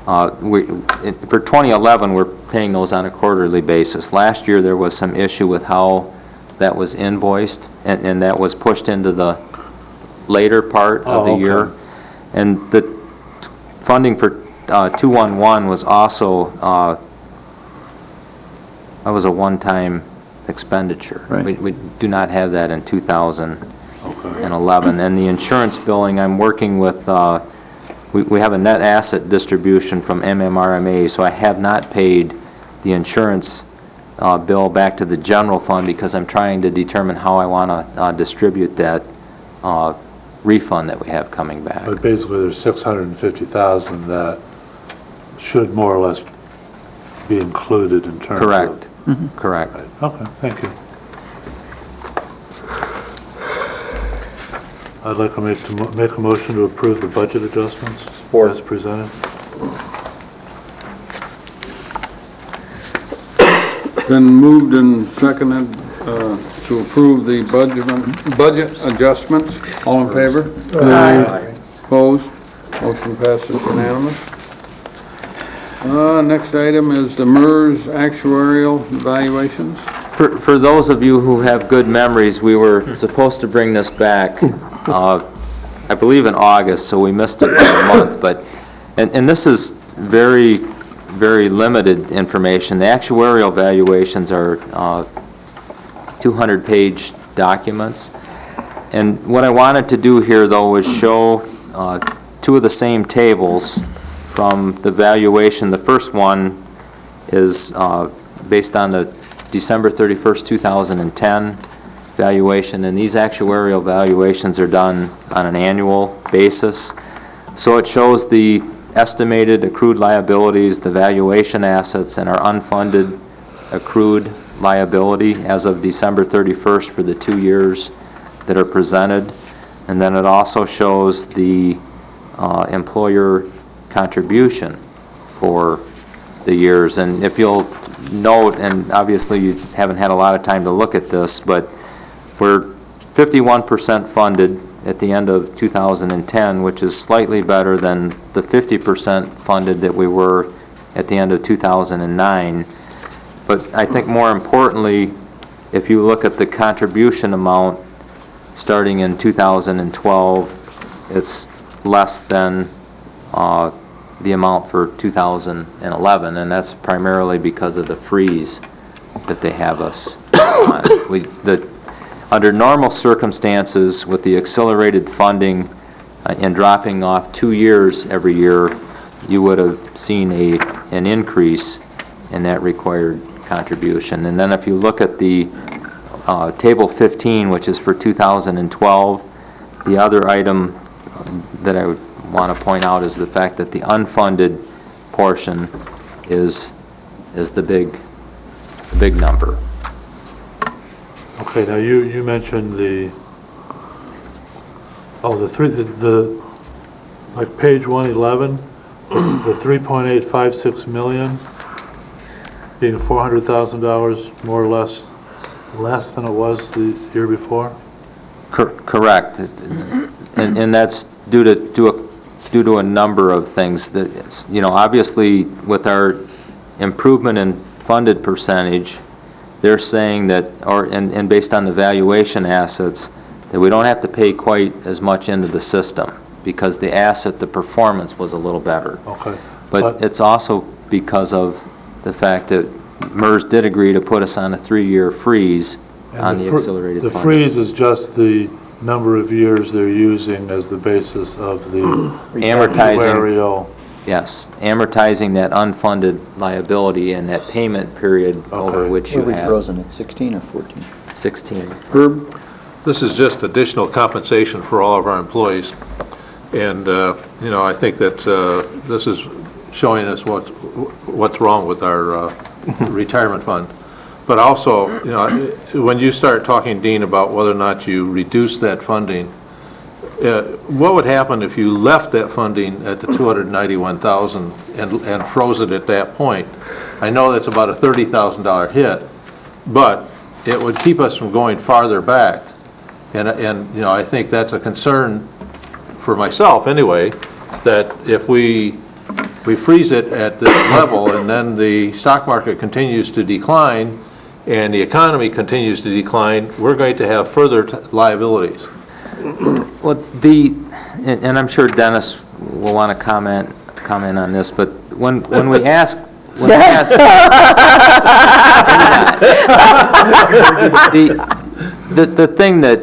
for 2011, we're paying those on a quarterly basis. Last year, there was some issue with how that was invoiced, and that was pushed into the later part of the year. And the funding for 211 was also that was a one-time expenditure. We do not have that in 2011. And the insurance billing, I'm working with, we have a net asset distribution from MMRMA, so I have not paid the insurance bill back to the general fund because I'm trying to determine how I want to distribute that refund that we have coming back. But basically, there's 650,000 that should more or less be included in terms of... Correct. Correct. Okay, thank you. I'd like to make a motion to approve the budget adjustments as presented. Been moved and seconded to approve the budget adjustments. All in favor? Aye. Opposed? Motion passes unanimous. Next item is the MERS actuarial evaluations. For those of you who have good memories, we were supposed to bring this back, I believe in August, so we missed it by a month, but, and this is very, very limited information. The actuarial valuations are 200-page documents. And what I wanted to do here, though, was show two of the same tables from the valuation. The first one is based on the December 31st, 2010 valuation, and these actuarial valuations are done on an annual basis. So it shows the estimated accrued liabilities, the valuation assets, and our unfunded accrued liability as of December 31st for the 2 years that are presented. And then it also shows the employer contribution for the years. And if you'll note, and obviously you haven't had a lot of time to look at this, but we're 51% funded at the end of 2010, which is slightly better than the 50% funded that we were at the end of 2009. But I think more importantly, if you look at the contribution amount starting in 2012, it's less than the amount for 2011, and that's primarily because of the freeze that they have us on. Under normal circumstances, with the accelerated funding and dropping off 2 years every year, you would have seen an increase in that required contribution. And then if you look at the Table 15, which is for 2012, the other item that I would want to point out is the fact that the unfunded portion is the big number. Okay, now you mentioned like page 111, the 3.856 million being $400,000 more or less than it was the year before? Correct. And that's due to a number of things. That, you know, obviously with our improvement in funded percentage, they're saying that, and based on the valuation assets, that we don't have to pay quite as much into the system because the performance was a little better. Okay. But it's also because of the fact that MERS did agree to put us on a 3-year freeze on the accelerated funding. The freeze is just the number of years they're using as the basis of the actuarial. Yes, amortizing that unfunded liability and that payment period over which you have. Were we frozen at 16 or 14? 16. Herb? This is just additional compensation for all of our employees. And, you know, I think that this is showing us what's wrong with our retirement fund. But also, you know, when you start talking, Dean, about whether or not you reduce that funding, what would happen if you left that funding at the $291,000 and froze it at that point? I know that's about a $30,000 hit, but it would keep us from going farther back. And you know, I think that's a concern for myself anyway, that if we freeze it at this level and then the stock market continues to decline and the economy continues to decline, we're going to have further liabilities. Well, and I'm sure Dennis will want to comment on this, but when we ask, the thing that,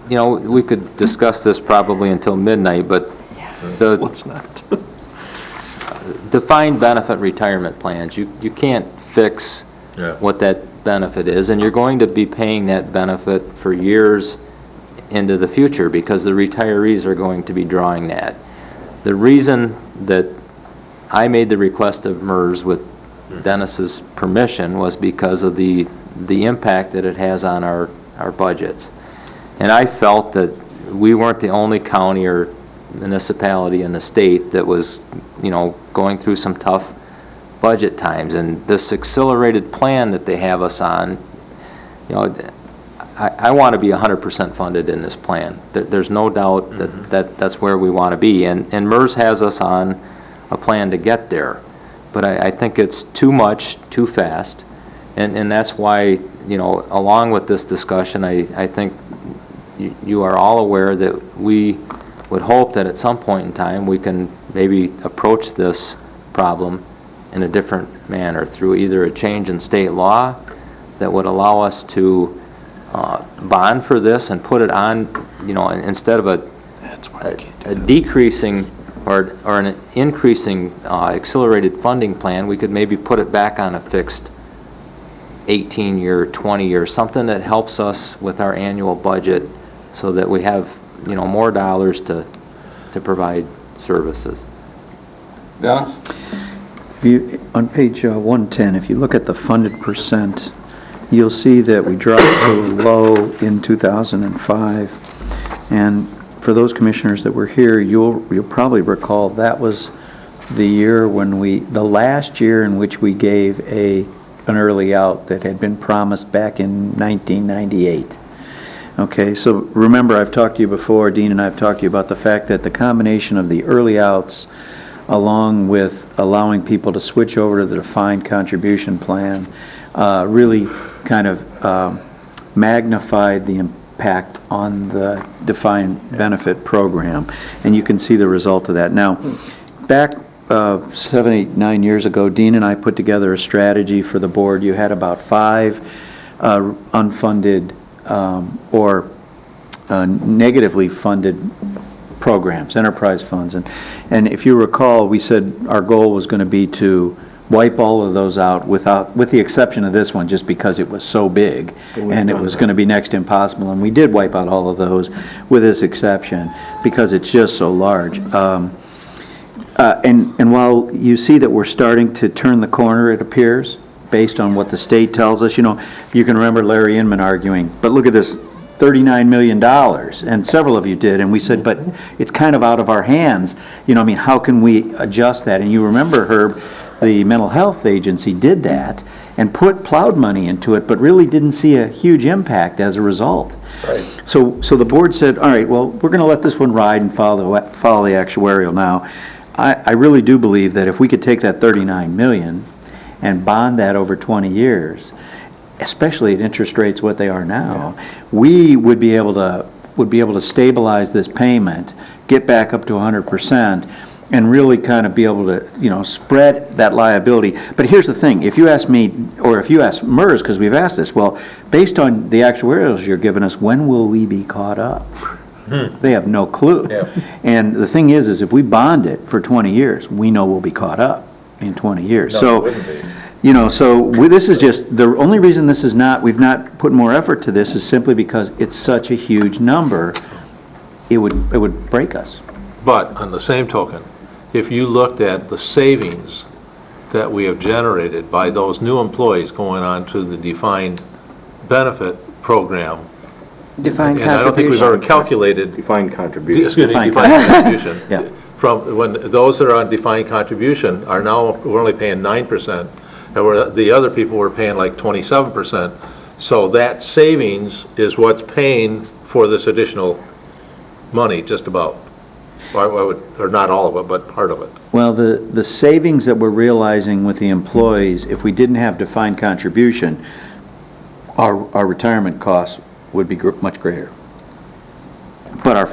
you know, we could discuss this probably until midnight, but Let's not. defined benefit retirement plans, you can't fix what that benefit is, and you're going to be paying that benefit for years into the future because the retirees are going to be drawing that. The reason that I made the request of MERS with Dennis's permission was because of the impact that it has on our budgets. And I felt that we weren't the only county or municipality in the state that was, you know, going through some tough budget times. And this accelerated plan that they have us on, you know, I want to be 100% funded in this plan. There's no doubt that that's where we want to be, and MERS has us on a plan to get there. But I think it's too much, too fast, and that's why, you know, along with this discussion, I think you are all aware that we would hope that at some point in time, we can maybe approach this problem in a different manner through either a change in state law that would allow us to bond for this and put it on, you know, instead of a decreasing or an increasing accelerated funding plan, we could maybe put it back on a fixed 18-year, 20-year, something that helps us with our annual budget so that we have, you know, more dollars to provide services. Dennis? On page 110, if you look at the funded percent, you'll see that we dropped to a low in 2005. And for those commissioners that were here, you'll probably recall that was the year when the last year in which we gave an early out that had been promised back in 1998. Okay, so remember, I've talked to you before, Dean and I have talked to you about the fact that the combination of the early outs along with allowing people to switch over to the defined contribution plan really kind of magnified the impact on the defined benefit program. And you can see the result of that. Now, back 7, 8, 9 years ago, Dean and I put together a strategy for the board. You had about 5 unfunded or negatively funded programs, enterprise funds. And if you recall, we said our goal was going to be to wipe all of those out with the exception of this one, just because it was so big and it was going to be next to impossible. And we did wipe out all of those with this exception because it's just so large. And while you see that we're starting to turn the corner, it appears, based on what the state tells us, you know, you can remember Larry Inman arguing, but look at this $39 million, and several of you did, and we said, but it's kind of out of our hands. You know, I mean, how can we adjust that? And you remember, Herb, the mental health agency did that and plowed money into it, but really didn't see a huge impact as a result. Right. So the board said, all right, well, we're going to let this one ride and follow the actuarial now. I really do believe that if we could take that $39 million and bond that over 20 years, especially at interest rates what they are now, we would be able to stabilize this payment, get back up to 100%, and really kind of be able to, you know, spread that liability. But here's the thing, if you ask me, or if you ask MERS, because we've asked this, well, based on the actuarials you're giving us, when will we be caught up? They have no clue. Yeah. And the thing is if we bond it for 20 years, we know we'll be caught up in 20 years. So, you know, this is just, the only reason this is not, we've not put more effort to this is simply because it's such a huge number, it would break us. But on the same token, if you looked at the savings that we have generated by those new employees going on to the defined benefit program, Defined and I don't think we've ever calculated. Defined contribution. Excuse me, defined contribution. Yeah. From when those that are on defined contribution are now, we're only paying 9%, and the other people were paying like 27%. So that savings is what's paying for this additional money, just about. Or not all of it, but part of it. Well, the savings that we're realizing with the employees, if we didn't have defined contribution, our retirement costs would be much greater. But our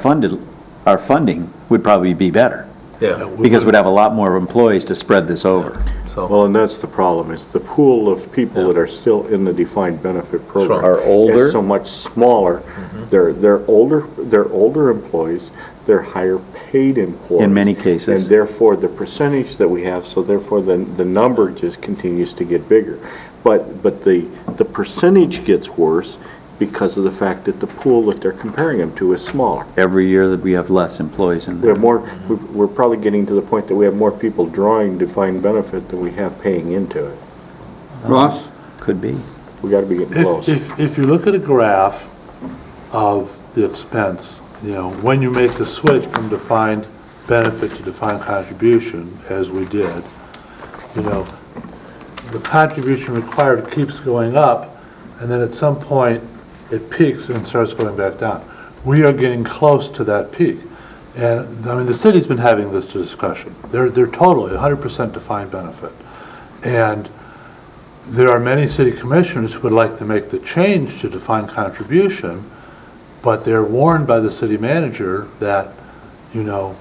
funding would probably be better. Yeah. Because we'd have a lot more employees to spread this over. So. Well, and that's the problem, is the pool of people that are still in the defined benefit program are older, is so much smaller. Mm-hmm. They're older employees, they're higher paid employees. In many cases. And therefore, the percentage that we have, so therefore the number just continues to get bigger. But the percentage gets worse because of the fact that the pool that they're comparing them to is smaller. Every year that we have less employees in there. We're probably getting to the point that we have more people drawing defined benefit than we have paying into it. Ross? Could be. We got to be getting close. If you look at a graph of the expense, you know, when you make the switch from defined benefit to defined contribution, as we did, you know, the contribution required keeps going up, and then at some point, it peaks and starts going back down. We are getting close to that peak. And, I mean, the city's been having this discussion. They're totally 100% defined benefit. And there are many city commissioners who would like to make the change to defined contribution, but they're warned by the city manager that, you know,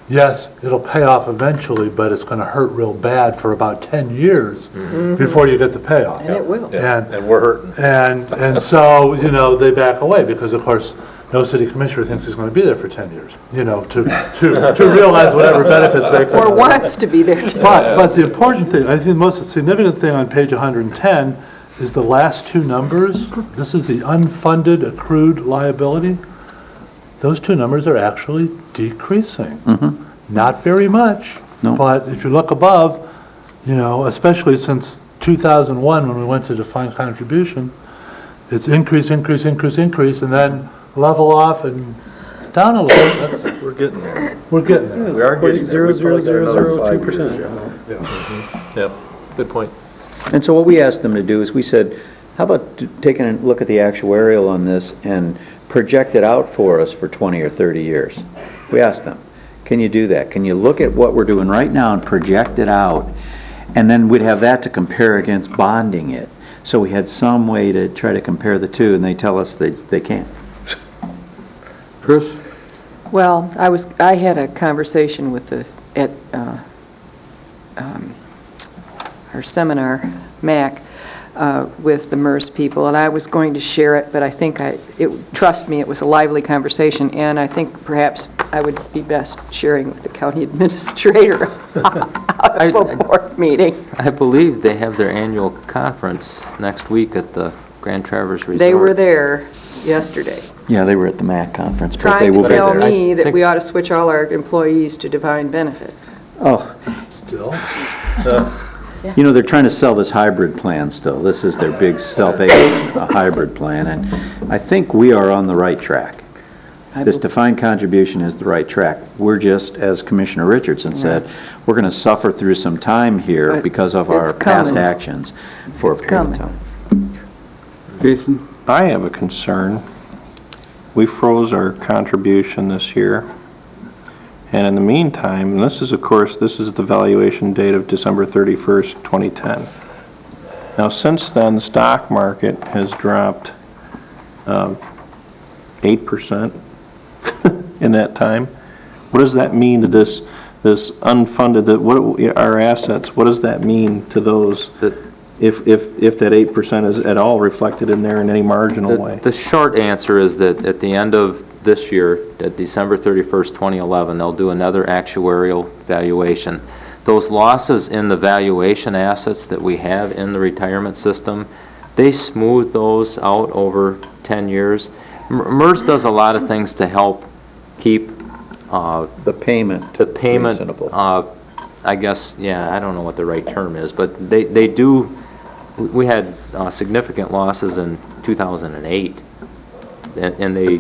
yes, it'll pay off eventually, but it's going to hurt real bad for about 10 years before you get the payoff. And it will. And we're hurting. And so, you know, they back away because, of course, no city commissioner thinks he's going to be there for 10 years, you know, to realize whatever benefits they can. Or wants to be there too. But the important thing, I think the most significant thing on page 110 is the last two numbers. This is the unfunded accrued liability. Those two numbers are actually decreasing. Not very much, but if you look above, you know, especially since 2001 when we went to defined contribution, it's increase, and then level off and down a little. We're getting there. We're getting there. We are getting there. 0.0002%. Yeah, good point. And so what we asked them to do is we said, how about taking a look at the actuarial on this and project it out for us for 20 or 30 years? We asked them, can you do that? Can you look at what we're doing right now and project it out? And then we'd have that to compare against bonding it. So we had some way to try to compare the two, and they tell us that they can't. Chris? Well, I had a conversation with at our seminar, MAC, with the MERS people, and I was going to share it, but I think trust me, it was a lively conversation, and I think perhaps I would be best sharing with the county administrator out of a board meeting. I believe they have their annual conference next week at the Grand Traverse Resort. They were there yesterday. Yeah, they were at the MAC conference, but they Trying will to be tell there. me that we ought to switch all our employees to defined benefit. Oh, Still? you know, they're trying to sell this hybrid plan still. This is their big self-aid hybrid plan, and I think we are on the right track. This defined contribution is the right track. We're just, as Commissioner Richardson said, we're going to suffer through some time here But because of our it's past coming. actions for a It's period of coming. time. Jason? I have a concern. We froze our contribution this year. And in the meantime, and this is, of course, this is the valuation date of December 31st, 2010. Now, since then, the stock market has dropped 8% in that time. What does that mean to this unfunded, our assets, what does that mean to those? If that 8% is at all reflected in there in any marginal way? The short answer is that at the end of this year, at December 31st, 2011, they'll do another actuarial valuation. Those losses in the valuation assets that we have in the retirement system, they smooth those out over 10 years. MERS does a lot of things to help keep the payment reasonable. I guess, yeah, I don't know what the right term is, but they do. We had significant losses in 2008, and they,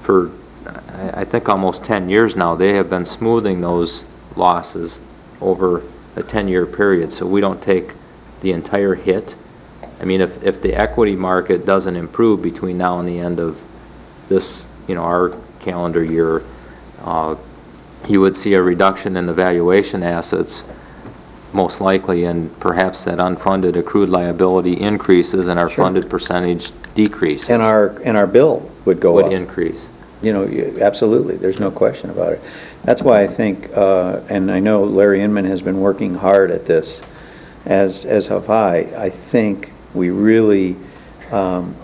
for I think almost 10 years now, they have been smoothing those losses over a 10-year period, so we don't take the entire hit. I mean, if the equity market doesn't improve between now and the end of this, our calendar year, you would see a reduction in the valuation assets, most likely, and perhaps that unfunded accrued liability increases and our funded percentage decreases. And our bill would go up. Would increase. Absolutely, there's no question about it. That's why I think, and I know Larry Inman has been working hard at this, as have I think we really,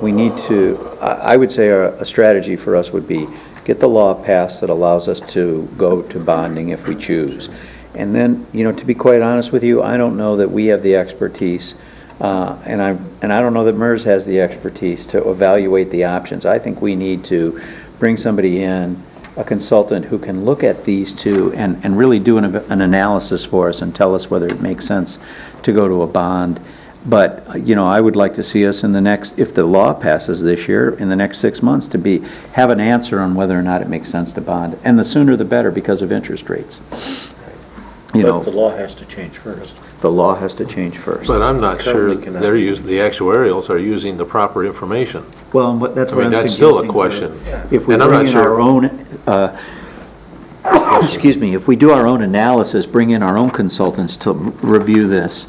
we need to, I would say a strategy for us would be get the law passed that allows us to go to bonding if we choose. And then, to be quite honest with you, I don't know that we have the expertise, and I don't know that MERS has the expertise to evaluate the options. I think we need to bring somebody in, a consultant who can look at these two and really do an analysis for us and tell us whether it makes sense to go to a bond. But, I would like to see us in the next, if the law passes this year, in the next 6 months to have an answer on whether or not it makes sense to bond. And the sooner the better because of interest rates. you know, But the law has to change first. the law has to change first. But I'm not sure Currently cannot. they're using, the actuarials are using the proper information. Well, that's I what mean, I'm that's suggesting. still a question. If we And I'm bring not in sure- our own, excuse me, if we do our own analysis, bring in our own consultants to review this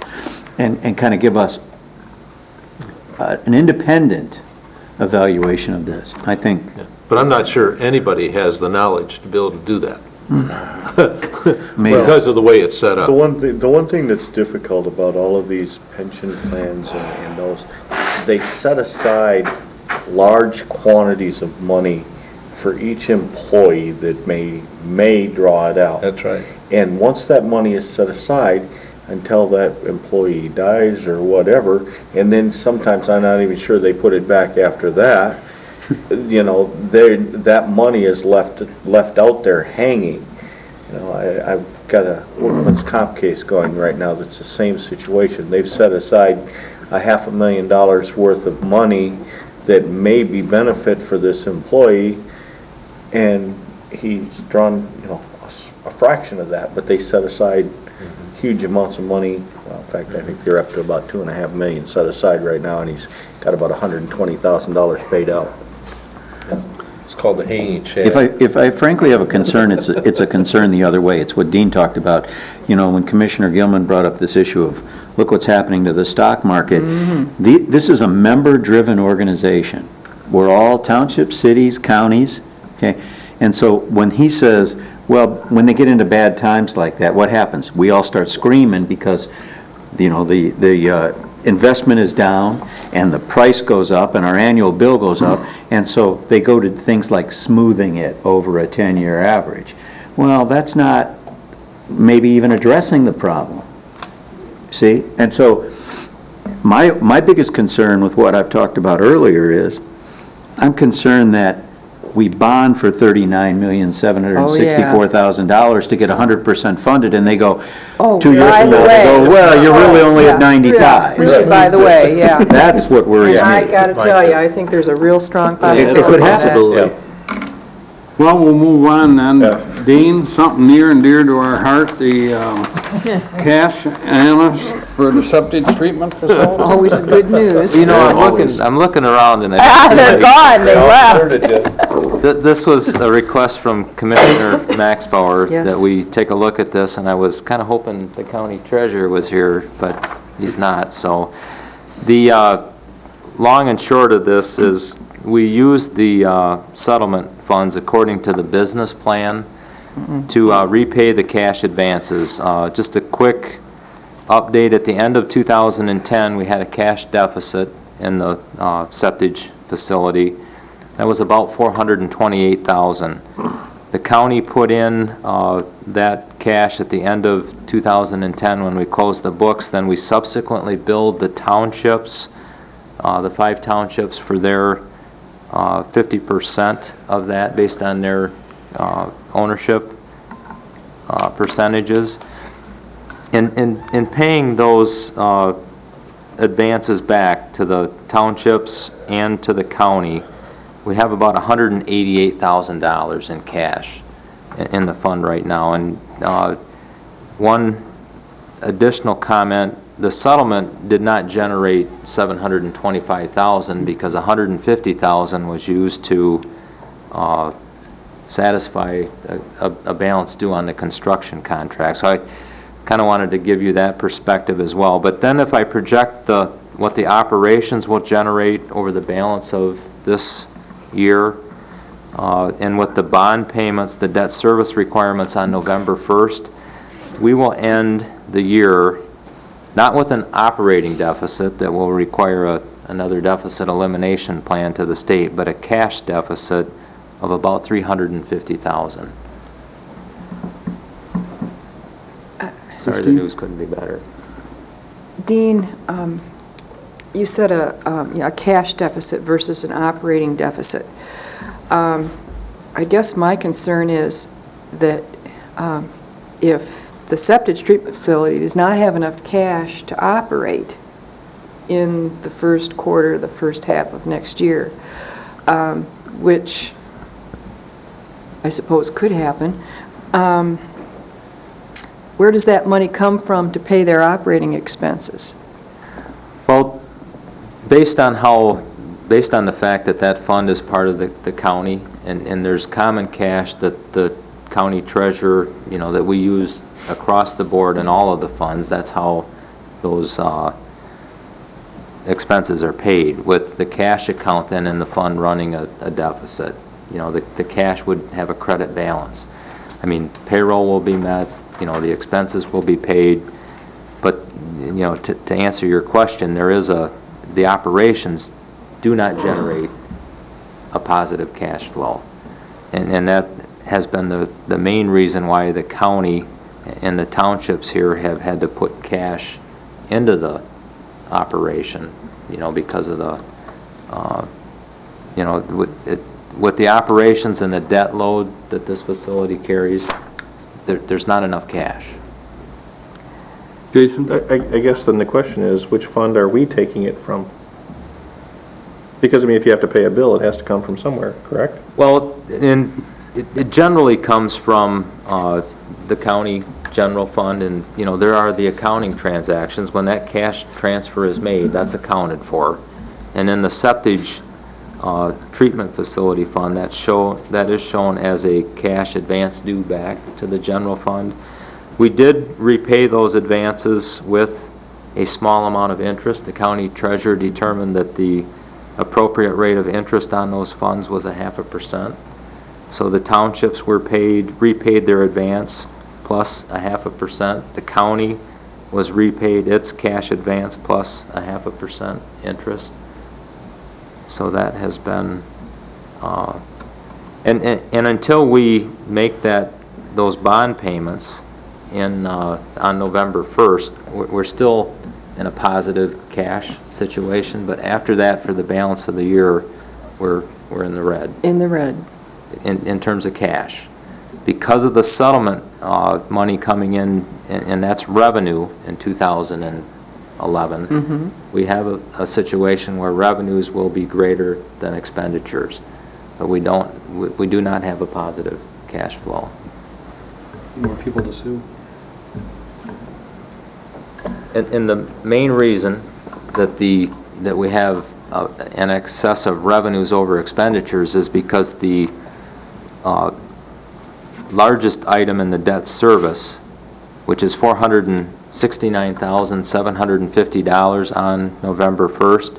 and kind of give us an independent evaluation of this, I think. But I'm not sure anybody has the knowledge to be able to do that. Maybe. Because of the way it's set up. The one thing that's difficult about all of these pension plans and those, they set aside large quantities of money for each employee that may draw it out. That's right. And once that money is set aside, until that employee dies or whatever, and then sometimes I'm not even sure they put it back after that, you know, that money is left out there hanging. You know, I've got a workman's comp case going right now that's the same situation. They've set aside $500,000 worth of money that may be benefit for this employee, and he's drawn, you know, a fraction of that, but they set aside huge amounts of money. Well, in fact, I think they're up to about $2.5 million set aside right now, and he's got about $120,000 paid out. It's called the hanging chad. If I frankly have a concern, it's a concern the other way. It's what Dean talked about. You know, when Commissioner Gilman brought up this issue of, look what's happening to the stock market. This is a member-driven organization. We're all townships, cities, counties, okay? And so when he says, well, when they get into bad times like that, what happens? We all start screaming because, you know, the investment is down and the price goes up and our annual bill goes up, and so they go to things like smoothing it over a 10-year average. Well, that's not maybe even addressing the problem. See? And so my biggest concern with what I've talked about earlier is I'm concerned that we bond for $39,764,000 to get 100% funded, and they go, 2 years from now, they go, well, you're really only at 95. By the way, yeah. That's what worries And I me. got to tell you, I think there's a real strong It possibility could of that. happen. Well, we'll move on then. Dean, something near and dear to our heart, the cash analyst for the septic treatment facility. Always good news. You know, I'm looking around and I They're gone, they left. This was a request from Commissioner Maxbauer Yes. that we take a look at this, and I was kind of hoping the county treasurer was here, but he's not. So the long and short of this is we used the settlement funds according to the business plan to repay the cash advances. Just a quick update, at the end of 2010, we had a cash deficit in the septic facility. That was about $428,000. The county put in that cash at the end of 2010 when we closed the books. Then we subsequently billed the townships, the 5 townships, for their 50% of that based on their ownership percentages. In paying those advances back to the townships and to the county, we have about $188,000 in cash in the fund right now. And one additional comment, the settlement did not generate $725,000 because $150,000 was used to satisfy a balance due on the construction contract. So I kind of wanted to give you that perspective as well. But then if I project what the operations will generate over the balance of this year, and with the bond payments, the debt service requirements on November 1st, we will end the year not with an operating deficit that will require another deficit elimination plan to the state, but a cash deficit of about $350,000. Sorry, the news couldn't be better. Dean, you said a cash deficit versus an operating deficit. I guess my concern is that if the septic treatment facility does not have enough cash to operate in the first quarter, the first half of next year, which I suppose could happen, where does that money come from to pay their operating expenses? Well, based on the fact that that fund is part of the county, and there's common cash that the county treasurer, that we use across the board in all of the funds, that's how those expenses are paid, with the cash account then in the fund running a deficit. The cash would have a credit balance. I mean, payroll will be met, the expenses will be paid, but, to answer your question, the operations do not generate a positive cash flow. And that has been the main reason why the county and the townships here have had to put cash into the operation, because of the, with the operations and the debt load that this facility carries, there's not enough cash. Jason? I guess then the question is, which fund are we taking it from? Because, if you have to pay a bill, it has to come from somewhere, correct? Well, it generally comes from the county general fund, and, there are the accounting transactions. When that cash transfer is made, that's accounted for. And in the septage treatment facility fund, that is shown as a cash advance due back to the general fund. We did repay those advances with a small amount of interest. The county treasurer determined that the appropriate rate of interest on those funds was 0.5%. So the townships were repaid their advance plus 0.5%. The county was repaid its cash advance plus 0.5% interest. So that has been, and until we make those bond payments on November 1st, we're still in a positive cash situation, but after that, for the balance of the year, we're in the red. In the red. In terms of cash. Because of the settlement money coming in, and that's revenue in 2011, we have a situation where revenues will be greater than expenditures, but we do not have a positive cash flow. More people to sue. And the main reason that we have an excess of revenues over expenditures is because the largest item in the debt service, which is $469,750 on November 1st,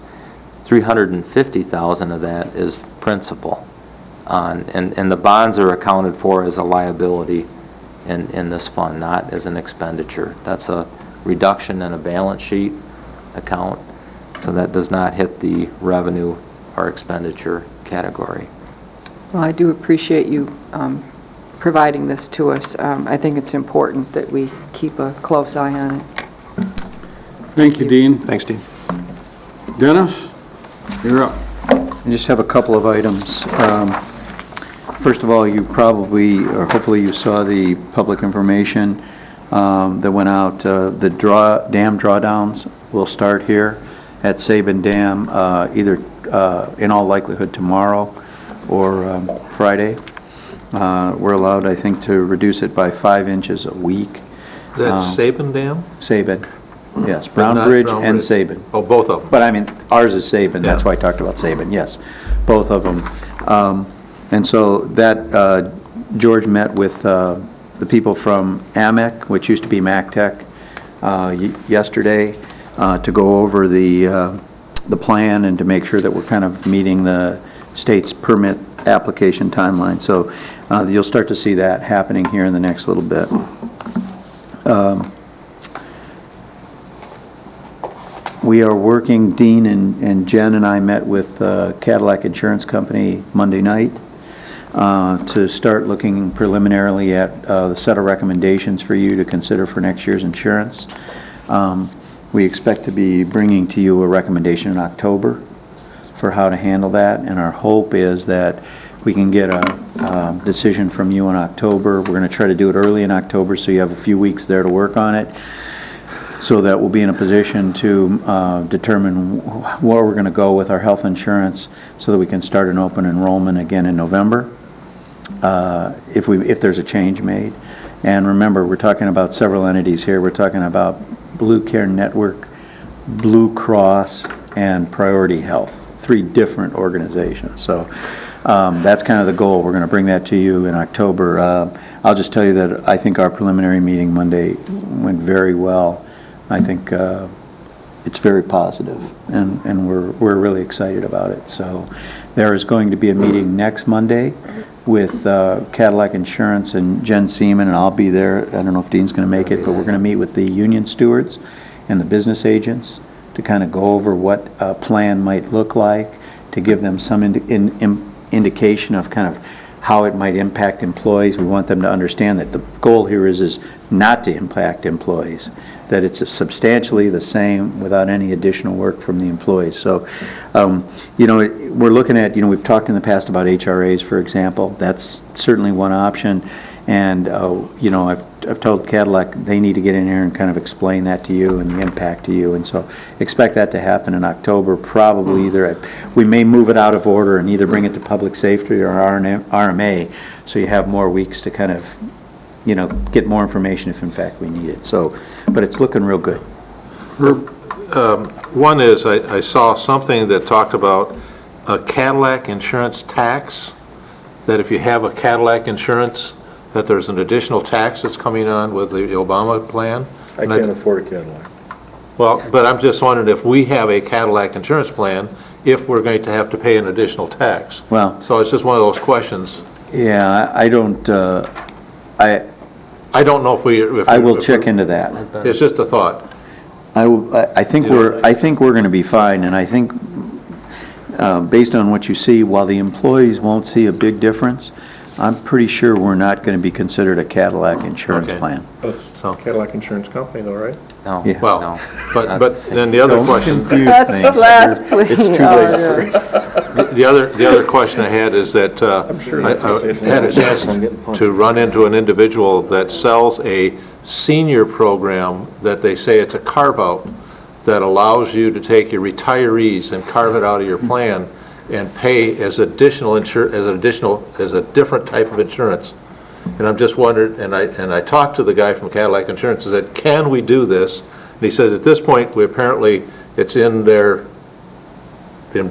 $350,000 of that is principal and the bonds are accounted for as a liability in this fund, not as an expenditure. That's a reduction in a balance sheet account, so that does not hit the revenue or expenditure category. Well, I do appreciate you providing this to us. I think it's important that we keep a close eye on it. Thank you, Dean. Thanks, Dean. Dennis, you're up. I just have a couple of items. First of all, you probably, or hopefully you saw the public information that went out. The dam drawdowns will start here at Sabin Dam either in all likelihood tomorrow or Friday. We're allowed, I think, to reduce it by 5 inches a week. Is that Sabin Dam? Sabin, yes. But Brown not Bridge Brown and Bridge. Sabin. Oh, both of them. But I mean, ours is Sabin, that's Yeah. why I talked about Sabin, yes, both of them. And so that, George met with the people from AMEC, which used to be MacTech, yesterday, to go over the plan and to make sure that we're kind of meeting the state's permit application timeline. So you'll start to see that happening here in the next little bit. We are working, Dean and Jen and I met with Cadillac Insurance Company Monday night to start looking preliminarily at the set of recommendations for you to consider for next year's insurance. We expect to be bringing to you a recommendation in October for how to handle that, and our hope is that we can get a decision from you in October. We're going to try to do it early in October so you have a few weeks there to work on it, so that we'll be in a position to determine where we're going to go with our health insurance so that we can start an open enrollment again in November if there's a change made. And remember, we're talking about several entities here. We're talking about Blue Care Network, Blue Cross, and Priority Health, 3 different organizations. So that's kind of the goal. We're going to bring that to you in October. I'll just tell you that I think our preliminary meeting Monday went very well. I think it's very positive, and we're really excited about it. So there is going to be a meeting next Monday with Cadillac Insurance and Jen Seaman, and I'll be there. I don't know if Dean's going to make it, but we're going to meet with the union stewards and the business agents to kind of go over what a plan might look like, to give them some indication of kind of how it might impact employees. We want them to understand that the goal here is not to impact employees, that it's substantially the same without any additional work from the employees. So, we're looking at, we've talked in the past about HRAs, for example. That's certainly one option. And, I've told Cadillac they need to get in here and kind of explain that to you and the impact to you. And so expect that to happen in October, probably we may move it out of order and either bring it to public safety or RMA, so you have more weeks to kind of, get more information if in fact we need it. So, but it's looking real good. One is, I saw something that talked about a Cadillac insurance tax, that if you have a Cadillac insurance, that there's an additional tax that's coming on with the Obama plan. I can't afford a Cadillac. Well, but I'm just wondering if we have a Cadillac insurance plan, if we're going to have to pay an additional tax. Well, so it's just one of those questions. Yeah, I don't know if we. I will check into that. It's just a thought. I think we're going to be fine, and I think based on what you see, while the employees won't see a big difference, I'm pretty sure we're not going to be considered a Cadillac insurance plan. It's Cadillac Insurance Company though, right? No. Yeah. Well, no. but then the other question. That's the last plea. It's too late. The other question I had is that I had a chance to run into an individual that sells a senior program that they say it's a carve-out that allows you to take your retirees and carve it out of your plan and pay as a different type of insurance. And I'm just wondering, and I talked to the guy from Cadillac Insurance and said, can we do this? And he says at this point, it's in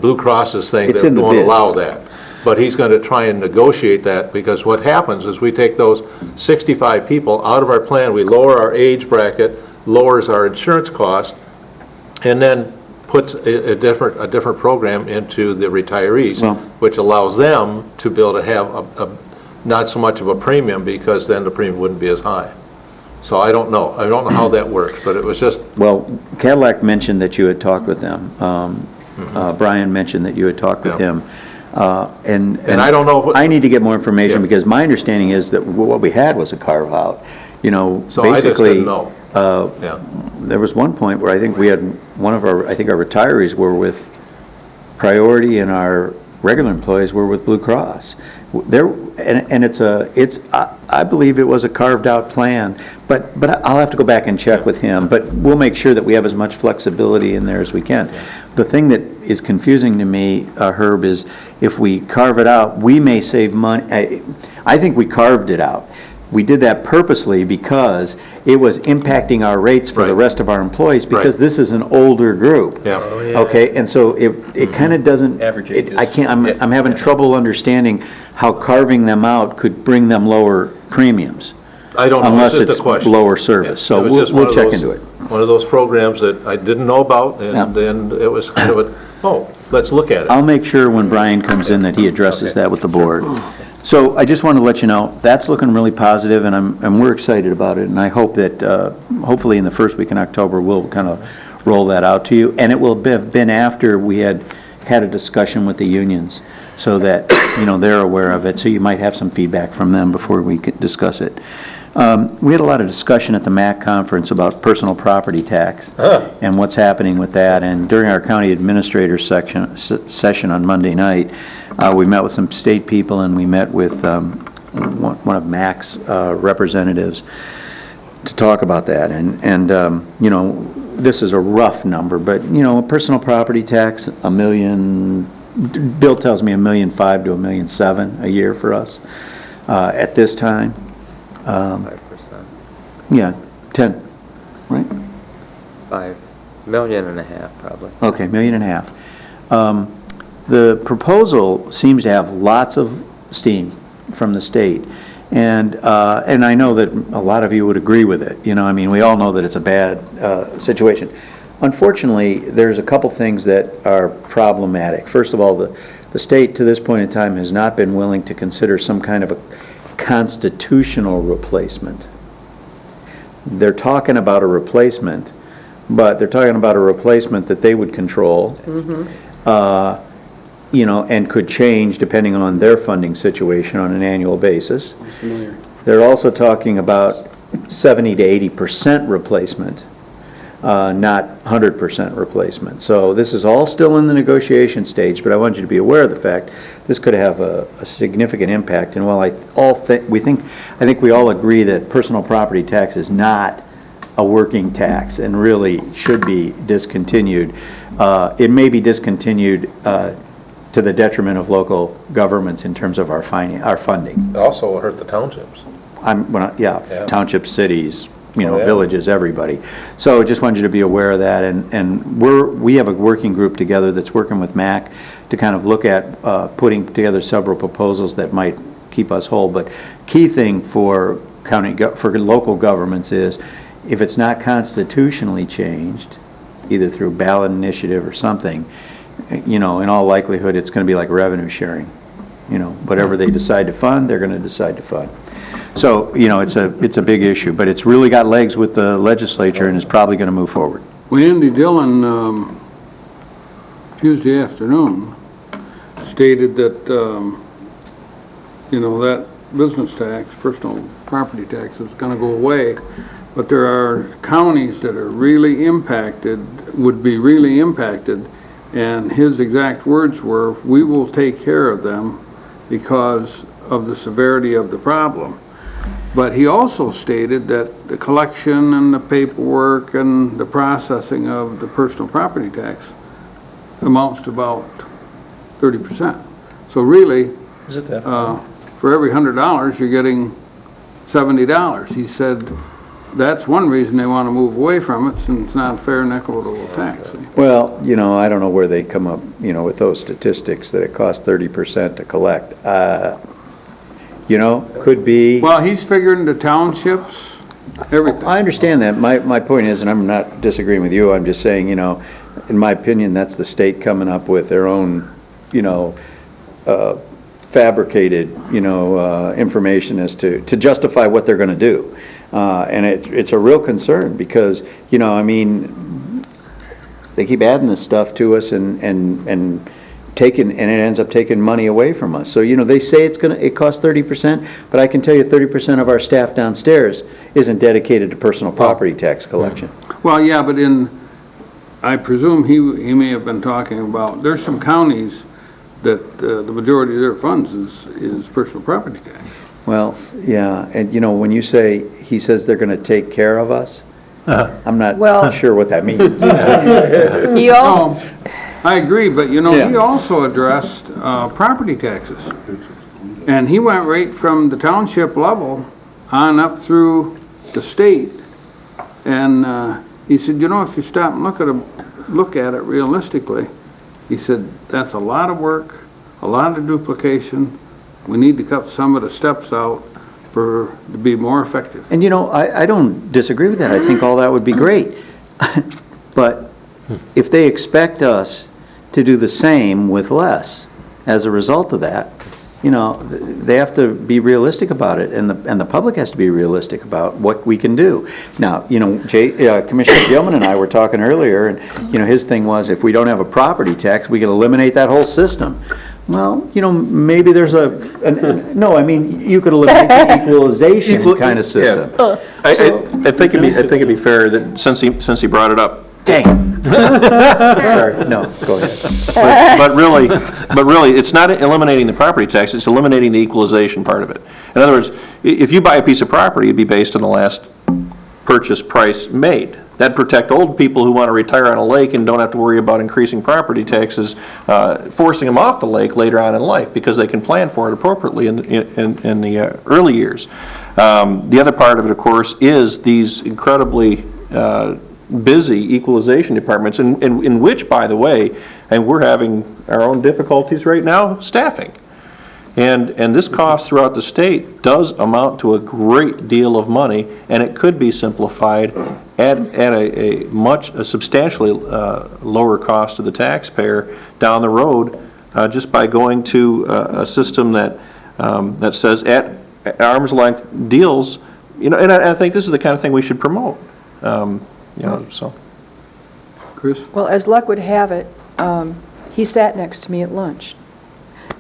Blue Cross's thing It's that in the won't bids. allow that. But he's going to try and negotiate that, because what happens is we take those 65 people out of our plan, we lower our age bracket, lowers our insurance cost, and then puts a different program into the retirees, which allows them to be able to have not so much of a premium, because then the premium wouldn't be as high. So I don't know how that works, but it was just. Well, Cadillac mentioned that you had talked with them. Brian mentioned that you had talked with him. And I don't know. I need to get more information, because my understanding is that what we had was a carve-out. So basically, I just didn't know. There was one point where I think we had our retirees were with Priority and our regular employees were with Blue Cross. I believe it was a carved-out plan, but I'll have to go back and check with him, but we'll make sure that we have as much flexibility in there as we can. The thing that is confusing to me, Herb, is if we carve it out, we may save money. I think we carved it out. We did that purposely because it was impacting our rates for the rest of our employees, because this is an older group. Okay, and so it kind of doesn't. I'm having trouble understanding how carving them out could bring them lower premiums. I don't know. Unless it's just a question. lower service. So we'll check into it. One of those programs that I didn't know about, and then it was kind of let's look at it. I'll make sure when Brian comes in that he addresses that with the board. So I just want to let you know, that's looking really positive, and we're excited about it, and I hope that, hopefully in the first week in October, we'll kind of roll that out to you, and it will have been after we had a discussion with the unions, so that, they're aware of it, so you might have some feedback from them before we could discuss it. We had a lot of discussion at the MAC conference about personal property tax and what's happening with that, and during our county administrator session on Monday night, we met with some state people, and we met with one of MAC's representatives to talk about that, and this is a rough number, but, a personal property tax, $1 million, Bill tells me $1.5 million to $1.7 million a year for us at this time. Yeah, 10, right? 5.5 million, probably. Okay, $1.5 million. The proposal seems to have lots of steam from the state, and I know that a lot of you would agree with it. You know, I mean, we all know that it's a bad situation. Unfortunately, there's a couple things that are problematic. First of all, the state to this point in time has not been willing to consider some kind of a constitutional replacement. They're talking about a replacement, but they're talking about a replacement that they would control, you know, and could change depending on their funding situation on an annual basis. Familiar. They're also talking about 70 to 80% replacement, not 100% replacement. So this is all still in the negotiation stage, but I want you to be aware of the fact this could have a significant impact. And while I think we all agree that personal property tax is not a working tax and really should be discontinued, it may be discontinued to the detriment of local governments in terms of our funding. It also will hurt the townships. Yeah, townships, cities, you know, Oh, yeah. villages, everybody. So just wanted you to be aware of that, and we have a working group together that's working with MAC to kind of look at putting together several proposals that might keep us whole. But key thing for local governments is if it's not constitutionally changed, either through ballot initiative or something, you know, in all likelihood, it's going to be like revenue sharing. You know, whatever they decide to fund, they're going to decide to fund. So, you know, it's a big issue, but it's really got legs with the legislature and is probably going to move forward. Well, Andy Dillon, Tuesday afternoon, stated that, you know, that business tax, personal property tax, is going to go away, but there are counties that are really impacted, would be really impacted, and his exact words were, "We will take care of them because of the severity of the problem." But he also stated that the collection and the paperwork and the processing of the personal property tax amounts to about 30%. So really, Is it that? for every $100, you're getting $70. He said that's one reason they want to move away from it, since it's not a fair and equitable tax. Well, you know, I don't know where they come up, you know, with those statistics that it costs 30% to collect. You know, could be. Well, he's figuring the townships, everything. I understand that. My point is, and I'm not disagreeing with you, I'm just saying, you know, in my opinion, that's the state coming up with their own, you know, fabricated, you know, information as to justify what they're going to do. And it's a real concern because, you know, I mean, they keep adding this stuff to us and taking, and it ends up taking money away from us. So, you know, they say it costs 30%, but I can tell you 30% of our staff downstairs isn't dedicated to personal property tax collection. Well, yeah, but I presume he may have been talking about, there's some counties that the majority of their funds is personal property tax. Well, yeah, and you know, when you say, he says they're going to take care of us, I'm not sure what that means. He also, No, I agree, but you know, he Yeah. also addressed property taxes. And he went right from the township level on up through the state. And he said, you know, if you stop and look at it realistically, he said, that's a lot of work, a lot of duplication. We need to cut some of the steps out to be more effective. And you know, I don't disagree with that. I think all that would be great. But if they expect us to do the same with less as a result of that, you know, they have to be realistic about it, and the public has to be realistic about what we can do. Now, you know, Commissioner Gilman and I were talking earlier, and, you know, his thing was, if we don't have a property tax, we can eliminate that whole system. Well, you know, maybe there's no, I mean, you could eliminate the equalization kind of system. I think it'd be fair that since he brought it up. Dang. Sorry, no, go ahead. But really, it's not eliminating the property tax, it's eliminating the equalization part of it. In other words, if you buy a piece of property, it'd be based on the last purchase price made. That'd protect old people who want to retire on a lake and don't have to worry about increasing property taxes, forcing them off the lake later on in life, because they can plan for it appropriately in the early years. The other part of it, of course, is these incredibly busy equalization departments, in which, by the way, and we're having our own difficulties right now, staffing. And this cost throughout the state does amount to a great deal of money, and it could be simplified at a substantially lower cost to the taxpayer down the road, just by going to a system that says at arm's length deals, and I think this is the kind of thing we should promote, so. Chris? Well, as luck would have it, he sat next to me at lunch.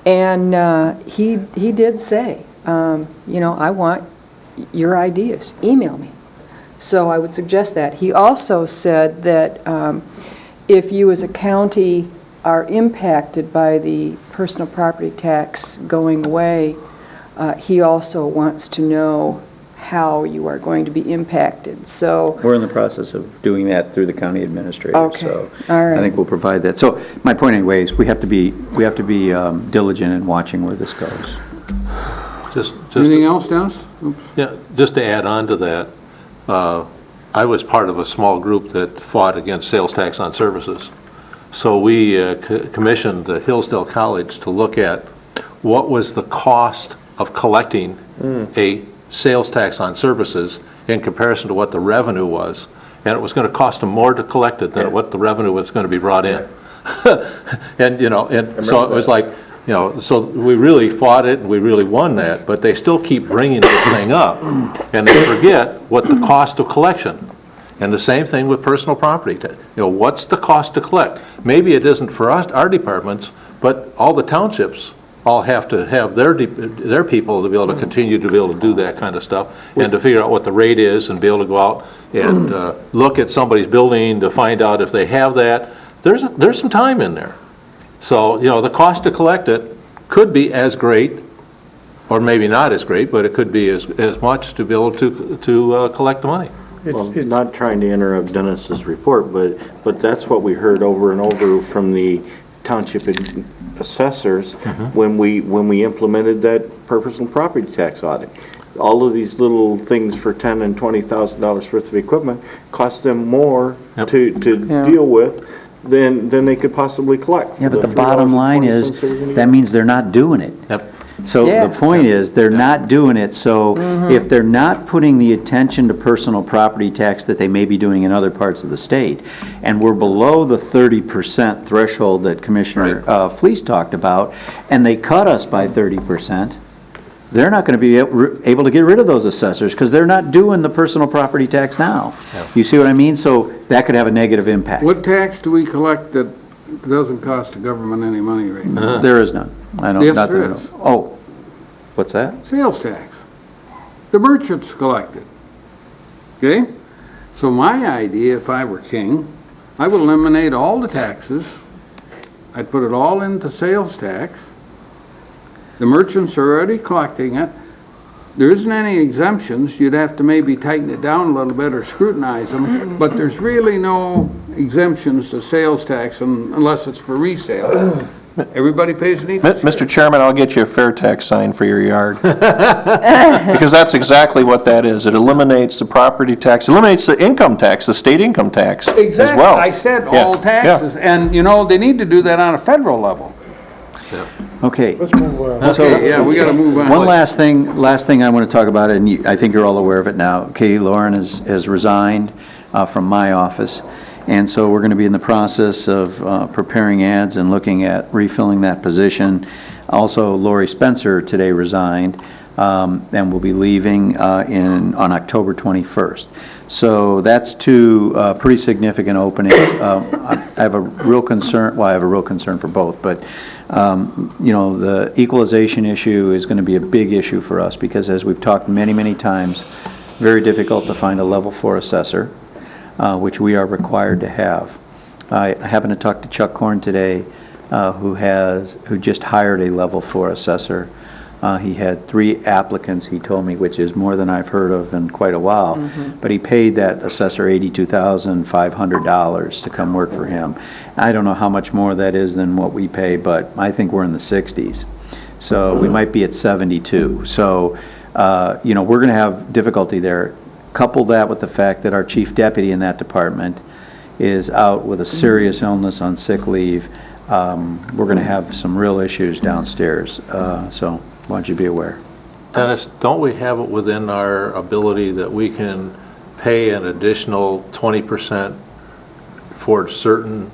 And he did say, I want your ideas, email me. So I would suggest that. He also said that if you as a county are impacted by the personal property tax going away, he also wants to know how you are going to be impacted. So We're in the process of doing that through the county administrator. Okay. So All right. I think we'll provide that. So my point anyway is we have to be diligent in watching where this goes. Anything else, Dennis? Yeah, just to add on to that, I was part of a small group that fought against sales tax on services. So we commissioned the Hillsdale College to look at what was the cost of collecting a sales tax on services in comparison to what the revenue was. And it was going to cost them more to collect it than what the revenue was going to be brought in. And so it was like, so we really fought it and we really won that, but they still keep bringing this thing up and they forget what the cost of collection. And the same thing with personal property. What's the cost to collect? Maybe it isn't for us, our departments, but all the townships all have to have their people to be able to continue to be able to do that kind of stuff and to figure out what the rate is and be able to go out and look at somebody's building to find out if they have that. There's some time in there. So, the cost to collect it could be as great, or maybe not as great, but it could be as much to be able to collect the money. Well, not trying to interrupt Dennis's report, but that's what we heard over and over from the township assessors when we implemented that personal property tax audit. All of these little things for $10,000 and $20,000 worth of equipment cost them more to deal with than they could possibly collect. Yeah, but the bottom line is, that means they're not doing it. Yep. So the point is, they're not doing it, so if they're not putting the attention to personal property tax that they may be doing in other parts of the state, and we're below the 30% threshold that Commissioner Fleece talked about, and they cut us by 30%, they're not going to be able to get rid of those assessors, because they're not doing the personal property tax now. You see what I mean? So that could have a negative impact. What tax do we collect that doesn't cost the government any money right now? There is none. I don't. Yes, not that there I know. is. Oh, what's that? Sales tax. The merchants collect it. Okay? So my idea, if I were king, I would eliminate all the taxes. I'd put it all into sales tax. The merchants are already collecting it. There isn't any exemptions. You'd have to maybe tighten it down a little bit or scrutinize them, but there's really no exemptions to sales tax unless it's for resale. Everybody pays an equal share. Mr. Chairman, I'll get you a fair tax sign for your yard. Because that's exactly what that is. It eliminates the property tax, eliminates the income tax, the state income tax as Exactly. well. I said all taxes, and they need to do that on a federal level. Okay. Let's move on. Okay, yeah, we gotta move on. One last thing I want to talk about, and I think you're all aware of it now. Katie Lauren has resigned from my office, and so we're going to be in the process of preparing ads and looking at refilling that position. Also, Lori Spencer today resigned, and will be leaving on October 21st. So that's two pretty significant openings. I have a real concern, well, I have a real concern for both, but the equalization issue is going to be a big issue for us because, as we've talked many, many times, very difficult to find a level 4 assessor, which we are required to have. I happened to talk to Chuck Korn today, who just hired a level 4 assessor. He had 3 applicants, he told me, which is more than I've heard of in quite a while. But he paid that assessor $82,500 to come work for him. I don't know how much more that is than what we pay, but I think we're in the 60s. So we might be at 72. So we're going to have difficulty there. Couple that with the fact that our chief deputy in that department is out with a serious illness on sick leave. We're going to have some real issues downstairs, so why don't you be aware? Dennis, don't we have it within our ability that we can pay an additional 20% for certain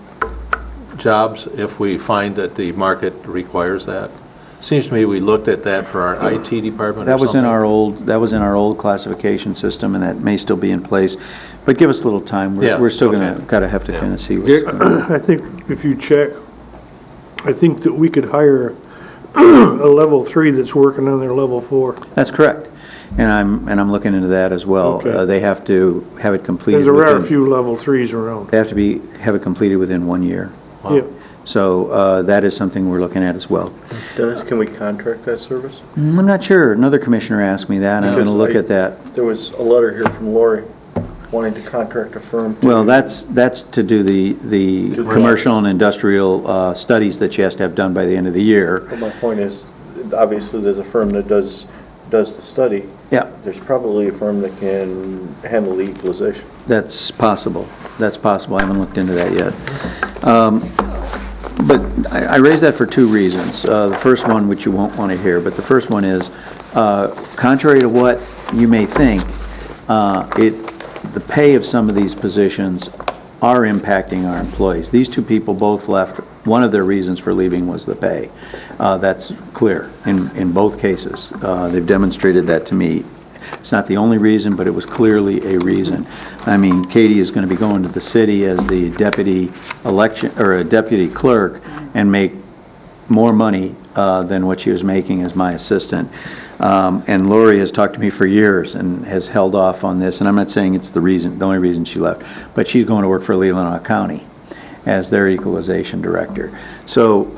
jobs if we find that the market requires that? Seems to me we looked at that for our IT department or That was in something. that was in our old classification system, and that may still be in place. But give us a little time. Yeah, We're still okay. gotta have to kind of see what's going on. I think if you check, I think that we could hire a level 3 that's working on their level 4. That's correct. And I'm looking into that as well. Okay. They have to have it completed There's a rare within, few level 3s around. they have to have it completed within 1 year. Yep. So that is something we're looking at as well. Dennis, can we contract that service? I'm not sure. Another commissioner asked me that, and I'm going to look at that. There was a letter here from Lori wanting to contract a firm. Well, that's to do the commercial and industrial studies that she has to have done by the end of the year. But my point is, obviously, there's a firm that does the study. Yeah. There's probably a firm that can handle the equalization. That's possible. That's possible. I haven't looked into that yet. But I raise that for two reasons. The first one, which you won't want to hear, but the first one is, contrary to what you may think, the pay of some of these positions are impacting our employees. These two people both left. One of their reasons for leaving was the pay. That's clear in both cases. They've demonstrated that to me. It's not the only reason, but it was clearly a reason. I mean, Katie is going to be going to the city as the deputy deputy clerk and make more money than what she was making as my assistant. And Lori has talked to me for years and has held off on this, and I'm not saying it's the only reason she left, but she's going to work for Leelanau County as their equalization director. So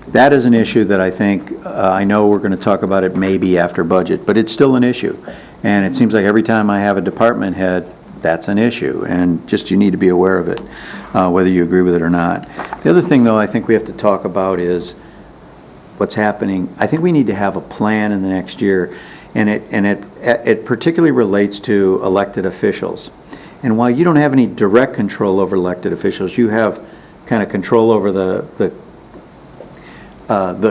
that is an issue that I think, I know we're going to talk about it maybe after budget, but it's still an issue. And it seems like every time I have a department head, that's an issue, and just you need to be aware of it, whether you agree with it or not. The other thing, though, I think we have to talk about is what's happening. I think we need to have a plan in the next year, and it particularly relates to elected officials. And while you don't have any direct control over elected officials, you have kind of control over the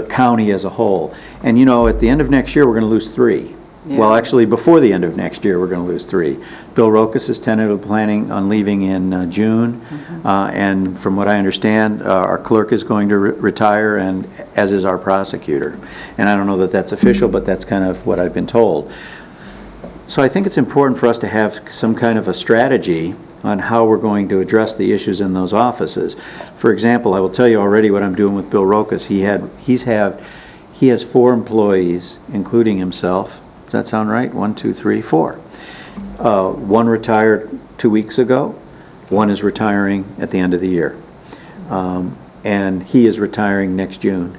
county as a whole. And at the end of next year, we're going to lose 3. Yeah. Well, actually, before the end of next year, we're going to lose 3. Bill Rokas is tentatively planning on leaving in June, and from what I understand, our clerk is going to retire, and as is our prosecutor. And I don't know that that's official, but that's kind of what I've been told. So I think it's important for us to have some kind of a strategy on how we're going to address the issues in those offices. For example, I will tell you already what I'm doing with Bill Rokas. He has 4 employees, including himself. Does that sound right? 1, 2, 3, 4. 1 retired 2 weeks ago. 1 is retiring at the end of the year. And he is retiring next June.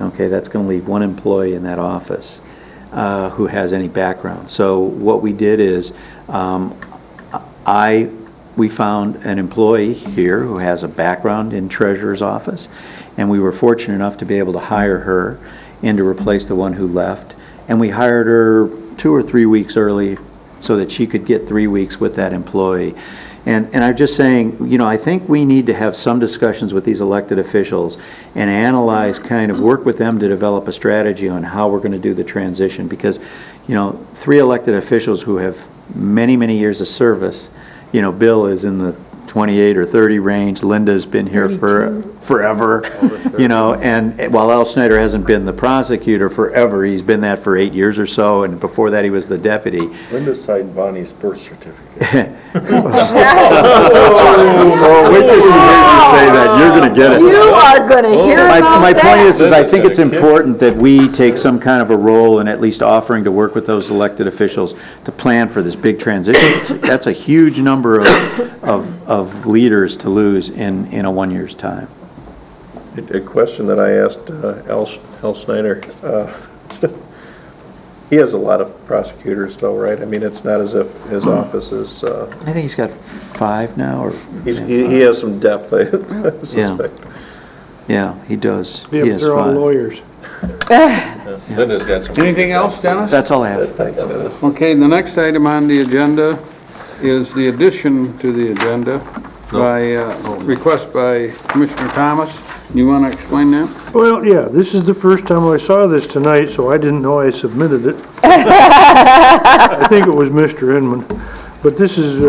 Okay, that's going to leave 1 employee in that office who has any background. So what we did is we found an employee here who has a background in treasurer's office, and we were fortunate enough to be able to hire her in to replace the one who left. And we hired her 2 or 3 weeks early so that she could get 3 weeks with that employee. And I'm just saying, I think we need to have some discussions with these elected officials and analyze, kind of work with them to develop a strategy on how we're going to do the transition. Because, 3 elected officials who have many, many years of service, Bill is in the 28 or 30 range, Linda's been here for forever, and while Al Schneider hasn't been the prosecutor forever, he's been that for 8 years or so, and before that he was the deputy. Linda signed Bonnie's birth certificate. Oh, wait till she hears you say that, you're going to get it. You are going to hear about that. My point is I think it's important that we take some kind of a role in at least offering to work with those elected officials to plan for this big transition. That's a huge number of leaders to lose in a 1 year's time. A question that I asked Al Snyder, he has a lot of prosecutors though, right? I mean, it's not as if his office is... I think he's got 5 now. Or he has some depth, I suspect. Yeah, he does. Yeah, He but has they're all 5. lawyers. Linda's got some. Anything else, Dennis? That's all I have. Thanks, Dennis. Okay, the next item on the agenda is the addition to the agenda by, request by Commissioner Thomas. You want to explain that? Well, yeah, this is the first time I saw this tonight, so I didn't know I submitted it. I think it was Mr. Inman. But this is,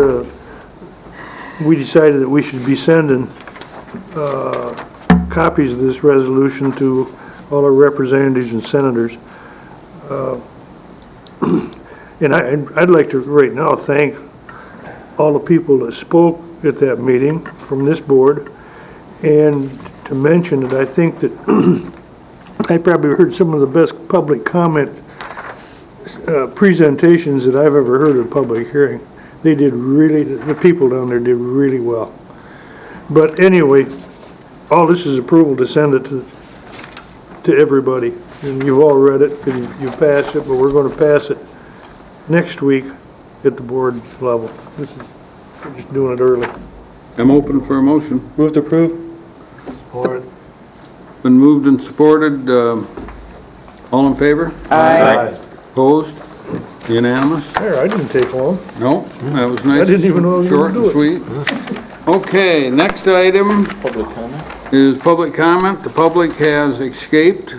we decided that we should be sending copies of this resolution to all our representatives and senators. And I'd like to right now thank all the people that spoke at that meeting from this board, and to mention that I think that I probably heard some of the best public comment presentations that I've ever heard at a public hearing. They did really, the people down there did really well. But anyway, all this is approval to send it to everybody. And you've all read it, and you passed it, but we're going to pass it next week at the board level. We're just doing it early. I'm open for a motion. Move to approve. Support. Been moved and supported. All in favor? Aye. Opposed? Unanimous? There, I didn't take long. No, that was nice. I didn't even know I was Short gonna and do it. sweet. Okay, next item is public comment. The public has escaped.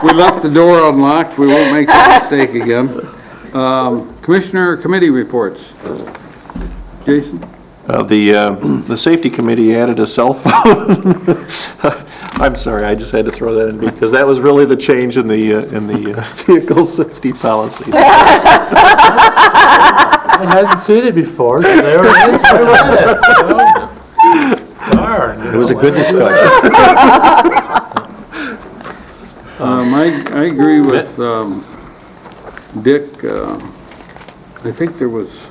We left the door unlocked. We won't make that mistake again. Commissioner committee reports. Jason? The safety committee added a cell phone. I'm sorry, I just had to throw that in because that was really the change in the vehicle safety policies. I hadn't seen it before, so there it is. I read it. Darn. It was a good discussion. I agree with Dick. I think there was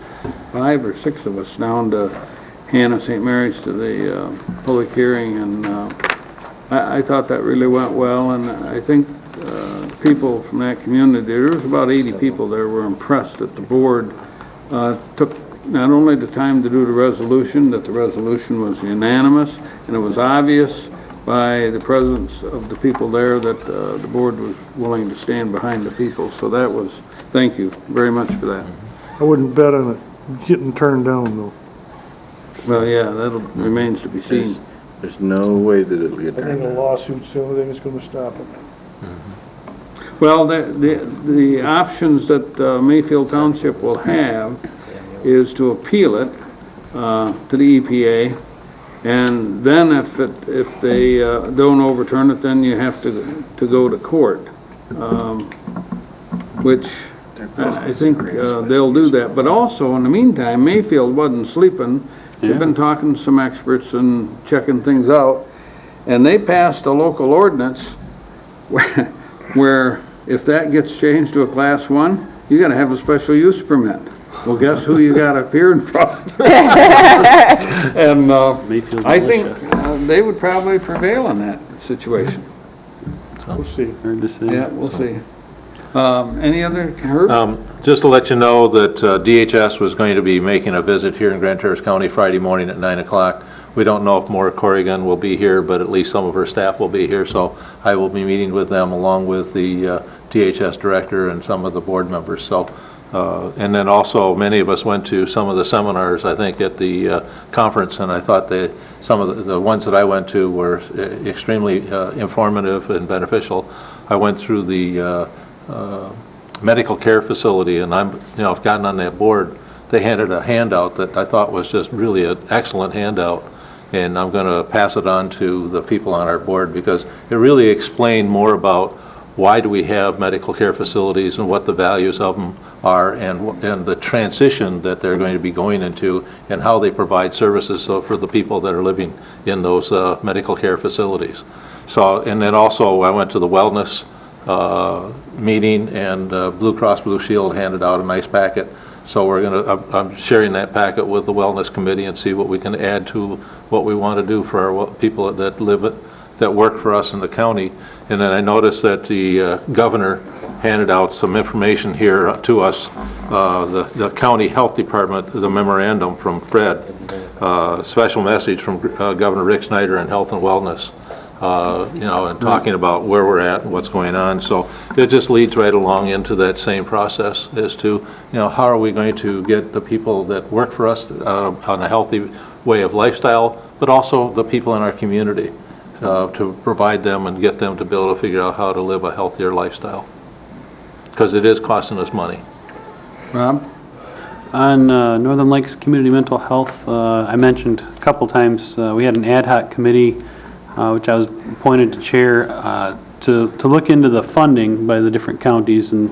5 or 6 of us down to Hannah St. Mary's to the public hearing, and I thought that really went well, and I think people from that community, there was about 80 people there, were impressed that the board took not only the time to do the resolution, that the resolution was unanimous, and it was obvious by the presence of the people there that the board was willing to stand behind the people. So that was, thank you very much for that. I wouldn't bet on it getting turned down, though. Well, yeah, that remains to be seen. There's no way that it'll get I think a lawsuit's the only thing that's going to stop it. Well, the options that Mayfield Township will have is to appeal it to the EPA, and then if they don't overturn it, then you have to go to court, which I think they'll do that. But also, in the meantime, Mayfield wasn't sleeping. They've been talking to some experts and checking things out, and they passed a local ordinance where if that gets changed to a Class 1, you got to have a special use permit. Well, guess who you got up here in front? And I think they would probably prevail in that situation. We'll see. Yeah, we'll see. Any other, Herb? Just to let you know that DHS was going to be making a visit here in Grand Traverse County Friday morning at 9 o'clock. We don't know if Maura Corrigan will be here, but at least some of her staff will be here, so I will be meeting with them along with the DHS director and some of the board members. So, and then also, many of us went to some of the seminars, I think, at the conference, and I thought some of the ones that I went to were extremely informative and beneficial. I went through the medical care facility, and I've gotten on that board. They handed a handout that I thought was just really an excellent handout, and I'm going to pass it on to the people on our board because it really explained more about why do we have medical care facilities and what the values of them are, and the transition that they're going to be going into and how they provide services for the people that are living in those medical care facilities. So, and then also I went to the wellness meeting, and Blue Cross Blue Shield handed out a nice packet. So I'm sharing that packet with the Wellness Committee and see what we can add to what we want to do for our people that that work for us in the county. And then I noticed that the governor handed out some information here to us, the county health department, the memorandum from Fred, special message from Governor Rick Snyder and Health and Wellness. and talking about where we're at and what's going on. So it just leads right along into that same process as to, how are we going to get the people that work for us on a healthy way of lifestyle, but also the people in our community, to provide them and get them to be able to figure out how to live a healthier lifestyle. Because it is costing us money. Rob? On Northern Lakes Community Mental Health, I mentioned a couple times, we had an ad hoc committee, which I was appointed to chair, to look into the funding by the different counties, and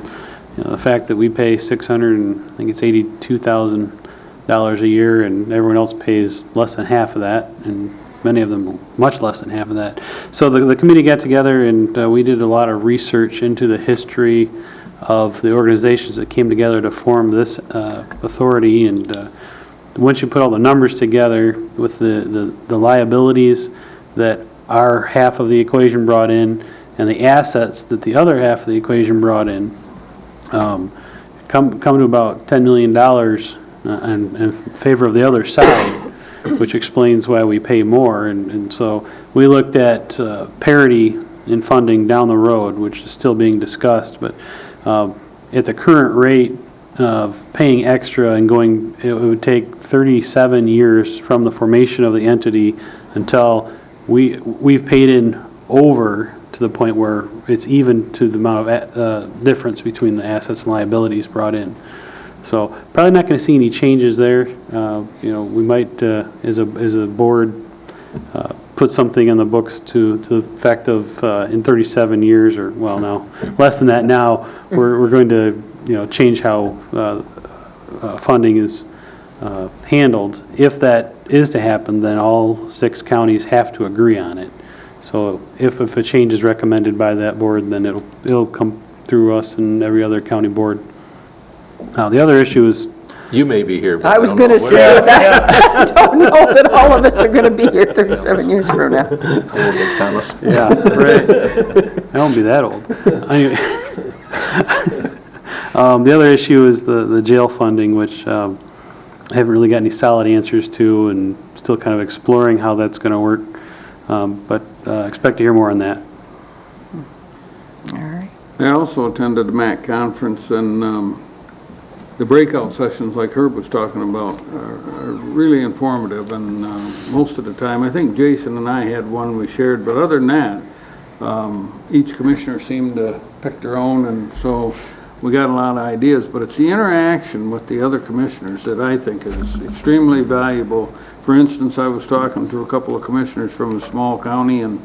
the fact that we pay $682,000 a year, and everyone else pays less than half of that, and many of them much less than half of that. So the committee got together, and we did a lot of research into the history of the organizations that came together to form this authority. And once you put all the numbers together with the liabilities that our half of the equation brought in and the assets that the other half of the equation brought in, come to about $10 million in favor of the other side, which explains why we pay more. And so we looked at parity in funding down the road, which is still being discussed, but at the current rate of paying extra and going, it would take 37 years from the formation of the entity until we've paid in over to the point where it's even to the amount of difference between the assets and liabilities brought in. So probably not going to see any changes there. We might, as a board, put something in the books to the effect of in 37 years, or well, now less than that. Now we're going to change how funding is handled. If that is to happen, then all 6 counties have to agree on it. So if a change is recommended by that board, then it'll come through us and every other county board. Now the other issue is, you may be here. But I was going to say that. I don't know that all of us are going to be here 37 years from now. Thomas. yeah, right. I won't be that old. Anyway, the other issue is the jail funding, which I haven't really got any solid answers to, and still kind of exploring how that's going to work. But expect to hear more on that. All right. I also attended the MAC conference, and the breakout sessions like Herb was talking about are really informative, and most of the time, I think Jason and I had one we shared, but other than that, each commissioner seemed to pick their own, and so we got a lot of ideas, but it's the interaction with the other commissioners that I think is extremely valuable. For instance, I was talking to a couple of commissioners from a small county, and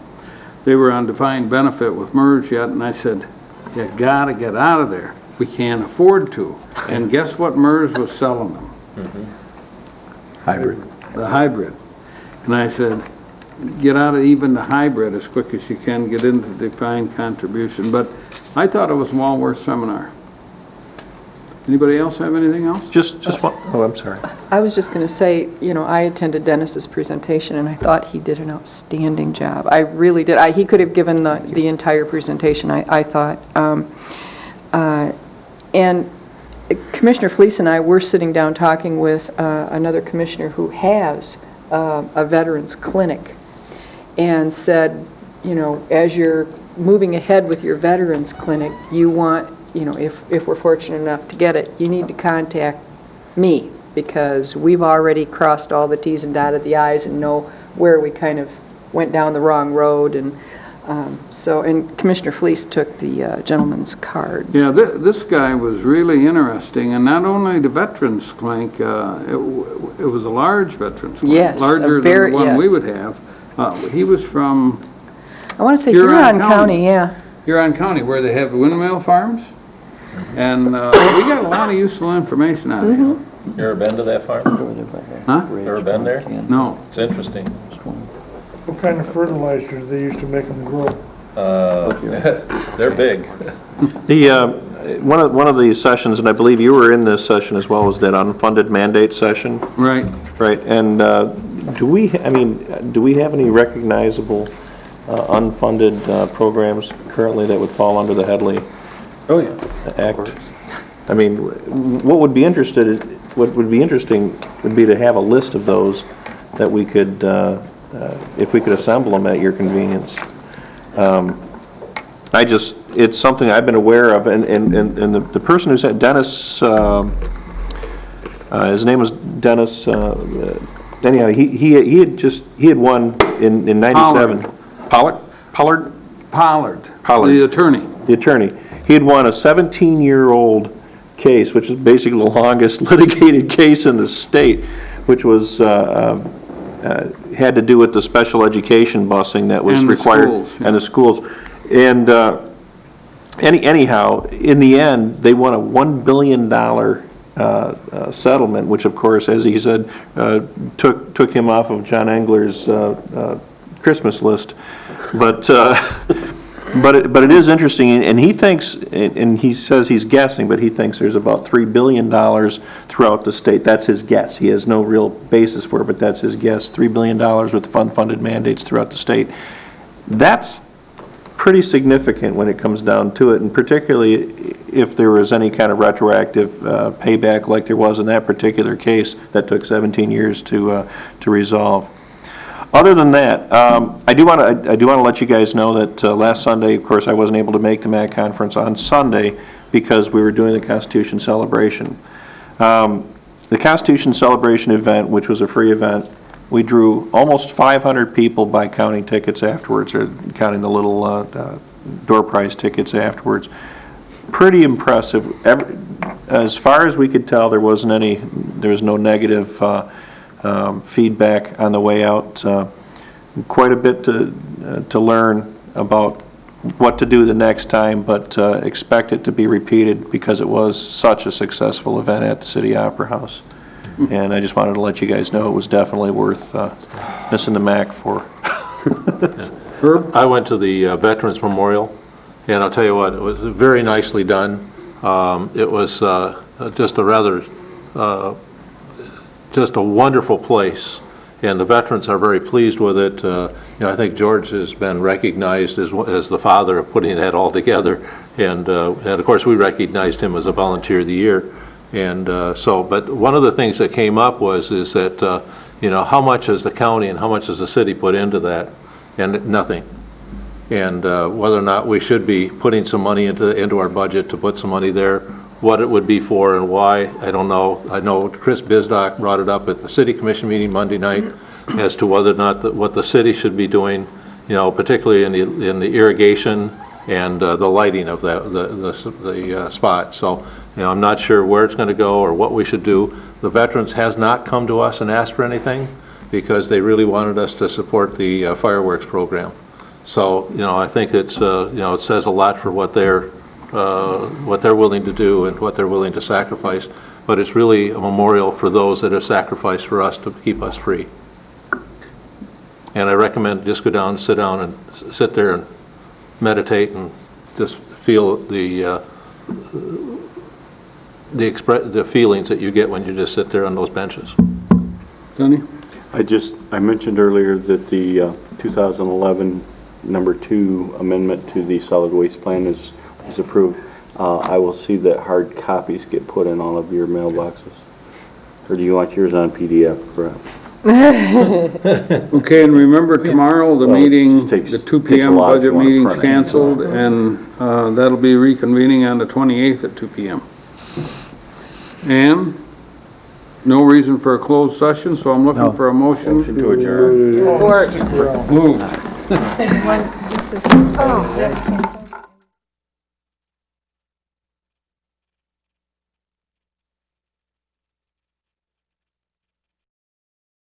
they were on defined benefit with MERS yet, and I said, you gotta get out of there. We can't afford to. And guess what MERS was selling them? Hybrid. The hybrid. And I said, get out of even the hybrid as quick as you can, get into the defined contribution. But I thought it was a well-worth seminar. Anybody else have anything else? Just one, I'm sorry. I was just going to say, I attended Dennis's presentation, and I thought he did an outstanding job. I really did. He could have given the entire presentation, I thought. And Commissioner Fleece and I were sitting down talking with another commissioner who has a veterans clinic, and said, as you're moving ahead with your veterans clinic, you want, if we're fortunate enough to get it, you need to contact me, because we've already crossed all the T's and dotted the I's and know where we kind of went down the wrong road. And and Commissioner Fleece took the gentleman's cards. Yeah, this guy was really interesting, and not only the veterans clinic, it was a large veterans clinic. Yes, larger than the one we would have. He was from I want to say Huron County, yeah. Huron County, where they have the windmill farms, and we got a lot of useful information out of him. You ever been to that farm? Huh? Ever been there? No. It's interesting. What kind of fertilizer do they use to make them grow? They're big. One of the sessions, and I believe you were in this session as well, was that unfunded mandate session. Right. Right, and do we have any recognizable unfunded programs currently that would fall under the Headley Act? I mean, what would be interesting would be to have a list of those that we could, if we could assemble them at your convenience. It's something I've been aware of, and the person who said, Dennis, his name was Dennis, anyhow, he had won in 97. Pollard? Pollard, Pollard. the attorney. The attorney. He had won a 17-year-old case, which is basically the longest litigated case in the state, which was, had to do with the special education busing that was And the required. schools, yeah. And the schools. And anyhow, in the end, they won a $1 billion settlement, which of course, as he said, took him off of John Engler's Christmas list. But it is interesting, and he thinks, and he says he's guessing, but he thinks there's about $3 billion throughout the state. That's his guess. He has no real basis for it, but that's his guess. $3 billion with fund-funded mandates throughout the state. That's pretty significant when it comes down to it, and particularly if there was any kind of retroactive payback like there was in that particular case that took 17 years to resolve. Other than that, I do want to let you guys know that last Sunday, of course, I wasn't able to make the MAC conference on Sunday because we were doing the Constitution Celebration. The Constitution Celebration event, which was a free event, we drew almost 500 people by counting tickets afterwards, or counting the little door prize tickets afterwards. Pretty impressive. As far as we could tell, there was no negative feedback on the way out. Quite a bit to learn about what to do the next time, but expect it to be repeated because it was such a successful event at the City Opera House. And I just wanted to let you guys know it was definitely worth missing the MAC for. Herb? I went to the Veterans Memorial, and I'll tell you what, it was very nicely done. It was just a wonderful place, and the veterans are very pleased with it. I think George has been recognized as the father of putting that all together, and of course we recognized him as a Volunteer of the Year. And but one of the things that came up is that how much has the county and how much has the city put into that, and nothing. And whether or not we should be putting some money into our budget to put some money there, what it would be for and why, I don't know. I know Chris Bisdock brought it up at the City Commission meeting Monday night as to whether or not what the city should be doing, particularly in the irrigation and the lighting of the spot. So, I'm not sure where it's going to go or what we should do. The veterans has not come to us and asked for anything because they really wanted us to support the fireworks program. So, I think it's, it says a lot for what they're willing to do and what they're willing to sacrifice. But it's really a memorial for those that have sacrificed for us to keep us free. And I recommend just go down and sit down and sit there and meditate and just feel the feelings that you get when you just sit there on those benches. Tony? I mentioned earlier that the 2011 number 2 amendment to the solid waste plan is approved. I will see that hard copies get put in all of your mailboxes. Or do you want yours on PDF, perhaps? Okay, and remember tomorrow, the meeting, the 2 p.m. budget meeting's canceled, and that'll be reconvening on the 28th at 2 p.m. And no reason for a closed session, so I'm looking for a motion to adjourn. Support. Move. This is